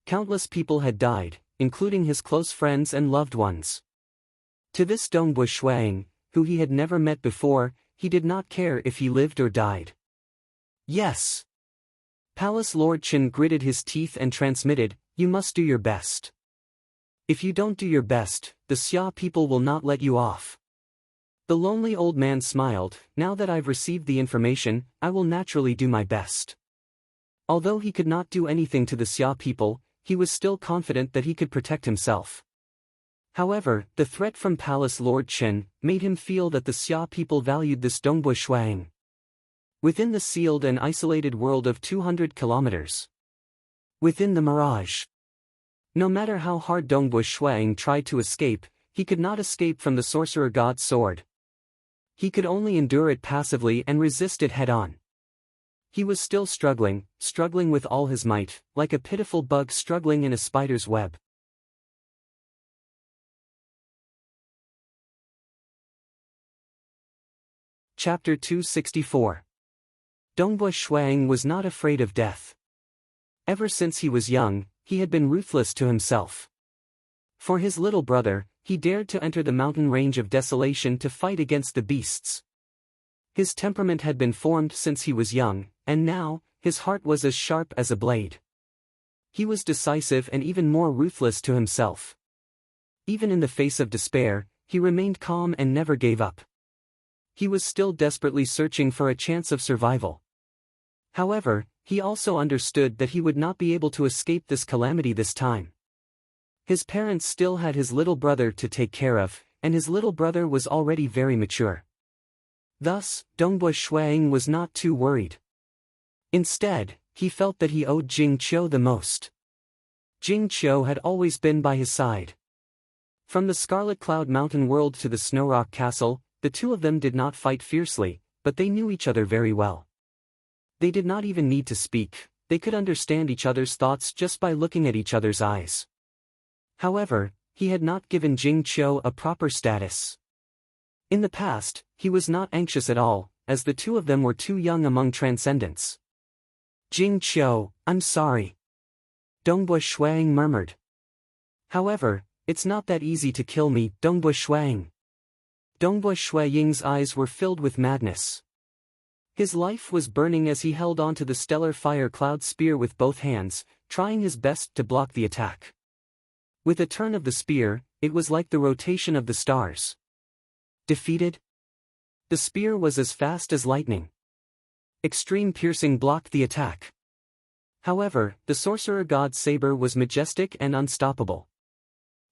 Countless people had died, including his close friends and loved ones. To this Dongbu Shuang, who he had never met before, he did not care if he lived or died. Yes. Palace Lord Chen gritted his teeth and transmitted, you must do your best. If you don't do your best, the Xia people will not let you off. The lonely old man smiled, now that I've received the information, I will naturally do my best. Although he could not do anything to the Xia people, he was still confident that he could protect himself. However, the threat from Palace Lord Chen made him feel that the Xia people valued this Dongbu Shuang. Within the sealed and isolated world of 200 kilometers. Within the mirage. No matter how hard Dongbu Shuang tried to escape, he could not escape from the sorcerer god's sword. He could only endure it passively and resist it head-on. He was still struggling with all his might, like a pitiful bug struggling in a spider's web. Chapter 264. Dongbu Shuang was not afraid of death. Ever since he was young, he had been ruthless to himself. For his little brother, he dared to enter the mountain range of desolation to fight against the beasts. His temperament had been formed since he was young, and now, his heart was as sharp as a blade. He was decisive and even more ruthless to himself. Even in the face of despair, he remained calm and never gave up. He was still desperately searching for a chance of survival. However, he also understood that he would not be able to escape this calamity this time. His parents still had his little brother to take care of, and his little brother was already very mature. Thus, Dongbu Shuang was not too worried. Instead, he felt that he owed Jing Qiu the most. Jing Qiu had always been by his side. From the Scarlet Cloud Mountain world to the Snow Rock Castle, the two of them did not fight fiercely, but they knew each other very well. They did not even need to speak, they could understand each other's thoughts just by looking at each other's eyes. However, he had not given Jing Qiu a proper status. In the past, he was not anxious at all, as the two of them were too young among transcendents. Jing Qiu, I'm sorry. Dongbu Shuang murmured. However, it's not that easy to kill me, Dongbu Shuang. Dongbu Shuang's eyes were filled with madness. His life was burning as he held onto the stellar fire cloud spear with both hands, trying his best to block the attack. With a turn of the spear, it was like the rotation of the stars. Defeated? The spear was as fast as lightning. Extreme piercing blocked the attack. However, the sorcerer god's saber was majestic and unstoppable.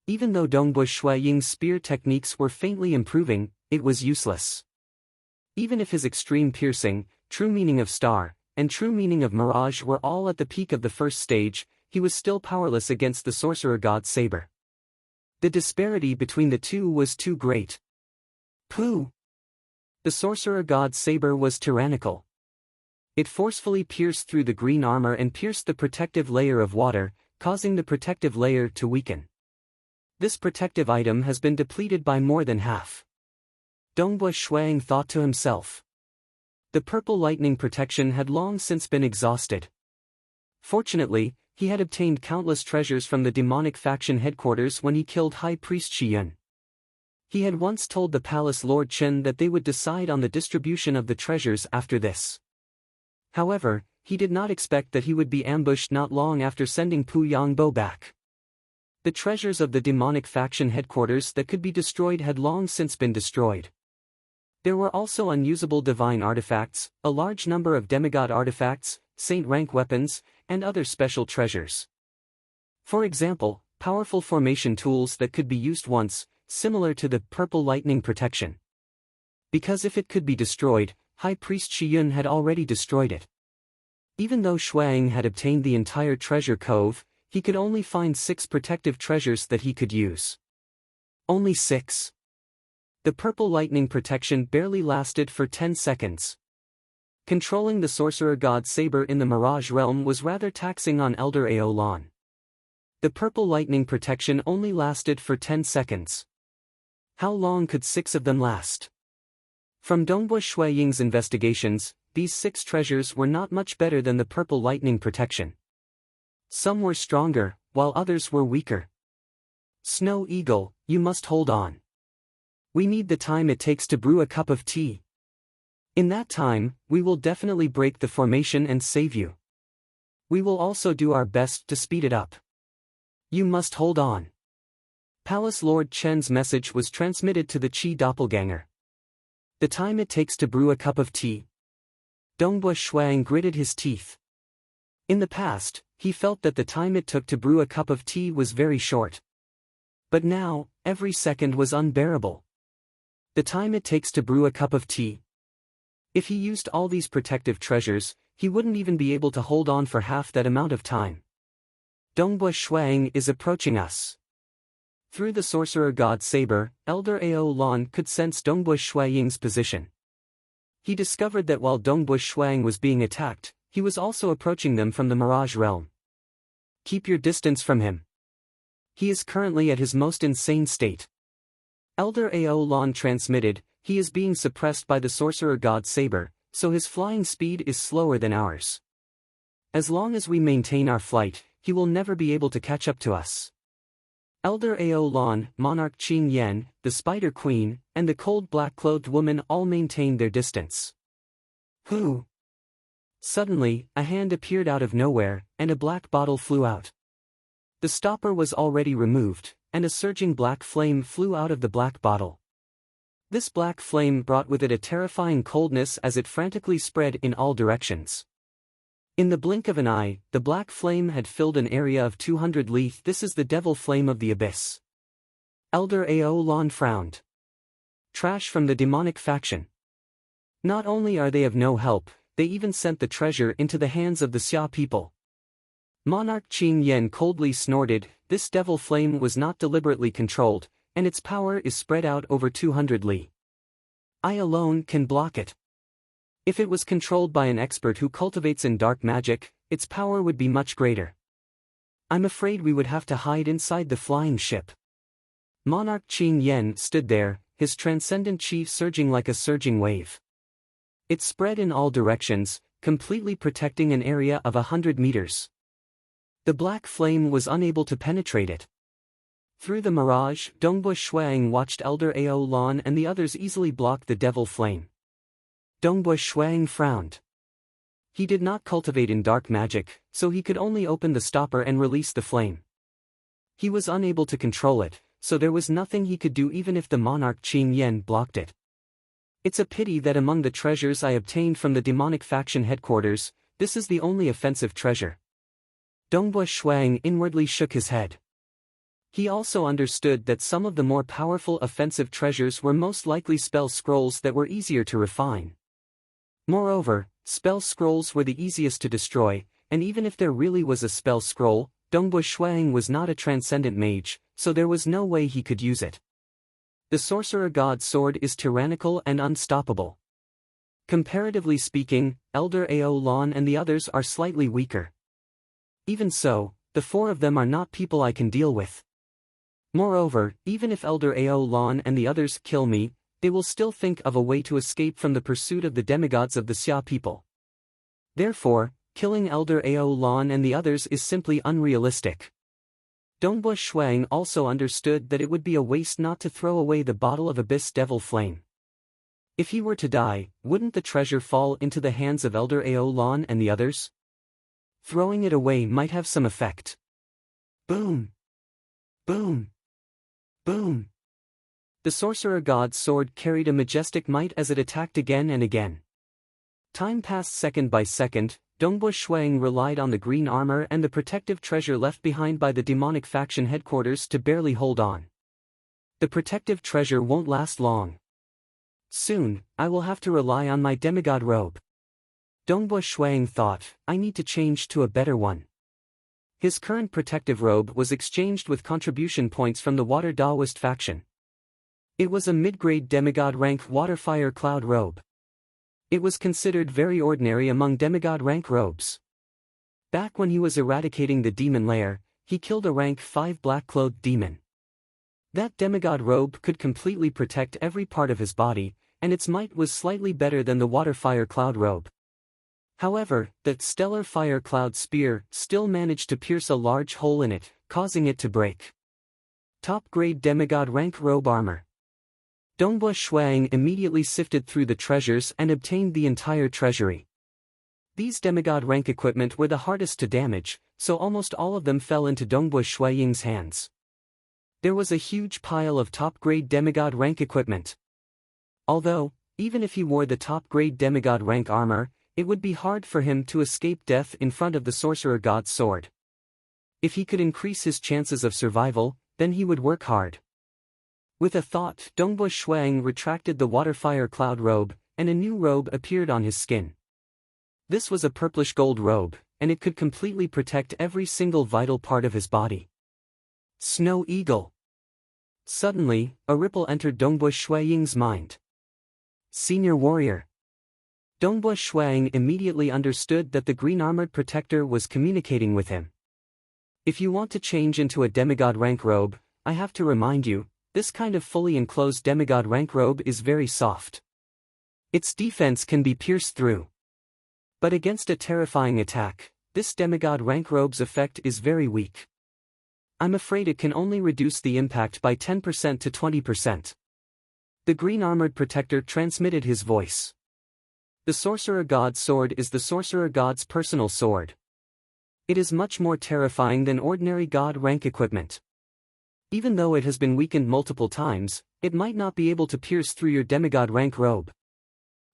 Even though Dongbu Shuang's spear techniques were faintly improving, it was useless. Even if his extreme piercing, true meaning of star, and true meaning of mirage were all at the peak of the first stage, he was still powerless against the sorcerer god's saber. The disparity between the two was too great. Pooh! The sorcerer god's saber was tyrannical. It forcefully pierced through the green armor and pierced the protective layer of water, causing the protective layer to weaken. This protective item has been depleted by more than half. Dongbu Shuang thought to himself. The purple lightning protection had long since been exhausted. Fortunately, he had obtained countless treasures from the demonic faction headquarters when he killed High Priest Xiyun. He had once told the Palace Lord Chen that they would decide on the distribution of the treasures after this. However, he did not expect that he would be ambushed not long after sending Pu Yangbo back. The treasures of the demonic faction headquarters that could be destroyed had long since been destroyed. There were also unusable divine artifacts, a large number of demigod artifacts, saint-rank weapons, and other special treasures. For example, powerful formation tools that could be used once, similar to the purple lightning protection. Because if it could be destroyed, High Priest Shiyun had already destroyed it. Even though Xuang had obtained the entire treasure cove, he could only find 6 protective treasures that he could use. Only 6. The purple lightning protection barely lasted for 10 seconds. Controlling the sorcerer god saber in the Mirage realm was rather taxing on Elder Aolan. The purple lightning protection only lasted for 10 seconds. How long could 6 of them last? From Dongbua Shuiying's investigations, these 6 treasures were not much better than the purple lightning protection. Some were stronger, while others were weaker. Snow Eagle, you must hold on. We need the time it takes to brew a cup of tea. In that time, we will definitely break the formation and save you. We will also do our best to speed it up. You must hold on. Palace Lord Chen's message was transmitted to the Qi doppelganger. The time it takes to brew a cup of tea. Dongbua Shuang gritted his teeth. In the past, he felt that the time it took to brew a cup of tea was very short. But now, every second was unbearable. The time it takes to brew a cup of tea. If he used all these protective treasures, he wouldn't even be able to hold on for half that amount of time. Dongbua Shuang is approaching us. Through the sorcerer god saber, Elder Aolan could sense Dongbua Shuiying's position. He discovered that while Dongbua Shuang was being attacked, he was also approaching them from the Mirage realm. Keep your distance from him. He is currently at his most insane state. Elder Aolan transmitted, he is being suppressed by the sorcerer god saber, so his flying speed is slower than ours. As long as we maintain our flight, he will never be able to catch up to us. Elder Aolan, Monarch Qing Yen, the Spider Queen, and the cold black-clothed woman all maintained their distance. Who? Suddenly, a hand appeared out of nowhere, and a black bottle flew out. The stopper was already removed, and a surging black flame flew out of the black bottle. This black flame brought with it a terrifying coldness as it frantically spread in all directions. In the blink of an eye, the black flame had filled an area of 200 li. This is the devil flame of the abyss. Elder Aolan frowned. Trash from the demonic faction. Not only are they of no help, they even sent the treasure into the hands of the Xia people. Monarch Qing Yen coldly snorted, this devil flame was not deliberately controlled, and its power is spread out over 200 li. I alone can block it. If it was controlled by an expert who cultivates in dark magic, its power would be much greater. I'm afraid we would have to hide inside the flying ship. Monarch Qing Yen stood there, his transcendent chi surging like a surging wave. It spread in all directions, completely protecting an area of 100 meters. The black flame was unable to penetrate it. Through the mirage, Dongbua Shuang watched Elder Aolan and the others easily block the devil flame. Dongbua Shuang frowned. He did not cultivate in dark magic, so he could only open the stopper and release the flame. He was unable to control it, so there was nothing he could do even if the monarch Qing Yen blocked it. It's a pity that among the treasures I obtained from the demonic faction headquarters, this is the only offensive treasure. Dongbua Shuang inwardly shook his head. He also understood that some of the more powerful offensive treasures were most likely spell scrolls that were easier to refine. Moreover, spell scrolls were the easiest to destroy, and even if there really was a spell scroll, Dongbua Shuang was not a transcendent mage, so there was no way he could use it. The sorcerer god sword is tyrannical and unstoppable. Comparatively speaking, Elder Aolan and the others are slightly weaker. Even so, the 4 of them are not people I can deal with. Moreover, even if Elder Aolan and the others kill me, they will still think of a way to escape from the pursuit of the demigods of the Xia people. Therefore, killing Elder Aolan and the others is simply unrealistic. Dongbua Shuang also understood that it would be a waste not to throw away the bottle of Abyss Devil Flame. If he were to die, wouldn't the treasure fall into the hands of Elder Aolan and the others? Throwing it away might have some effect. Boom! Boom! Boom! The sorcerer god's sword carried a majestic might as it attacked again and again. Time passed second by second, Dongbu Shuang relied on the green armor and the protective treasure left behind by the demonic faction headquarters to barely hold on. The protective treasure won't last long. Soon, I will have to rely on my demigod robe. Dongbu Shuang thought, I need to change to a better one. His current protective robe was exchanged with contribution points from the Water Daoist faction. It was a mid-grade demigod rank water fire cloud robe. It was considered very ordinary among demigod rank robes. Back when he was eradicating the demon lair, he killed a rank 5 black-clothed demon. That demigod robe could completely protect every part of his body, and its might was slightly better than the water fire cloud robe. However, the stellar fire cloud spear still managed to pierce a large hole in it, causing it to break. Top-grade demigod rank robe armor. Dongbu Shuang immediately sifted through the treasures and obtained the entire treasury. These demigod rank equipment were the hardest to damage, so almost all of them fell into Dongbu Shuang's hands. There was a huge pile of top-grade demigod rank equipment. Although, even if he wore the top-grade demigod rank armor, it would be hard for him to escape death in front of the sorcerer god's sword. If he could increase his chances of survival, then he would work hard. With a thought, Dongbu Shuang retracted the water fire cloud robe, and a new robe appeared on his skin. This was a purplish gold robe, and it could completely protect every single vital part of his body. Snow Eagle. Suddenly, a ripple entered Dongbu Shuang's mind. Senior warrior. Dongbu Shuang immediately understood that the green-armored protector was communicating with him. If you want to change into a demigod rank robe, I have to remind you, this kind of fully enclosed demigod rank robe is very soft. Its defense can be pierced through. But against a terrifying attack, this demigod rank robe's effect is very weak. I'm afraid it can only reduce the impact by 10% to 20%. The green-armored protector transmitted his voice. The sorcerer god's sword is the sorcerer god's personal sword. It is much more terrifying than ordinary god rank equipment. Even though it has been weakened multiple times, it might not be able to pierce through your demigod rank robe.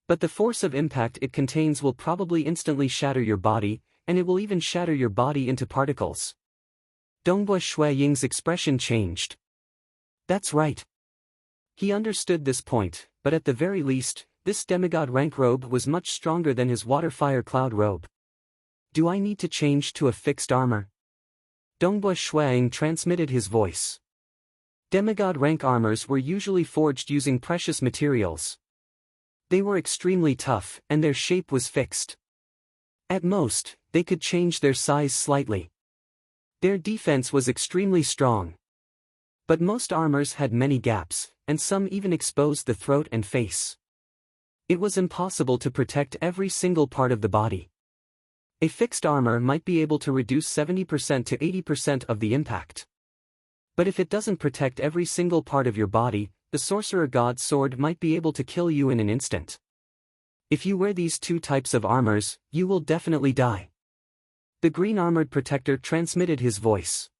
But the force of impact it contains will probably instantly shatter your body, and it will even shatter your body into particles. Dongbu Shuang's expression changed. That's right. He understood this point, but at the very least, this demigod rank robe was much stronger than his water fire cloud robe. Do I need to change to a fixed armor? Dongbu Shuang transmitted his voice. Demigod rank armors were usually forged using precious materials. They were extremely tough, and their shape was fixed. At most, they could change their size slightly. Their defense was extremely strong. But most armors had many gaps, and some even exposed the throat and face. It was impossible to protect every single part of the body. A fixed armor might be able to reduce 70% to 80% of the impact. But if it doesn't protect every single part of your body, the sorcerer god's sword might be able to kill you in an instant. If you wear these two types of armors, you will definitely die. The green-armored protector transmitted his voice.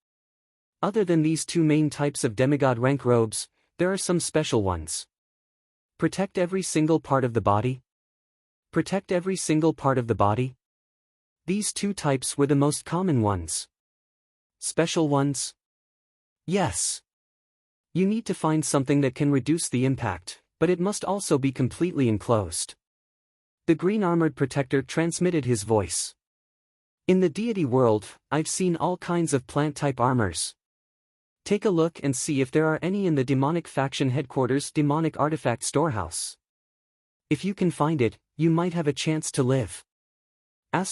Other than these two main types of demigod rank robes, there are some special ones. Protect every single part of the body. Protect every single part of the body. These two types were the most common ones. Special ones? Yes. You need to find something that can reduce the impact, but it must also be completely enclosed. The green-armored protector transmitted his voice. In the deity world, I've seen all kinds of plant-type armors. Take a look and see if there are any in the demonic faction headquarters' demonic artifact storehouse. If you can find it, you might have a chance to live. **********.